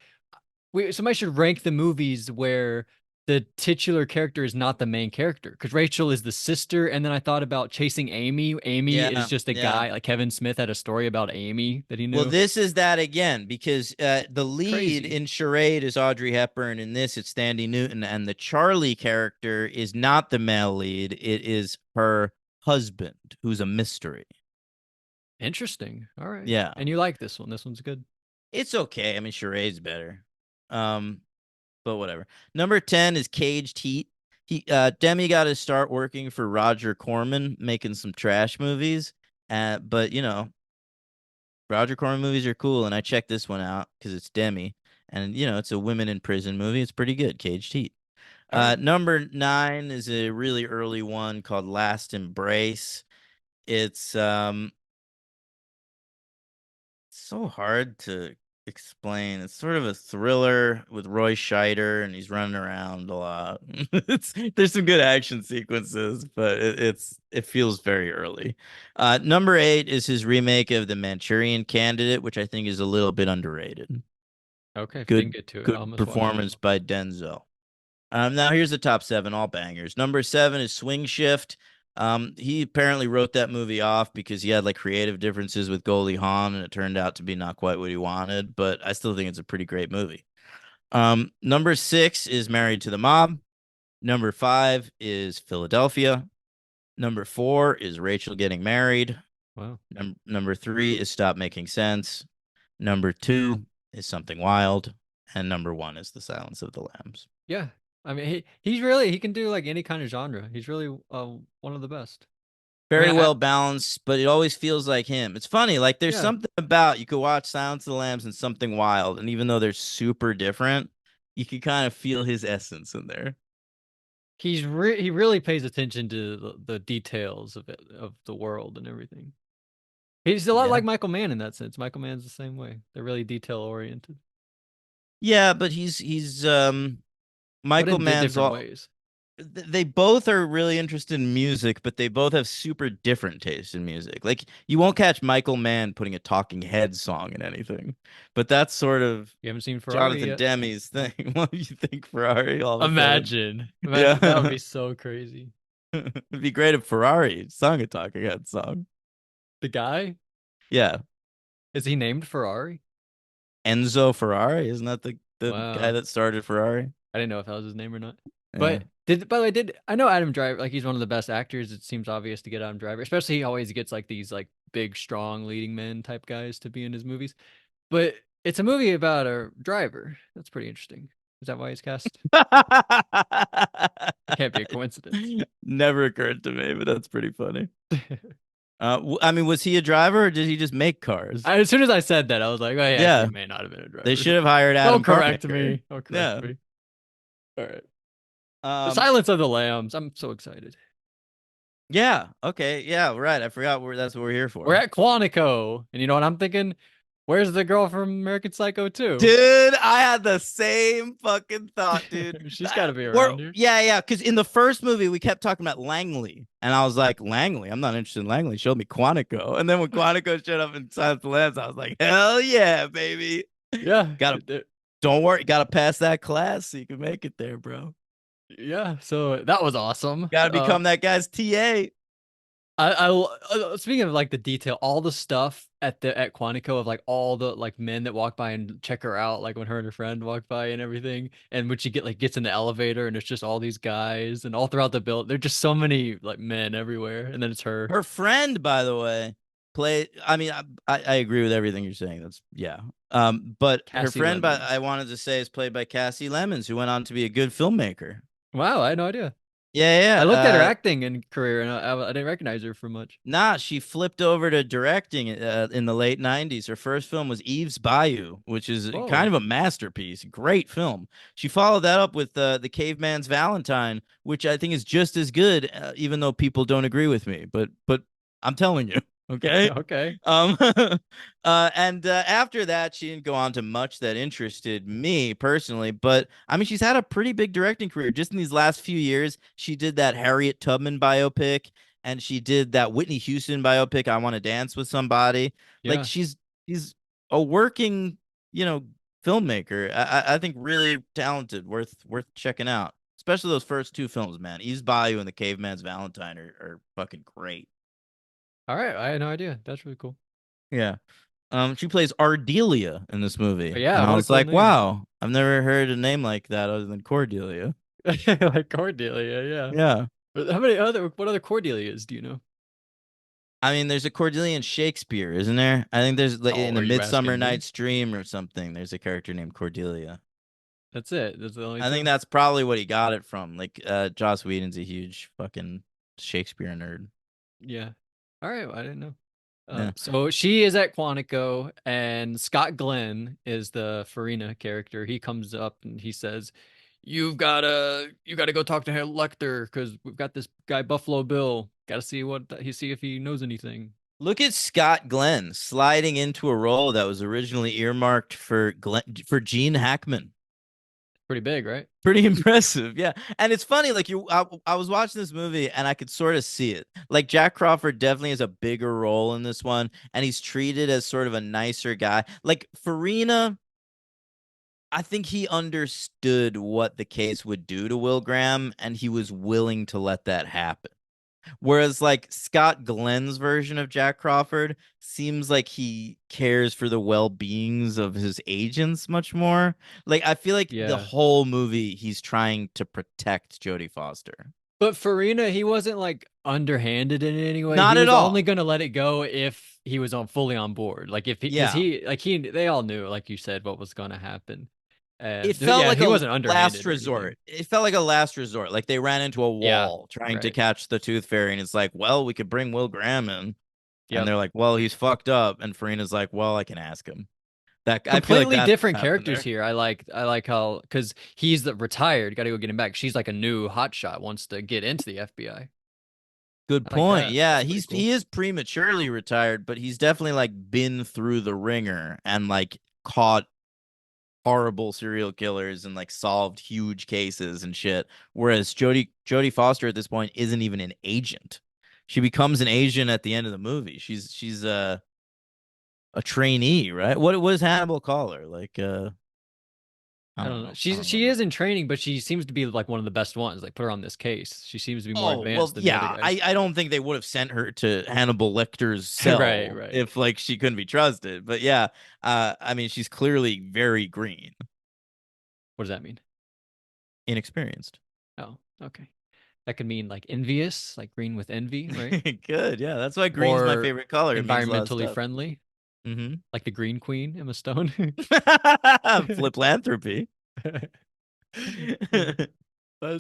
somebody should rank the movies where the titular character is not the main character because Rachel is the sister. And then I thought about Chasing Amy. Amy is Yeah, just a yeah. guy. Like Kevin Smith had a story about Amy that he Well, knew. this is that again because the lead Crazy. in Charade is Audrey Hepburn. In this, it's Standy Newton, and the Charlie character is not the male lead. It is her husband, who's a mystery. Interesting. All right. Yeah, And you like this one. This one's good. it's okay. I mean, Charade's better. But whatever. Number 10 is Caged Heat. Demi got to start working for Roger Corman, making some trash movies. But you know, Roger Corman movies are cool, and I checked this one out because it's Demi, and you know, it's a women in prison movie. It's pretty good. Caged Heat. All right. Number 9 is a really early one called Last Embrace. It's so hard to explain. It's sort of a thriller with Roy Scheider, and he's running around a lot. There's some good action sequences, but it feels very early. Number 8 is his remake of The Manchurian Candidate, which I think is a little bit underrated. Okay. If you didn't Good get to it, I good almost watched it. performance by Denzel. Now here's the top 7, all bangers. Number 7 is Swing Shift. He apparently wrote that movie off because he had like creative differences with Goldie Hawn, and it turned out to be not quite what he wanted. But I still think it's a pretty great movie. Number 6 is Married to the Mob. Number 5 is Philadelphia. Number 4 is Rachel Getting Married. Wow. Number 3 is Stop Making Sense. Number 2 is Something Wild, and number 1 is The Silence of the Lambs. Yeah. I mean, he can do like any kind of genre. He's really one of the best. Very I well balanced, but it always feels like him. It's funny, like there's yeah. something about you could watch Silence of the Lambs and Something Wild, and even though they're super different, you can kind of feel his essence in there. He really pays attention to the details of it, of the world and everything. He's a lot Yeah. like Michael Mann in that sense. Michael Mann's the same way. They're really detail oriented, Yeah, but he's but Michael in Mann's different all ways. they both are really interested in music, but they both have super different tastes in music. Like you won't catch Michael Mann putting a Talking Heads song in anything, but that's sort of You haven't seen Ferrari Jonathan yet? Demi's thing. What do you think Ferrari all of a sudden? Imagine Yeah. that would be so crazy. It'd be great if Ferrari sung a Talking Heads song. The guy, Yeah. is he named Ferrari? Enzo Ferrari, isn't that the guy Wow. that started Ferrari? I didn't know if that was his name or not. Yeah. But by the way, did I know Adam Driver, like he's one of the best actors. It seems obvious to get Adam Driver, especially he always gets like these like big, strong leading men type guys to be in his movies. But it's a movie about a driver. That's pretty interesting. Is that why he's cast? It can't be a coincidence. Never occurred to me, but that's pretty funny. I mean, was he a driver or did he just make cars? As soon as I said that, I was like, oh yeah, Yeah. he may not have been a driver. They should have hired Adam Don't correct Carmaker. me. Don't correct me. All right. The Um, Silence of the Lambs. I'm so excited. yeah. Okay. Yeah. Right. I forgot that's what we're here for. We're at Quantico, and you know what I'm thinking? Where's the girl from American Psycho 2? Dude, I had the same fucking thought, dude. She's got to be around here. Yeah. Because in the first movie, we kept talking about Langley. And I was like, Langley? I'm not interested in Langley. Show me Quantico. And then when Quantico showed up in Silence of the Lambs, I was like, hell yeah, baby. Yeah. Don't worry. Gotta pass that class so you can make it there, bro. Yeah. So that was awesome. Gotta become that guy's TA. Speaking of like the detail, all the stuff at Quantico of like all the like men that walk by and check her out, like when her and her friend walk by and everything, and when she gets in the elevator and it's just all these guys and all throughout the build, there's just so many like men everywhere, and then it's her. Her friend, by the way, I mean, I agree with everything you're saying. That's yeah. But her Cassie friend, Lemons. I wanted to say, is played by Cassie Lemons, who went on to be a good filmmaker. Wow, I had no idea. Yeah. I looked at her acting and career, and I didn't recognize her for much. Nah, she flipped over to directing in the late 90s. Her first film was Eve's Bayou, which is Whoa. kind of a masterpiece. Great film. She followed that up with The Caveman's Valentine, which I think is just as good, even though people don't agree with me. But I'm telling you, okay? Okay. And after that, she didn't go on to much that interested me personally. But I mean, she's had a pretty big directing career. Just in these last few years, she did that Harriet Tubman biopic. and she did that Whitney Houston biopic, I Want to Dance with Somebody. Like Yeah. she's a working, you know, filmmaker. I think really talented, worth checking out. Especially those first two films, man. Eve's Bayou and The Caveman's Valentine are fucking great. All right. I had no idea. That's really cool. Yeah. She plays Ardelia in this movie, Yeah. and I What a was cool like, name. wow, I've never heard a name like that other than Cordelia. Like Cordelia. Yeah. Yeah. What other Cordelias do you know? I mean, there's a Cordelia in Shakespeare, isn't there? I think there's like, in Oh, the are you Midsummer asking me? Night's Dream or something. There's a character named Cordelia. That's it. That's the only I think two. that's probably what he got it from. Like, Joss Whedon's a huge fucking Shakespeare nerd. Yeah. All right. Well, I didn't know. Yeah. So she is at Quantico, and Scott Glenn is the Farina character. He comes up and he says, you gotta go talk to Lecter because we've got this guy Buffalo Bill. Got to see if he knows anything." Look at Scott Glenn sliding into a role that was originally earmarked for Gene Hackman. Pretty big, right? Pretty impressive, yeah. And it's funny, like I was watching this movie and I could sort of see it. Like Jack Crawford definitely has a bigger role in this one, and he's treated as sort of a nicer guy. Like Farina, I think he understood what the case would do to Will Graham, and he was willing to let that happen. Whereas like Scott Glenn's version of Jack Crawford seems like he cares for the well-beings of his agents much more. Like I feel like the Yeah. whole movie he's trying to protect Jodie Foster. But Farina, he wasn't like underhanded in any way. Not He at was only all. gonna let it go if he was on fully on board. Like if he, because Yeah. they all knew, like you said, what was gonna happen. It felt Yeah, like he a wasn't last underhanded or anything. resort. It felt like a last resort. Like they ran into a Yeah. wall trying to Right. catch the Tooth Fairy, and it's like, well, we could bring Will Graham in. And Yep. they're like, well, he's fucked up. And Farina's like, well, I can ask him. That I feel like Completely that's different what happened characters there. here. I like how because he's the retired, got to go get him back. She's like a new hotshot, wants to get into the FBI. I Good I like point. that. Yeah, That's pretty cool. he is prematurely retired, but he's definitely like been through the ringer and like caught horrible serial killers and like solved huge cases and shit. Whereas Jodie Foster at this point isn't even an agent. She becomes an agent at the end of the movie. She's a trainee, right? What does Hannibal call her? Like I I don't don't know. know. I She's don't she remember. is in training, but she seems to be like one of the best ones. Like put her on this case. She seems to be more Oh, well, advanced than the other yeah. guys. I don't think they would have sent her to Hannibal Lecter's Right, cell right. if like she couldn't be trusted. But yeah, I mean she's clearly very green, What does that mean? inexperienced. Oh, okay. That could mean like envious, like green with envy, right? Good, yeah. That's why green's my Or favorite color. It means a lot of environmentally stuff. friendly, Mm-hmm. like the Green Queen, Emma Stone. Fliplanthropy.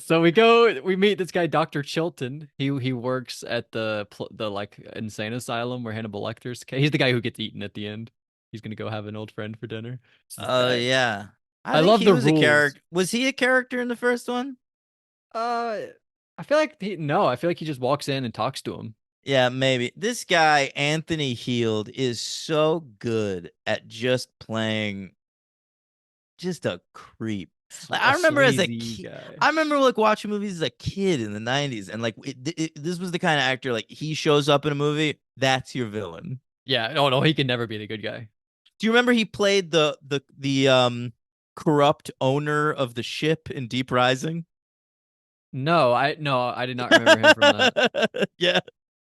So we meet this guy, Dr. Chilton. He works at the like insane asylum where Hannibal Lecter's. He's the guy who gets eaten at the end. He's gonna go have an old friend for dinner. It's this guy. Yeah. I I think love he the was a rules. character. Was he a character in the first one? Uh, I feel like no. I feel like he just walks in and talks to him. Yeah, maybe. This guy, Anthony Heald, is so good at just playing just a creep. Like I A remember as a sleazy kid, guy. I remember like watching movies as a kid in the 90s, and like this was the kind of actor like he shows up in a movie, that's your villain. Yeah. Oh no, he can never be the good guy. Do you remember he played the corrupt owner of the ship in Deep Rising? No, I did not remember him from that. Yeah,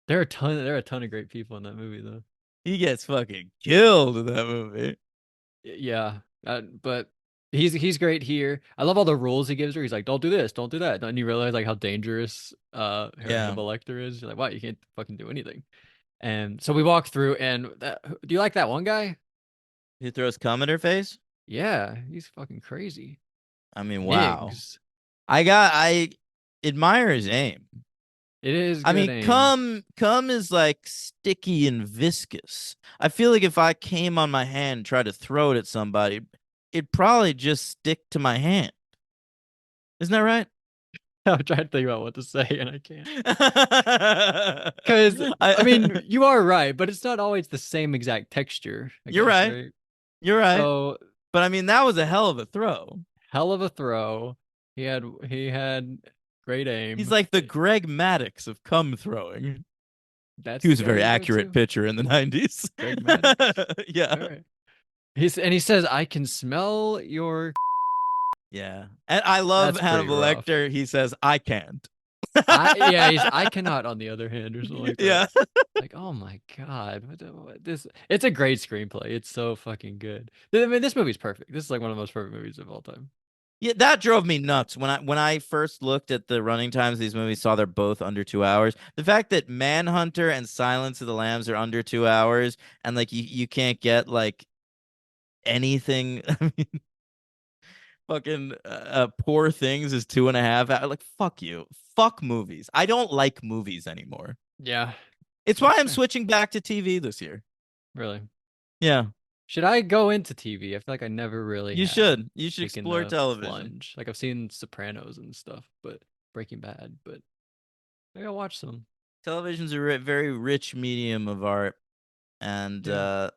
There are a ton of great people in that movie though. he gets fucking killed in that movie. Yeah, but he's great here. I love all the rules he gives her. He's like, "Don't do this, don't do that." And you realize like how dangerous Yeah, Hannibal Lecter is. You're like, "Wow, you can't fucking do anything." And so we walk through, and do you like that one guy? he throws cum at her face. Yeah, he's fucking crazy. I mean, wow. Niggs. I admire his aim. It is I good mean, aim. cum is like sticky and viscous. I feel like if I came on my hand and tried to throw it at somebody, it'd probably just stick to my hand. Isn't that right? I'm trying to think about what to say, and I can't. Because I mean, I, you are right, but it's not always the same exact texture. I you're guess, right. right? You're right. So But I mean, that was a hell of a throw. hell of a throw. He had great He's aim. like the Greg Maddox of cum throwing. That's He was a very scary though, accurate too. pitcher in the 90s. Greg Maddux. Yeah. All right. And he says, "I can smell your." Yeah. And I love That's pretty Hannibal rough. Lecter. He says, I can't. He's I cannot on the other hand or something like that. Yeah. Like, oh my god, this? It's a great screenplay. It's so fucking good. I mean, this movie's perfect. This is like one of the most perfect movies of all time. Yeah, that drove me nuts when I first looked at the running times of these movies, saw they're both under 2 hours. The fact that Manhunter and Silence of the Lambs are under 2 hours, and like you can't get like anything. I mean, fucking Poor Things is 2.5 hours. Like, fuck you, fuck movies. I don't like movies anymore. Yeah, It's why that's I'm fair. switching back to TV this year. Really. Yeah, Should I go into TV? I feel like I never really you have should. You should taken explore the television. plunge. Like I've seen Sopranos and stuff, but Breaking Bad, but I gotta watch some. Television's a very rich medium of art, and Yeah.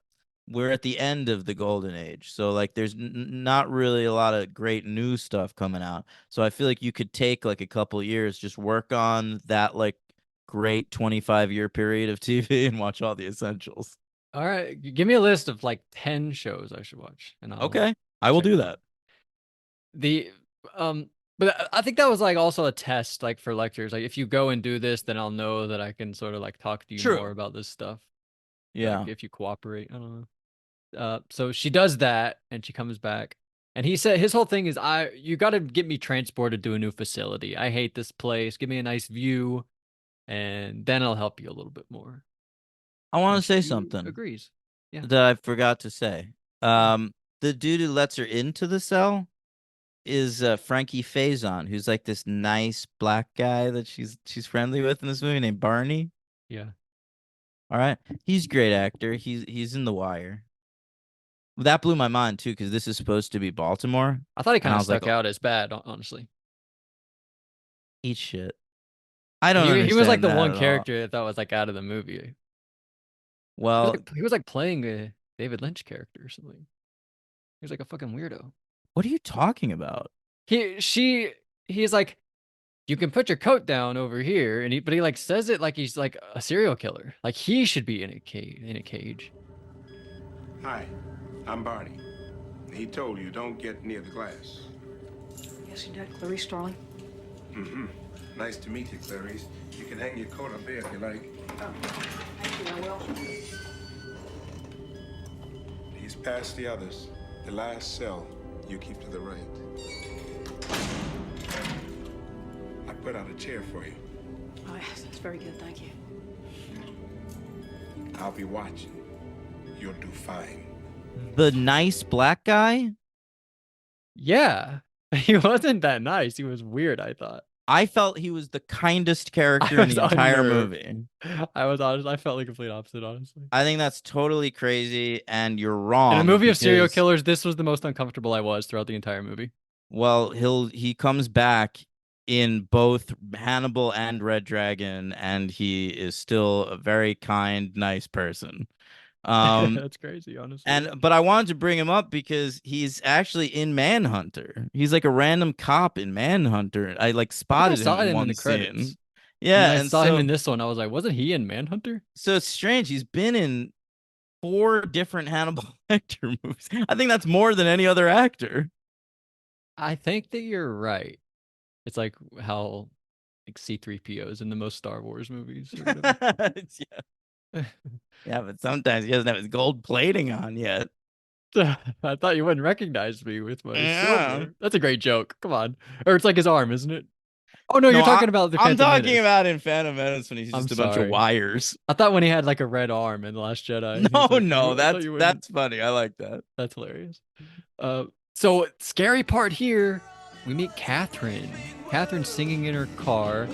we're at the end of the golden age. So like, there's not really a lot of great new stuff coming out. So I feel like you could take like a couple years, just work on that like great 25-year period of TV and watch all the essentials. All right, give me a list of like 10 shows I should watch, and I'll Okay, I will check do them that. out. The but I think that was like also a test like for lectures. Like if you go and do this, then I'll know that I can sort of like talk to you more True. about this stuff. Yeah. Like if you cooperate. I don't know. So she does that and she comes back. And he said his whole thing is you gotta get me transported to a new facility. I hate this place. Give me a nice view, and then I'll help you a little bit more. I want And to say she something agrees. Yeah. that I forgot to say. The dude who lets her into the cell is Frankie Faison, who's like this nice black guy that she's friendly with in this movie named Barney. Yeah. All right, he's a great actor. He's in The Wire. That blew my mind too, because this is supposed to be Baltimore, I thought he and kind I of was like, stuck out as bad, honestly. eat shit. I don't He was like understand the that one at all. character that thought was like out of the movie. Well, He was like playing a David Lynch character or something. He was like a fucking weirdo. what are you talking about? He's like, you can put your coat down over here, and but he like says it like he's like a serial killer. Like he should be in a cage. Hi, I'm Barney. He told you don't get near the glass. Yes, you did, Clarice, darling. Mm-hmm. Nice to meet you, Clarice. You can hang your coat up there if you like. Thank you, I will. He's past the others. The last cell, you keep to the right. I put out a chair for you. Oh, yes, that's very good, thank you. I'll be watching. You'll do fine. The nice black guy? Yeah, he wasn't that nice. He was weird, I thought. I felt he was the kindest character in was the entire unnerved. movie. I was honest. I felt like complete opposite, honestly. I think that's totally crazy, and you're wrong. In a movie of serial because, killers, this was the most uncomfortable I was throughout the entire movie. well, he comes back in both Hannibal and Red Dragon, and he is still a very kind, nice person. That's crazy, honestly. But I wanted to bring him up because he's actually in Manhunter. He's like a random cop in Manhunter. I like I spotted saw him in him in one the credits. scene. Yeah, And I and saw him so in this one. I was like, wasn't he in Manhunter? so it's strange. He's been in 4 different Hannibal Lecter movies. I think that's more than any other actor. I think that you're right. It's like how like C-3PO is in the most Star Wars movies. Or whatever. Yeah. Yeah, but sometimes he doesn't have his gold plating on yet. I thought you wouldn't recognize me with my Yeah. silver. That's a great joke. Come on. Or it's like his arm, isn't it? Oh no, you're talking about the I'm Phantom talking Menace. about in Phantom Menace when he's I'm just a bunch of sorry. wires. I thought when he had like a red arm in The Last Jedi. He's No, like, no, I thought you wouldn't- that's funny. I like that. That's hilarious. So scary part here, we meet Catherine. Catherine singing in her car.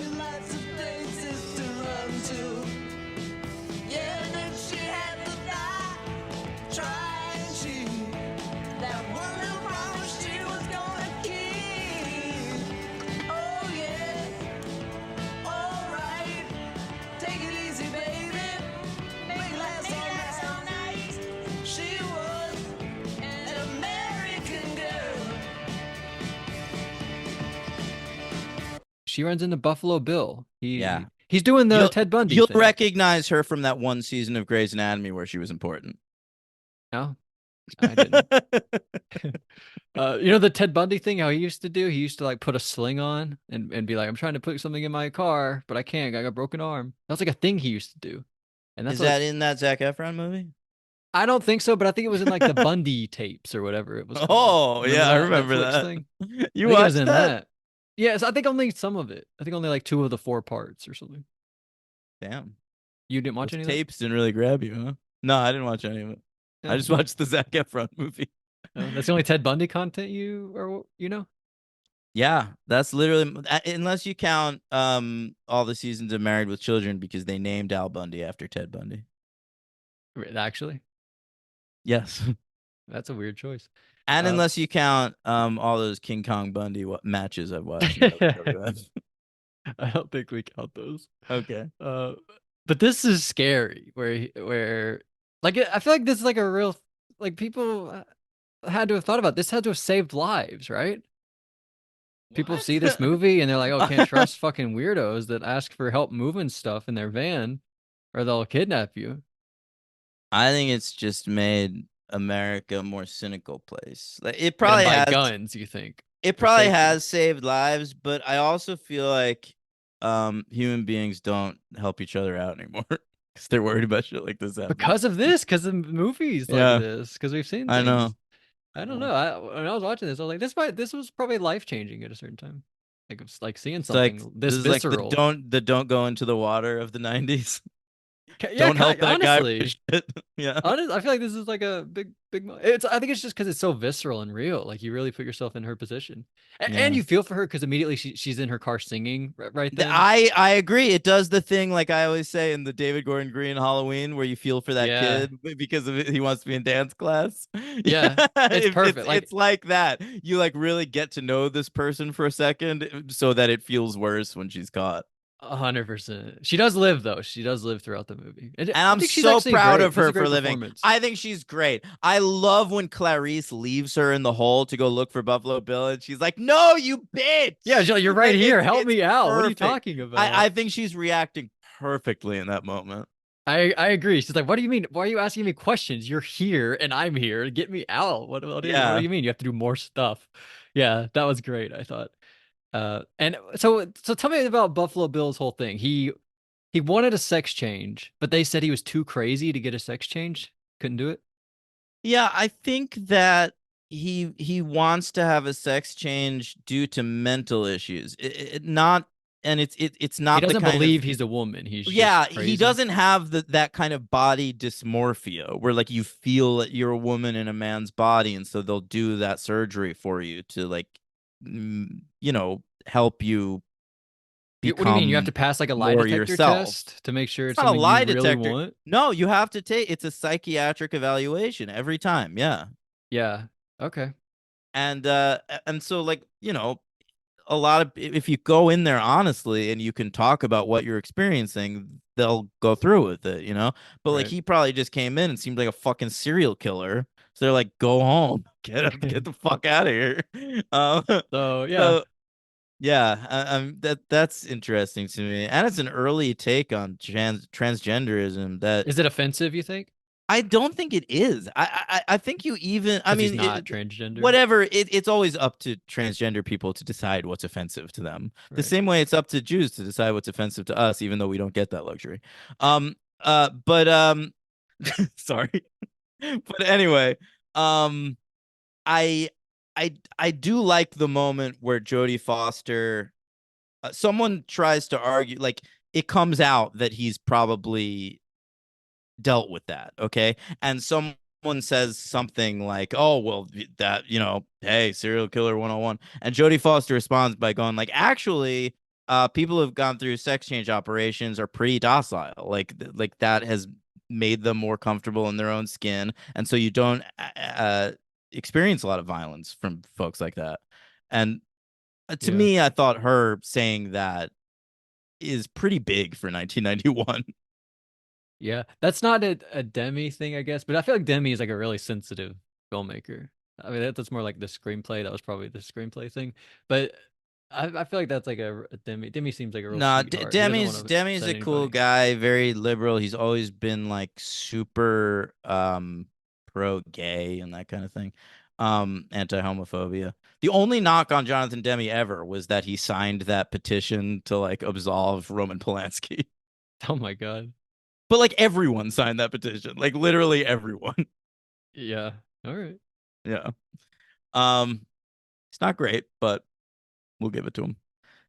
She runs into Buffalo Bill. Yeah. He's doing the You'll Ted Bundy you'll thing. recognize her from that one season of Grey's Anatomy where she was important. No, I didn't. You know the Ted Bundy thing, how he used to do? He used to like put a sling on and be like, I'm trying to put something in my car, but I can't. I got a broken arm. That's like a thing he used to do. And that's Is what that in that Zac Efron movie? I don't think so, but I think it was in like the Bundy tapes or whatever it was called. Oh, Remember yeah, I that remember Netflix that. thing? You I think it was watched in that? that. Yes, I think only some of it. I think only like 2 of the 4 parts or something. Damn. You didn't watch Those any of that? tapes didn't really grab you, huh? No, I didn't watch any of it. I Yeah. just watched the Zac Efron movie. That's the only Ted Bundy content you know? Yeah, that's literally unless you count all the seasons of Married with Children because they named Al Bundy after Ted Bundy. Actually, Yes. that's a weird choice. And Uh, unless you count all those King Kong Bundy matches I've watched in WWF. I don't think we count those. Okay. Uh, but this is scary. Where like I feel like this is like a real like people had to have thought about this. Had to have saved lives, right? People What? see this movie and they're like, "Oh, can't trust fucking weirdos that ask for help moving stuff in their van, or they'll kidnap you." I think it's just made America a more cynical place. Like it Get them probably by has guns. You think it for probably safety has saved lives, but I also feel like human beings don't help each other out anymore because they're worried about shit like this happening. because of this, because of movies like Yeah, this, because we've seen I things. know. I don't Yeah. know. When I was watching this, I was like, this was probably life changing at a certain time. Like it's like seeing It's like something this this is like visceral. the don't go into the water of the 90s. Yeah, Don't help that guy with honestly, his shit. Yeah. I feel like this is like a big. It's. I think it's just because it's so visceral and real. Like you really put yourself in her position, and Yeah. you feel for her because immediately she's in her car singing right then. I agree. It does the thing like I always say in the David Gordon Green Halloween where you feel for that Yeah, kid because of it, he wants to be in dance class. yeah, Yeah, it's perfect. it's like that. You like really get to know this person for a second so that it feels worse when she's caught. 100%. She does live though. She does live throughout the movie, and And I I'm think she's so actually proud great. of That's her a for great living. performance. I think she's great. I love when Clarice leaves her in the hole to go look for Buffalo Bill, and she's like, "No, you bitch!" Yeah, she's like, you're right Like here. Help it's me out. What are you perfect. talking I about? think she's reacting perfectly in that moment. I agree. She's like, what do you mean? Why are you asking me questions? You're here and I'm here. Get me out. What do Yeah. you mean? You have to do more stuff. Yeah, that was great, I thought. And so tell me about Buffalo Bill's whole thing. He wanted a sex change, but they said he was too crazy to get a sex change. Couldn't do it. Yeah, I think that he wants to have a sex change due to mental issues. Not and it's He not the doesn't kind of believe he's a woman. He's yeah, just he crazy. doesn't have that kind of body dysmorphia where like you feel that you're a woman in a man's body and so they'll do that surgery for you to like help you What do you mean? You have to become pass like a lie more detector yourself. test to make sure It's it's not a something you lie really detector. want? No, you have to take it's a psychiatric evaluation every time. Yeah. Yeah. Okay. And so like, a lot of if you go in there honestly and you can talk about what you're experiencing, they'll go through with it. But like Right. he probably just came in and seemed like a fucking serial killer. So they're like, go home, get the fuck out of here. Um, So yeah. so yeah, that's interesting to me, and it's an early take on transgenderism that Is it offensive, you think? I don't think it is. I think you even. I Because he's mean, not transgender. whatever. It's always up to transgender people to decide what's offensive to them. The Right. same way it's up to Jews to decide what's offensive to us, even though we don't get that luxury. But sorry. But anyway, um, I I do like the moment where Jodie Foster. Someone tries to argue, like it comes out that he's probably dealt with that, okay? And someone says something like, "Oh, well, that, hey, serial killer 101." And Jodie Foster responds by going like, "Actually, people who have gone through sex change operations are pretty docile. Like that has made them more comfortable in their own skin, and so you don't experience a lot of violence from folks like that." And to Yeah. me, I thought her saying that is pretty big for 1991. Yeah. That's not a Demi thing, I guess, but I feel like Demi is like a really sensitive filmmaker. I mean, that's more like the screenplay. That was probably the screenplay thing. But I feel like that's like a Demi. Demi seems like a real No, sweetheart. He doesn't want to Demi's upset a cool anybody. guy, very liberal. He's always been like super pro gay and that kind of thing. Anti-homophobia. The only knock on Jonathan Demme ever was that he signed that petition to like absolve Roman Polanski. Oh my god. But like everyone signed that petition. Like literally everyone. Yeah. All right. Yeah. It's not great, but we'll give it to him.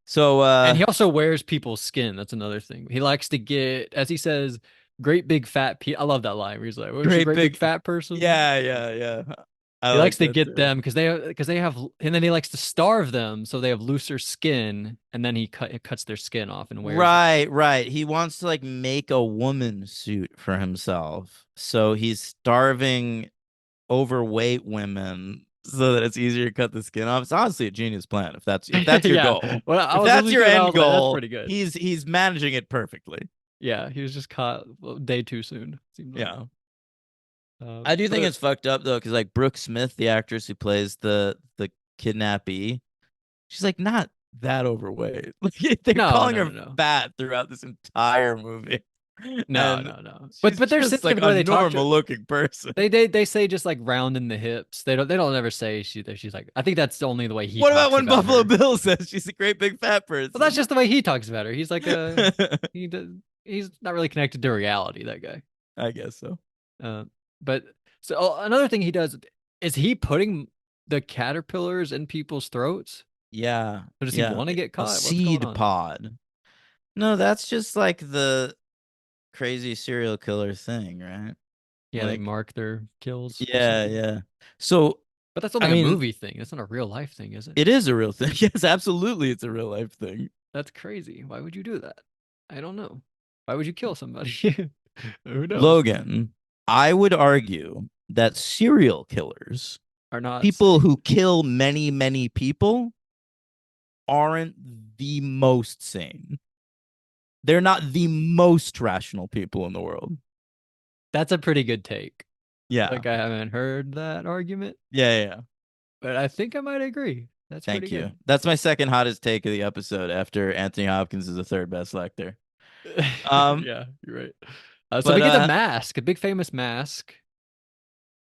So And he also wears people's skin. That's another thing. He likes to get, as he says, great big fat. I love that line where he's like, "Where's a great great big big fat person?" yeah. I He like likes to that get too. them because they have, and then he likes to starve them so they have looser skin, and then he cuts their skin off and wears it. Right. He wants to like make a woman suit for himself. So he's starving overweight women so that it's easier to cut the skin off. It's honestly a genius plan if that's your Yeah. goal. Well, I If was that's listening your to it, I end was like, that's goal, pretty good. he's managing it perfectly. Yeah, he was just caught day too soon. Seems like. Yeah. I do think it's fucked up though, because like Brooke Smith, the actress who plays the kidnappee, she's like not that overweight. Like they're no, calling no, her no, no. fat throughout this entire movie. No, And no, no. she's But there's just scenes like like where a they talk normal to looking person. they say just like round in the hips. They don't ever say she's like I think that's only the way he What about talks when about Buffalo her. Bill says she's a great big fat Well, that's person? just the way he talks about her. He's like he does he's not really connected to reality, that guy. I guess so. Uh, but so another thing he does is he putting the caterpillars in people's throats? Yeah. Or does he Yeah. want to get A caught? What's going seed on? pod. No, that's just like the crazy serial killer thing, right? Yeah, they Like, mark their kills or yeah, something. yeah. So, But that's I only a mean, movie thing. That's not a real life thing, is it? it is a real thing. Yes, absolutely. It's a real life thing. That's crazy. Why would you do that? I don't know. Why would you kill somebody? Who knows? Logan, I would argue that serial killers, Are not people sane. who kill many, many people, aren't the most sane. They're not the most rational people in the world. That's a pretty good take. Yeah. Like I haven't heard that argument, Yeah. but I think I might agree. That's pretty Thank you. good. That's my second hottest take of the episode after Anthony Hopkins is the third best Lecter. Um, Yeah, you're right. So but we get the mask, a big famous mask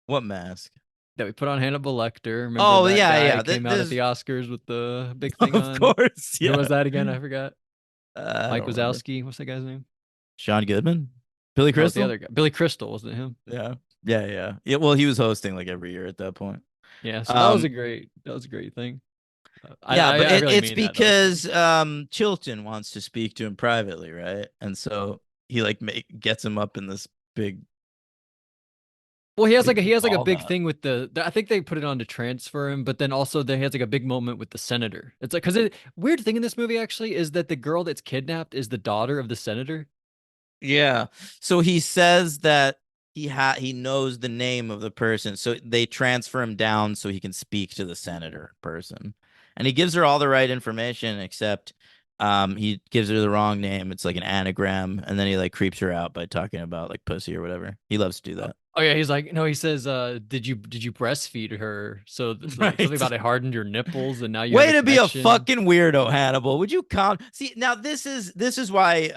what mask? that we put on Hannibal Lecter. Remember Oh that guy yeah. came out at the Oscars with the big thing Of on? course, Who yeah. was that again? I forgot. I Mike don't remember. Wazowski. What's that guy's name? Sean Goodman, Billy No, it's the Crystal. other guy. Billy Crystal, wasn't it him? Yeah. Well, he was hosting like every year at that point. Yeah, so that was a great thing. Yeah, but I really it's mean that. That was because Chilton wants to speak to him privately, right? And so he like gets him up in this big. well, he has like a big walnut. thing with I think they put it on to transfer him, but then also he has like a big moment with the senator. It's like because weird thing in this movie actually is that the girl that's kidnapped is the daughter of the senator. Yeah. So he says that he knows the name of the person, so they transfer him down so he can speak to the senator person, and he gives her all the right information except he gives her the wrong name. It's like an anagram, and then he like creeps her out by talking about like pussy or whatever. He loves to do that. Oh yeah, he's like no, he says, did you breastfeed her? So like, something Right. about it hardened your nipples, and now you Way have to be a connection. fucking weirdo, Hannibal. Would you come see now? This is why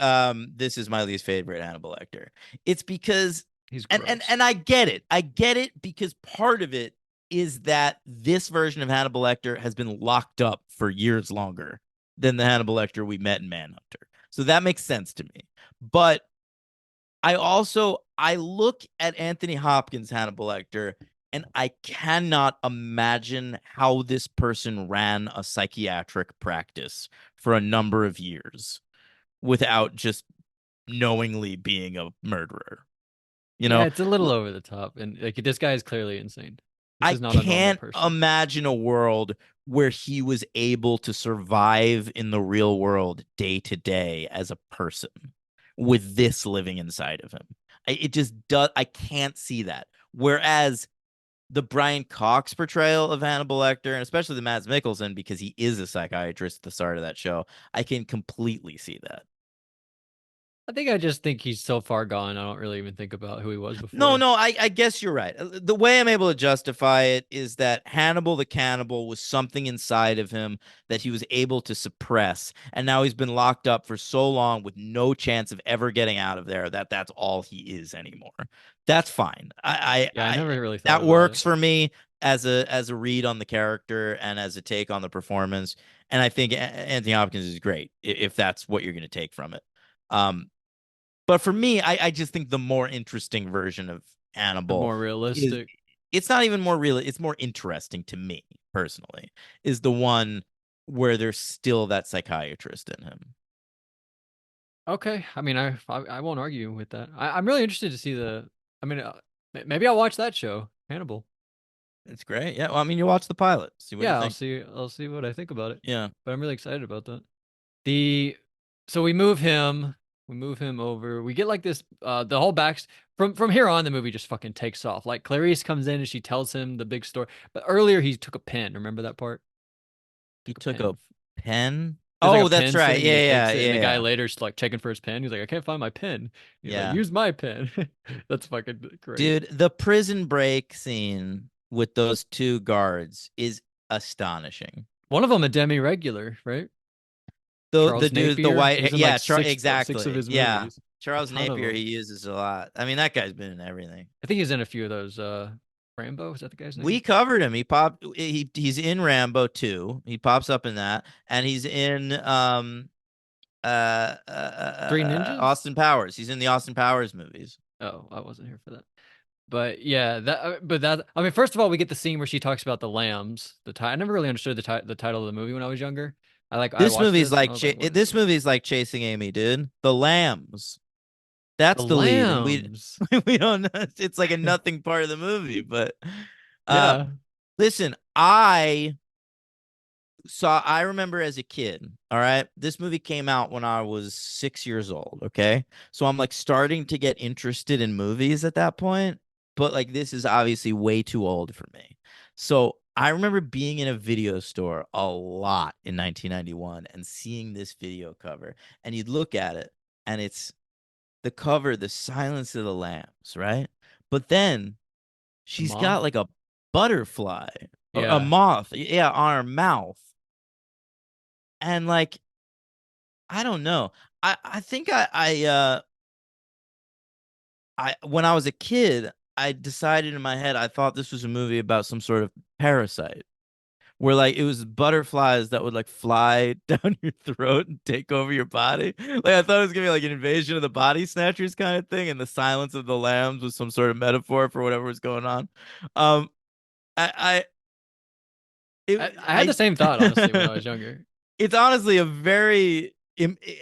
this is my least favorite Hannibal Lecter. It's because He's and gross. I get it. I get it because part of it is that this version of Hannibal Lecter has been locked up for years longer than the Hannibal Lecter we met in Manhunter. So that makes sense to me. But I look at Anthony Hopkins Hannibal Lecter and I cannot imagine how this person ran a psychiatric practice for a number of years without just knowingly being a murderer. You Yeah, know, it's a little over the top, and like this guy is clearly insane. This I is not a normal can't person. imagine a world where he was able to survive in the real world day to day as a person with this living inside of him. It just does. I can't see that. Whereas the Brian Cox portrayal of Hannibal Lecter, and especially the Mads Mikkelsen, because he is a psychiatrist at the start of that show, I can completely see that. I think I just think he's so far gone. I don't really even think about who he was before. No, I guess you're right. The way I'm able to justify it is that Hannibal the Cannibal was something inside of him that he was able to suppress, and now he's been locked up for so long with no chance of ever getting out of there that that's all he is anymore. That's fine. Yeah, I never really thought That about works it. for me as a read on the character and as a take on the performance. And I think Anthony Hopkins is great if that's what you're going to take from it. But for me, I just think the more interesting version of The Hannibal more is realistic. it's not even more real, it's more interesting to me personally, is the one where there's still that psychiatrist in him. Okay, I mean, I won't argue with that. I'm really interested to see the. I mean, maybe I'll watch that show, Hannibal. It's great. Yeah. Well, I mean, you watch the pilot, see what you Yeah, think. I'll see what I think about it. Yeah. But I'm really excited about that. The so we move him over. We get like this the whole back from here on the movie just fucking takes off. Like Clarice comes in and she tells him the big story. But earlier he took a pen. Remember that part? He Took a took pen. a pen. There's like a Oh, that's pen right. sitting and he Yeah, takes it and the guy yeah. later's like checking for his pen. He's like, I can't find my pen. He's like, Yeah. use my pen. That's fucking great. Dude, the prison break scene with those two guards is astonishing. One of them a demi regular, right? The Charles dude, the Napier. white, He's in yeah, like six of exactly, his yeah. movies. A Charles ton of Napier, he them. uses a lot. I mean, that guy's been in everything. I think he's in a few of those. Rambo, is that the guy's name? We covered him. He's in Rambo 2. He pops up in that, and he's in Three Ninjas? Austin Powers. He's in the Austin Powers movies. Oh, I wasn't here for that. But yeah, that I mean, first of all, we get the scene where she talks about the lambs. I never really understood the title of the movie when I was younger. I This watched movie's this and I like was like, what is this this? movie's like Chasing Amy, dude. The Lambs. The That's the lead, and we lambs. we don't know. It's like a nothing part of the movie, but uh, Yeah. listen, I remember as a kid, all right, this movie came out when I was 6 years old. Okay. So I'm like starting to get interested in movies at that point, but like this is obviously way too old for me. So I remember being in a video store a lot in 1991 and seeing this video cover, and you'd look at it and it's the cover, The Silence of the Lambs, right? But then The she's moth. got like a butterfly or a Yeah. moth, yeah, on her mouth. And like, I don't know. I think I when I was a kid, I decided in my head I thought this was a movie about some sort of parasite where like it was butterflies that would like fly down your throat and take over your body. Like I thought it was gonna be like an invasion of the body snatchers kind of thing, and the Silence of the Lambs was some sort of metaphor for whatever was going on. Um, I I had the same thought honestly when I was younger. it's honestly a very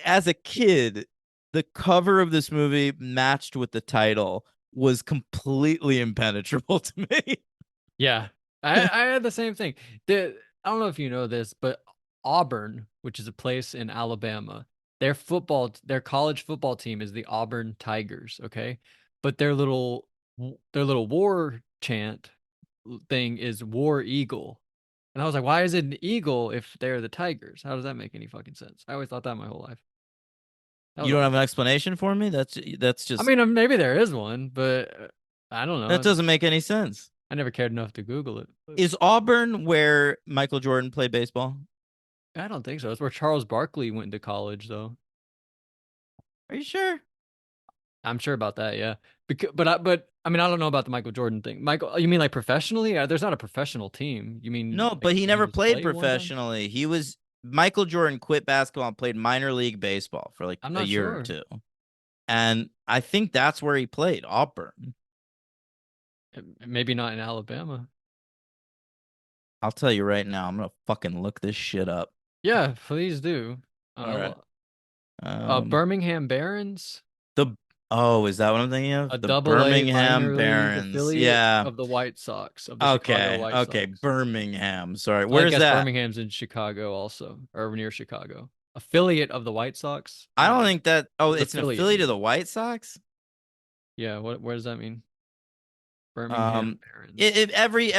as a kid, the cover of this movie matched with the title was completely impenetrable to me. Yeah. I had the same thing. I don't know if you know this, but Auburn, which is a place in Alabama, their college football team is the Auburn Tigers, okay? But their little war chant thing is War Eagle. And I was like, why is it an eagle if they're the Tigers? How does that make any fucking sense? I always thought that my whole life. That You was don't have always. an explanation for me? That's I just mean, maybe there is one, but I don't that know. doesn't make any sense. I never cared enough to Google it. Is Auburn where Michael Jordan played baseball? I don't think so. It's where Charles Barkley went to college, though. Are you sure? I'm sure about that. Yeah. But I mean, I don't know about the Michael Jordan thing. Michael, you mean like professionally? There's not a professional team. You mean No, like but he did he never just played play one time? professionally. Michael Jordan quit basketball and played minor league baseball for like I'm a not year or sure. two. And I think that's where he played, Auburn. Maybe not in Alabama. I'll tell you right now, I'm gonna fucking look this shit up. Yeah, please do. All right. Birmingham Barons, The is that what I'm thinking of? a The double A Birmingham minor league Barons. affiliate Yeah. of the White Sox, of the Chicago White Okay. Sox. Birmingham. Sorry. Well, I Where's guess that? Birmingham's in Chicago also, or near Chicago. Affiliate of the White Sox. I don't think that. Oh, It's it's an affiliate, affiliate of man. the White Sox. Yeah, what does that mean? Birmingham Barons. Every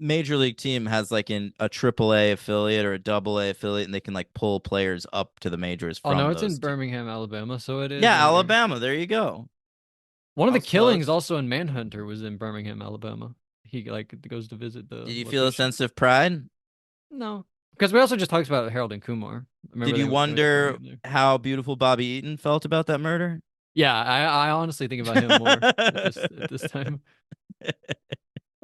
major league team has like a triple A affiliate or a double A affiliate, and they can like pull players up to the majors Oh no, from it's in those teams. Birmingham, Alabama, so it is. Yeah, Right here. Alabama. There you go. One of I the was killings close. also in Manhunter was in Birmingham, Alabama. He like goes to visit the Did you feel a location. sense of pride? No, because we also just talked about Harold and Kumar. Remember Did you they went to wonder Birmingham there. how beautiful Bobby Eaton felt about that murder? Yeah, I honestly think about him more at this time.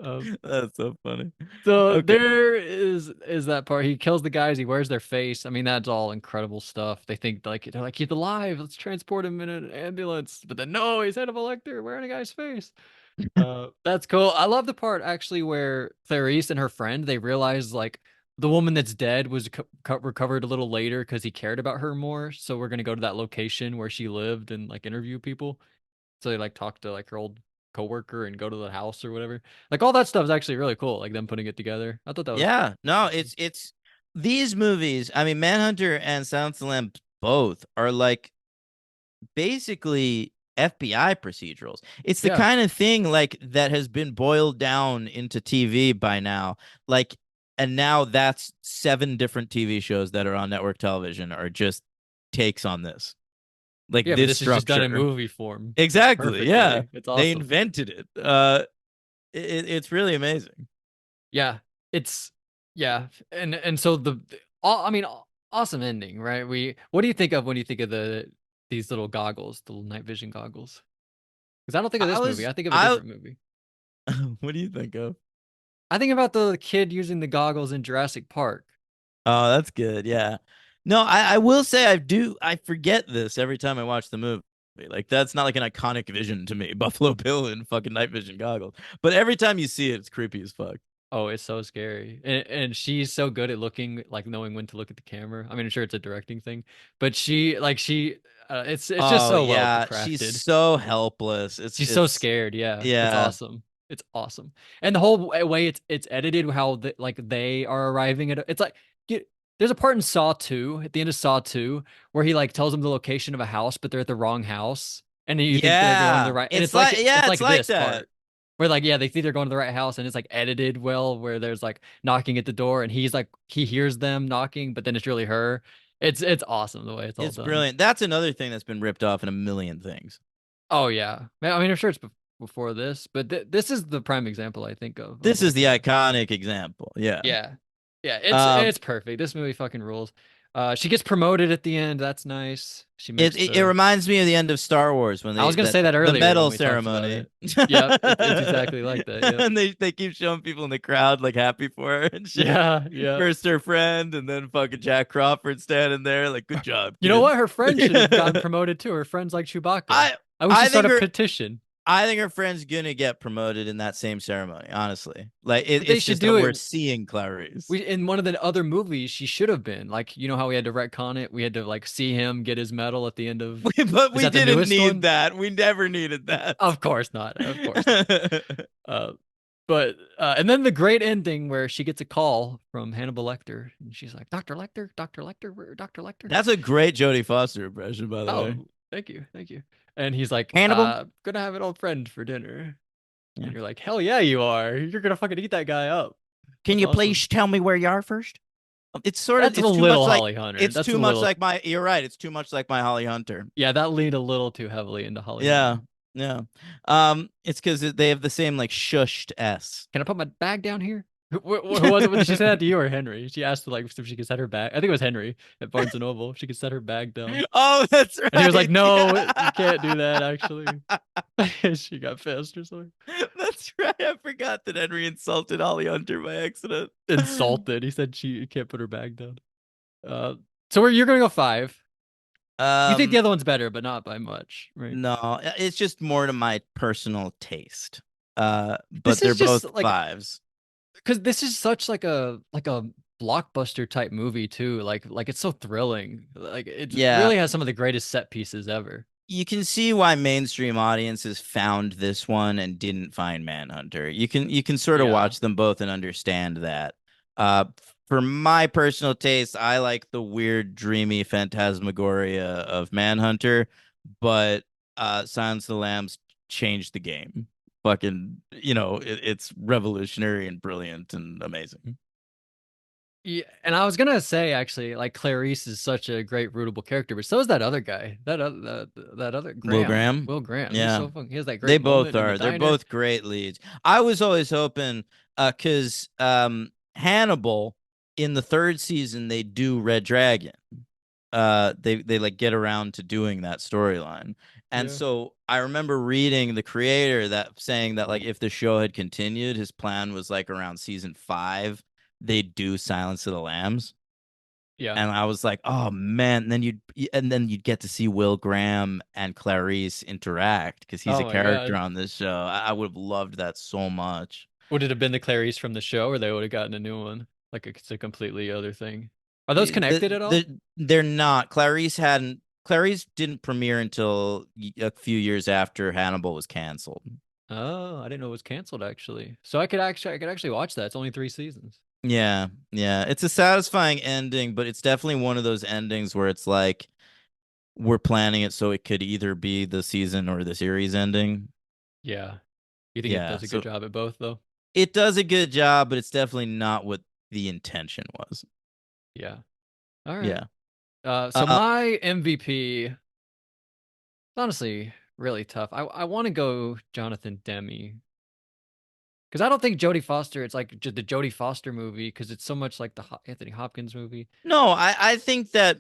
Um, That's so funny. so Okay. there is that part. He kills the guys. He wears their face. I mean, that's all incredible stuff. They think like they're like he's alive. Let's transport him in an ambulance. But then no, he's Hannibal Lecter wearing a guy's face. That's cool. I love the part actually where Clarice and her friend they realize like the woman that's dead was recovered a little later because he cared about her more. So we're gonna go to that location where she lived and like interview people. So they like talk to like her old coworker and go to the house or whatever. Like all that stuff is actually really cool. Like them putting it together. I thought that was Yeah, no, it's these movies. I mean, Manhunter and Silence of the Lambs both are like basically FBI procedurals. It's the yeah. kind of thing like that has been boiled down into TV by now. Like, and now that's 7 different TV shows that are on network television are just takes on this. Like Yeah, but this this is just done in structure. movie form. Exactly. Yeah. Perfectly. It's They awesome. invented it. It's really amazing. Yeah, it's yeah, and so I mean, awesome ending, right? What do you think of when you think of these little goggles, the little night vision goggles? Because I don't think of this movie. I think of a I different movie. what do you think of? I think about the kid using the goggles in Jurassic Park. Oh, that's good. Yeah. No, I will say I forget this every time I watch the movie. Like that's not like an iconic vision to me, Buffalo Bill in fucking night vision goggles. But every time you see it, it's creepy as fuck. Oh, it's so scary, and she's so good at looking, like knowing when to look at the camera. I mean, I'm sure it's a directing thing, but it's just Oh so well yeah, she's crafted. so helpless. She's so scared. Yeah, it's Yeah. awesome. It's awesome, and the whole way it's edited, how like they are arriving at it's like there's a part in Saw 2 at the end of Saw 2 where he like tells them the location of a house, but they're at the wrong house, and then you think they're going to the Yeah. right, and It's like it's yeah, like it's like this that. part where like yeah they think they're going to the right house, and it's like edited well where there's like knocking at the door, and he's like he hears them knocking, but then it's really her. It's awesome the way it's all It's done. brilliant. That's another thing that's been ripped off in a million things. Oh yeah, I mean I'm sure it's before this, but this is the prime example I think of This is like the iconic example. Yeah. yeah, yeah, Um it's perfect. This movie fucking rules. She gets promoted at the end. That's nice. She it, makes it it the. reminds me of the end of Star Wars when I was gonna say that the earlier when medal we talked about ceremony. it. Yep, it's exactly like that. Yep. And they keep showing people in the crowd like happy for her and shit. Yeah, yeah. First her friend and then fucking Jack Crawford standing there like good job, You know kid. what? Her friend should have gotten promoted too. Her friend's like Chewbacca. I We I should start think a her petition. I think her friend's gonna get promoted in that same ceremony, honestly. Like But they it's should just that do we're it. seeing Clarice. We in one of the other movies, she should have been like, you know how we had to retcon it. We had to like see him get his medal at the end of. But Is we that the didn't newest need one? that. We never needed that. Of course not. Of course not. Uh, but and then the great ending where she gets a call from Hannibal Lecter, and she's like, "Dr. Lecter, Dr. Lecter, where Dr. Lecter?" That's a great Jodie Foster impression, by the way. Oh, thank you. And he's like, Hannibal? "Gonna have an old friend for dinner." Yeah. And you're like, "Hell yeah, you are! You're gonna fucking eat that guy up." Can That's you awesome. please tell me where you are first? It's sort of That's a it's too little much like Holly Hunter. it's That's too a much little. like my you're right, it's too much like my Holly Hunter. Yeah, that leaned a little too heavily into Holly Yeah. Hunter. Yeah. It's because they have the same like shushed S. Can I put my bag down here? Who was it? Did she say that to you or Henry? She asked like if she could set her bag. I think it was Henry at Barnes and Noble. If she could set her bag down. Oh, that's right. And he was like, "No, you Yeah. can't do that." Actually, she got pissed or something. That's right. I forgot that Henry insulted Holly Hunter by accident. Insulted. He said she can't put her bag down. So you're gonna go 5. You think the other one's better, but not by much, right? No, it's just more to my personal taste. But This they're is just both like 5s. because this is such like a blockbuster type movie too. Like it's so thrilling. Like it Yeah. really has some of the greatest set pieces ever. You can see why mainstream audiences found this one and didn't find Manhunter. You can sort of Yeah. watch them both and understand that. For my personal taste, I like the weird, dreamy phantasmagoria of Manhunter, but Silence of the Lambs changed the game. fucking, it's revolutionary and brilliant and amazing. Yeah, and I was gonna say actually, like Clarice is such a great rootable character, but so is that other guy, that other Will Graham, Graham. Will Graham. He's Yeah. so fun. He has that They great both moment in the are. They're diner. both great leads. I was always hoping, because Hannibal in the third season they do Red Dragon. They like get around to doing that storyline. And Yeah. so I remember reading the creator that saying that like if the show had continued, his plan was like around season 5, they'd do Silence of the Lambs. Yeah. And I was like, oh man, and then you'd get to see Will Graham and Clarice interact because he's Oh a my character God. on this show. I would have loved that so much. Would it have been the Clarice from the show, or they would have gotten a new one? Like it's a completely other thing. Are those connected at all? They're not. Clarice didn't premiere until a few years after Hannibal was canceled. Oh, I didn't know it was canceled actually. So I could actually watch that. It's only 3 seasons. Yeah, yeah. It's a satisfying ending, but it's definitely one of those endings where it's like we're planning it so it could either be the season or the series ending. Yeah. You think it Yeah, does a good so job at both though? it does a good job, but it's definitely not what the intention was. Yeah. All right. Yeah. So Uh, my MVP, it's honestly really tough. I want to go Jonathan Demme because I don't think Jodie Foster. It's like the Jodie Foster movie because it's so much like the Anthony Hopkins movie. no, I think that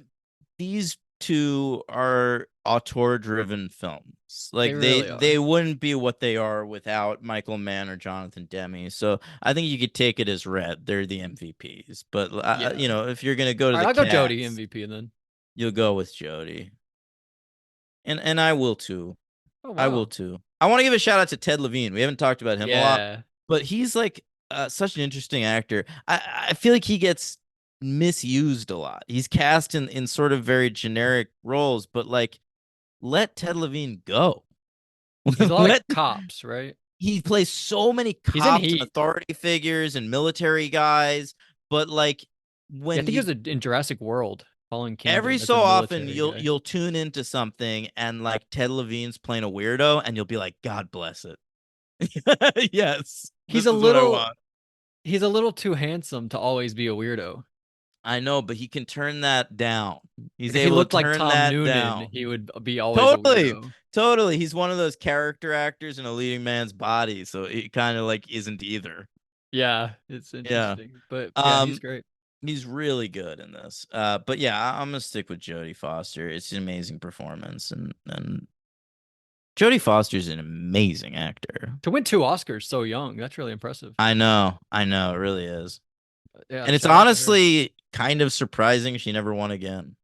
these two are auteur-driven films. They Like they really they are. wouldn't be what they are without Michael Mann or Jonathan Demme. So I think you could take it as read. They're the MVPs. But Yeah. if you're gonna go to All the right, I'll go Jodie cast, MVP then. you'll go with Jodie. And I will too. Oh I will wow. too. I want to give a shout out to Ted Levine. We haven't talked about him a lot, Yeah. but he's like such an interesting actor. I feel like he gets misused a lot. He's cast in sort of very generic roles, but like let Ted Levine go. He's a lot of let cops, right? He plays so many He's in cops and Heat. authority figures and military guys, but like Yeah, I when think he you was in Jurassic World, Fallen every Kingdom as a so often military you'll guy. you'll tune into something and like Ted Levine's playing a weirdo and you'll be like, God bless it. Yes, He's this a is what I little want. he's a little too handsome to always be a weirdo. I know, but he can turn that down. He's Like if he able looked to like turn Tom that Noonan, down. he would be always a Totally. weirdo. Totally. He's one of those character actors in a leading man's body, so it kind of like isn't either. Yeah, it's Yeah. interesting. But yeah, he's Um great. he's really good in this. But yeah, I'm gonna stick with Jodie Foster. It's an amazing performance and Jodie Foster's an amazing actor. To win 2 Oscars so young, that's really impressive. I know, it really is. Yeah, And it's shout out to her. honestly kind of surprising she never won again.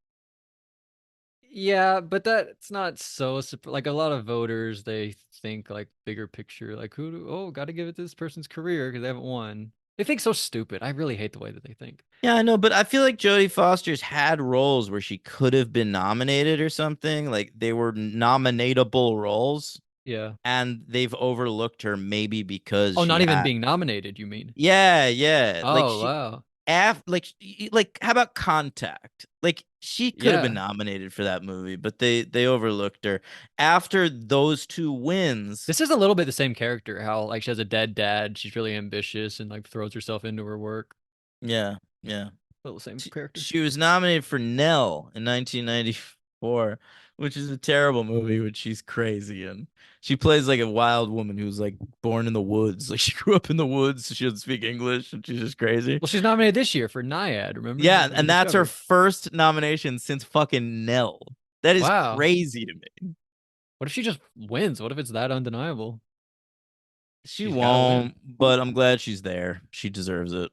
Yeah, but that's not so like a lot of voters, they think like bigger picture, like got to give it to this person's career because they haven't won. They think so stupid. I really hate the way that they think. Yeah, I know, but I feel like Jodie Foster's had roles where she could have been nominated or something. Like they were nominatable roles, Yeah. and they've overlooked her maybe because Oh, she not even had. being nominated, you mean? Yeah, yeah. Like Oh, she, wow. like how about Contact? Like she could have been Yeah. nominated for that movie, but they overlooked her after those two wins. This is a little bit the same character, how like she has a dead dad, she's really ambitious and like throws herself into her work. Yeah, yeah. Little same character. She was nominated for Nell in 1994, which is a terrible movie, which she's crazy in. She plays like a wild woman who's like born in the woods. Like she grew up in the woods, so she doesn't speak English, and she's just crazy. Well, she's nominated this year for Naiad, remember? Yeah, Like and that's her Undiscovered. first nomination since fucking Nell. That is Wow. crazy to me. What if she just wins? What if it's that undeniable? She She's gotta win. won't, but I'm glad she's there. She deserves it.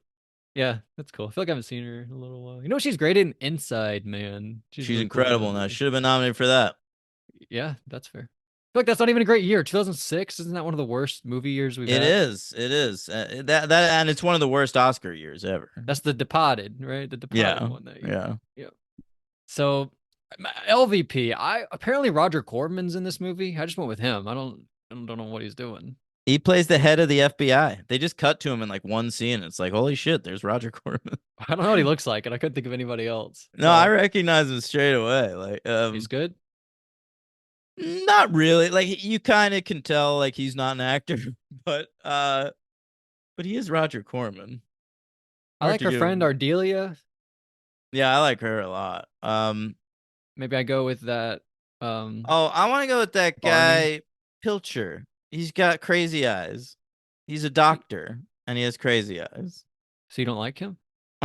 Yeah, that's cool. I feel like I haven't seen her in a little while. You know what she's great in? Inside Man. She's She's really cool in that incredible, and I movie. should have been nominated for that. Yeah, that's fair. I feel like that's not even a great year. 2006, isn't that one of the worst movie years we've It had? is. It is. That and it's one of the worst Oscar years ever. That's The Departed, right? The Departed Yeah. one that year. Yeah. Yeah. So LVP, I apparently Roger Corman's in this movie. I just went with him. I don't know what he's doing. He plays the head of the FBI. They just cut to him in like one scene. It's like, holy shit, there's Roger Corman. I don't know what he looks like, and I couldn't think of anybody else. No, I recognize him straight away. Like, He's good. Not really. Like you kind of can tell like he's not an actor, but he is Roger Corman. I Hard like to her give friend him. Ardelia. Yeah, I like her a lot. Maybe I go with that. Oh, I want to go with that Barney. guy Pilcher. He's got crazy eyes. He's a Y- doctor and he has crazy eyes. So you don't like him?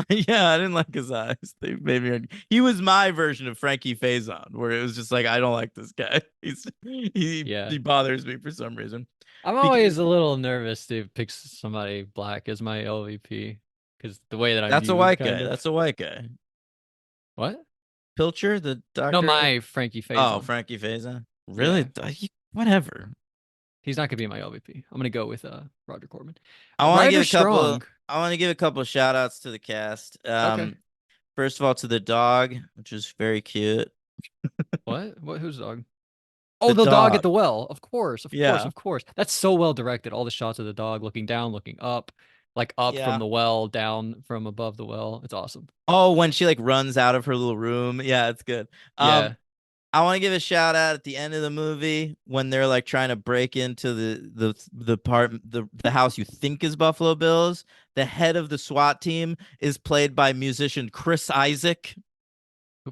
Yeah, I didn't like his eyes. They made me. He was my version of Frankie Faison, where it was just like I don't like this guy. Yeah. He bothers me for some reason. I'm Because always a little nervous to pick somebody black as my LVP because the way that I'm that's a viewed, white kind guy. of. That's a white guy. What? Pilcher, the No, doctor. my Frankie Oh, Faison. Frankie Faison. Yeah. Really? Whatever. He's not gonna be my LVP. I'm gonna go with Roger Corman. I want to Ryder give a couple. Strong. I want to give a couple shout outs to the cast. Okay. First of all, to the dog, which is very cute. What? What? Whose dog? Oh, The the dog at dog. the well. Of course, of course, Yeah. of course. That's so well directed. All the shots of the dog looking down, looking up, like up from Yeah. the well, down from above the well. It's awesome. Oh, when she like runs out of her little room. Yeah, it's good. Yeah. I want to give a shout out at the end of the movie when they're like trying to break into the house you think is Buffalo Bill's. The head of the SWAT team is played by musician Chris Isaac.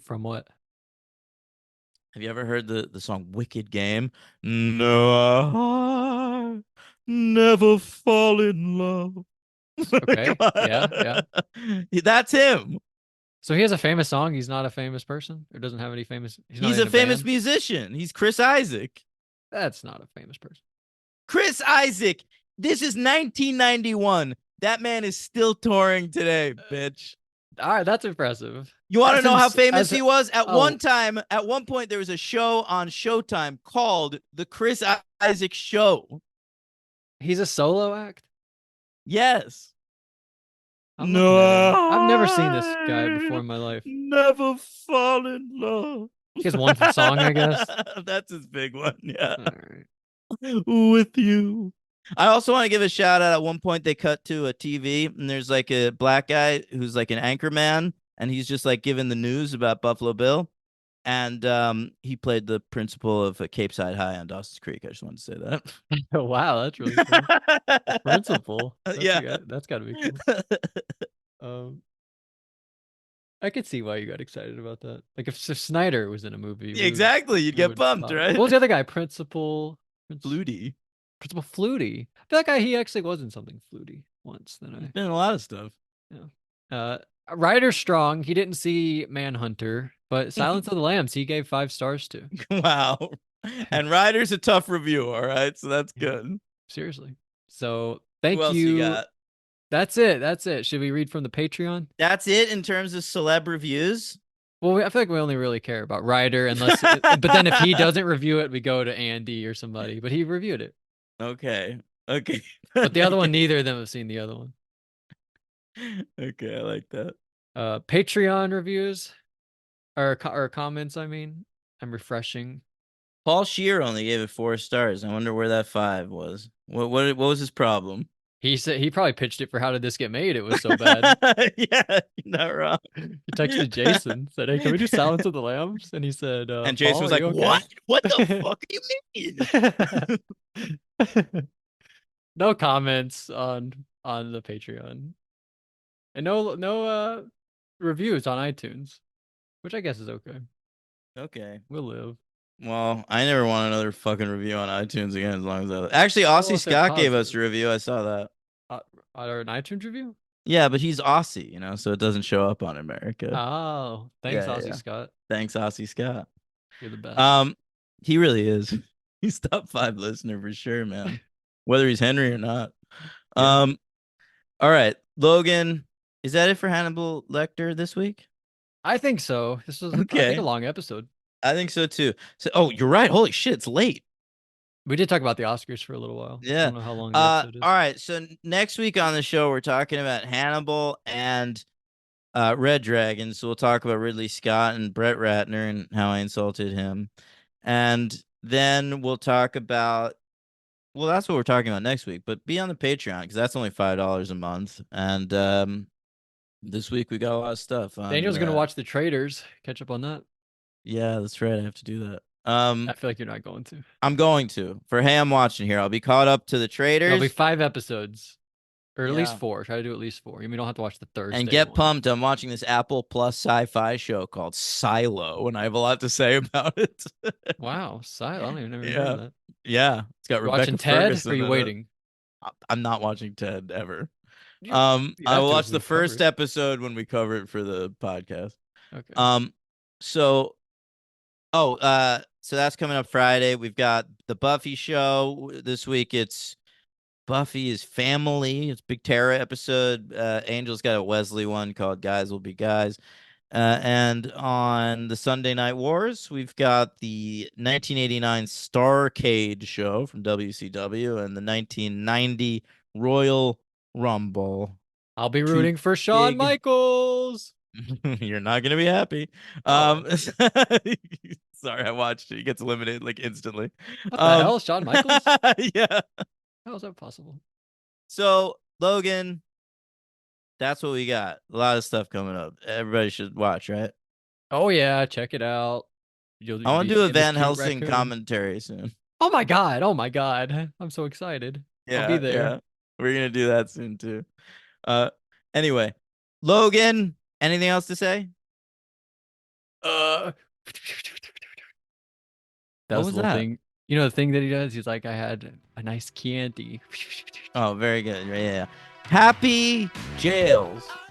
From what? Have you ever heard the song Wicked Game? No, I never fall in love. Okay. Come on. Yeah. That's him. So he has a famous song. He's not a famous person, or doesn't have any famous. He's not He's in a a famous band. musician. He's Chris Isaac. That's not a famous person. Chris Isaac. This is 1991. That man is still touring today, bitch. All right, that's impressive. You want to As know how ins- famous as- he was? At oh. one point, there was a show on Showtime called The Chris Isaac Show. He's a solo act. Yes. I'm looking at him. I've never seen this guy before in my life. Never fall in love. He has one song, I guess. That's his big one. Yeah. All right. With you. I also want to give a shout out. At one point, they cut to a TV, and there's like a black guy who's like an anchor man, and he's just like giving the news about Buffalo Bill. And he played the principal of Cape Side High on Dawson's Creek. I just wanted to say that. Wow, that's really cool. Principal. Yeah. That's got to be cool. I could see why you got excited about that. Like if Snyder was in a movie. Exactly. You'd get pumped, right? What was the other guy? Principal Flutie. Principal Flutie. I feel like he actually was in something Flutie once. He's been in a lot of stuff. Ryder Strong. He didn't see Manhunter, but Silence of the Lambs he gave 5 stars to. Wow. And Ryder's a tough review, all right? So that's good. Seriously. So thank Who else you. you got? That's it. Should we read from the Patreon? That's it in terms of celeb reviews. Well, I feel like we only really care about Ryder unless, but then if he doesn't review it, we go to Andy or somebody, but he reviewed it. Okay. But the other one, neither of them have seen the other one. Okay, I like that. Patreon reviews or comments. I mean, I'm refreshing. Paul Scheer only gave it 4 stars. I wonder where that 5 was. What was his problem? He said he probably pitched it for how did this get made? It was so bad. Yeah, you're not wrong. He texted Jason, said, "Hey, can we do Silence of the Lambs?" And he said, and Jason Paul, was like, are you "What? okay?" What the fuck do you mean?" No comments on the Patreon, and no reviews on iTunes, which I guess is okay. Okay. We'll live. Well, I never want another fucking review on iTunes again as long as I live. Actually, Aussie if they're Scott gave us a positive. review. I saw that. Or an iTunes review? Yeah, but he's Aussie, so it doesn't show up on America. Oh, thanks, Yeah, Aussie yeah. Scott. Thanks, Aussie Scott. You're the best. He really is. He's top 5 listener for sure, man. Whether he's Henry or not. Yeah. All right, Logan. Is that it for Hannibal Lecter this week? I think so. This was I Okay. think a long episode. I think so too. So, oh, you're right. Holy shit, it's late. We did talk about the Oscars for a little while. Yeah. I don't know how long the episode is. All right. So next week on the show, we're talking about Hannibal and Red Dragon. So we'll talk about Ridley Scott and Brett Ratner and how I insulted him. And then we'll talk about, well, that's what we're talking about next week. But be on the Patreon because that's only $5 a month. And this week we got a lot of stuff. Daniel's going to watch The Traders. Catch up on that. Yeah, that's right. I have to do that. I feel like you're not going to. I'm going to. For Ham watching here, I'll be caught up to the There'll be Traders 5 episodes, or at least Yeah. 4. Try to do at least 4. You don't have to watch the Thursday and get one. pumped. I'm watching this Apple Plus sci-fi show called Silo, and I have a lot to say about it. Wow, I don't even never heard Yeah. of that. Yeah, it's got You Rebecca watching Ted? Ferguson Or are you in it. waiting? I'm not watching Ted ever. You I have will to watch if the we cover first it. episode when we cover it for the podcast. Okay. So so that's coming up Friday. We've got the Buffy show this week. It's Buffy is Family. It's Big Tara episode. Angel's got a Wesley one called Guys Will Be Guys. And on the Sunday Night Wars, we've got the 1989 Starcade show from WCW and the 1990 Royal Rumble. I'll be two rooting for Shawn big- Michaels. You're not gonna be happy. Oh. Sorry, I watched it. He gets eliminated like instantly. What the hell, Shawn Michaels? Yeah. How is that possible? So Logan, that's what we got. A lot of stuff coming up. Everybody should watch, right? Oh yeah, check it out. I want to do a Van Helsing comment. commentary soon. Oh my god! Oh my god! I'm so excited. I'll be there. Yeah. We're gonna do that soon too. Anyway, Logan, anything else to say? That What was was the little that? thing. You know the thing that he does? He's like, I had a nice Chianti. Oh, very good. Yeah. Happy jails.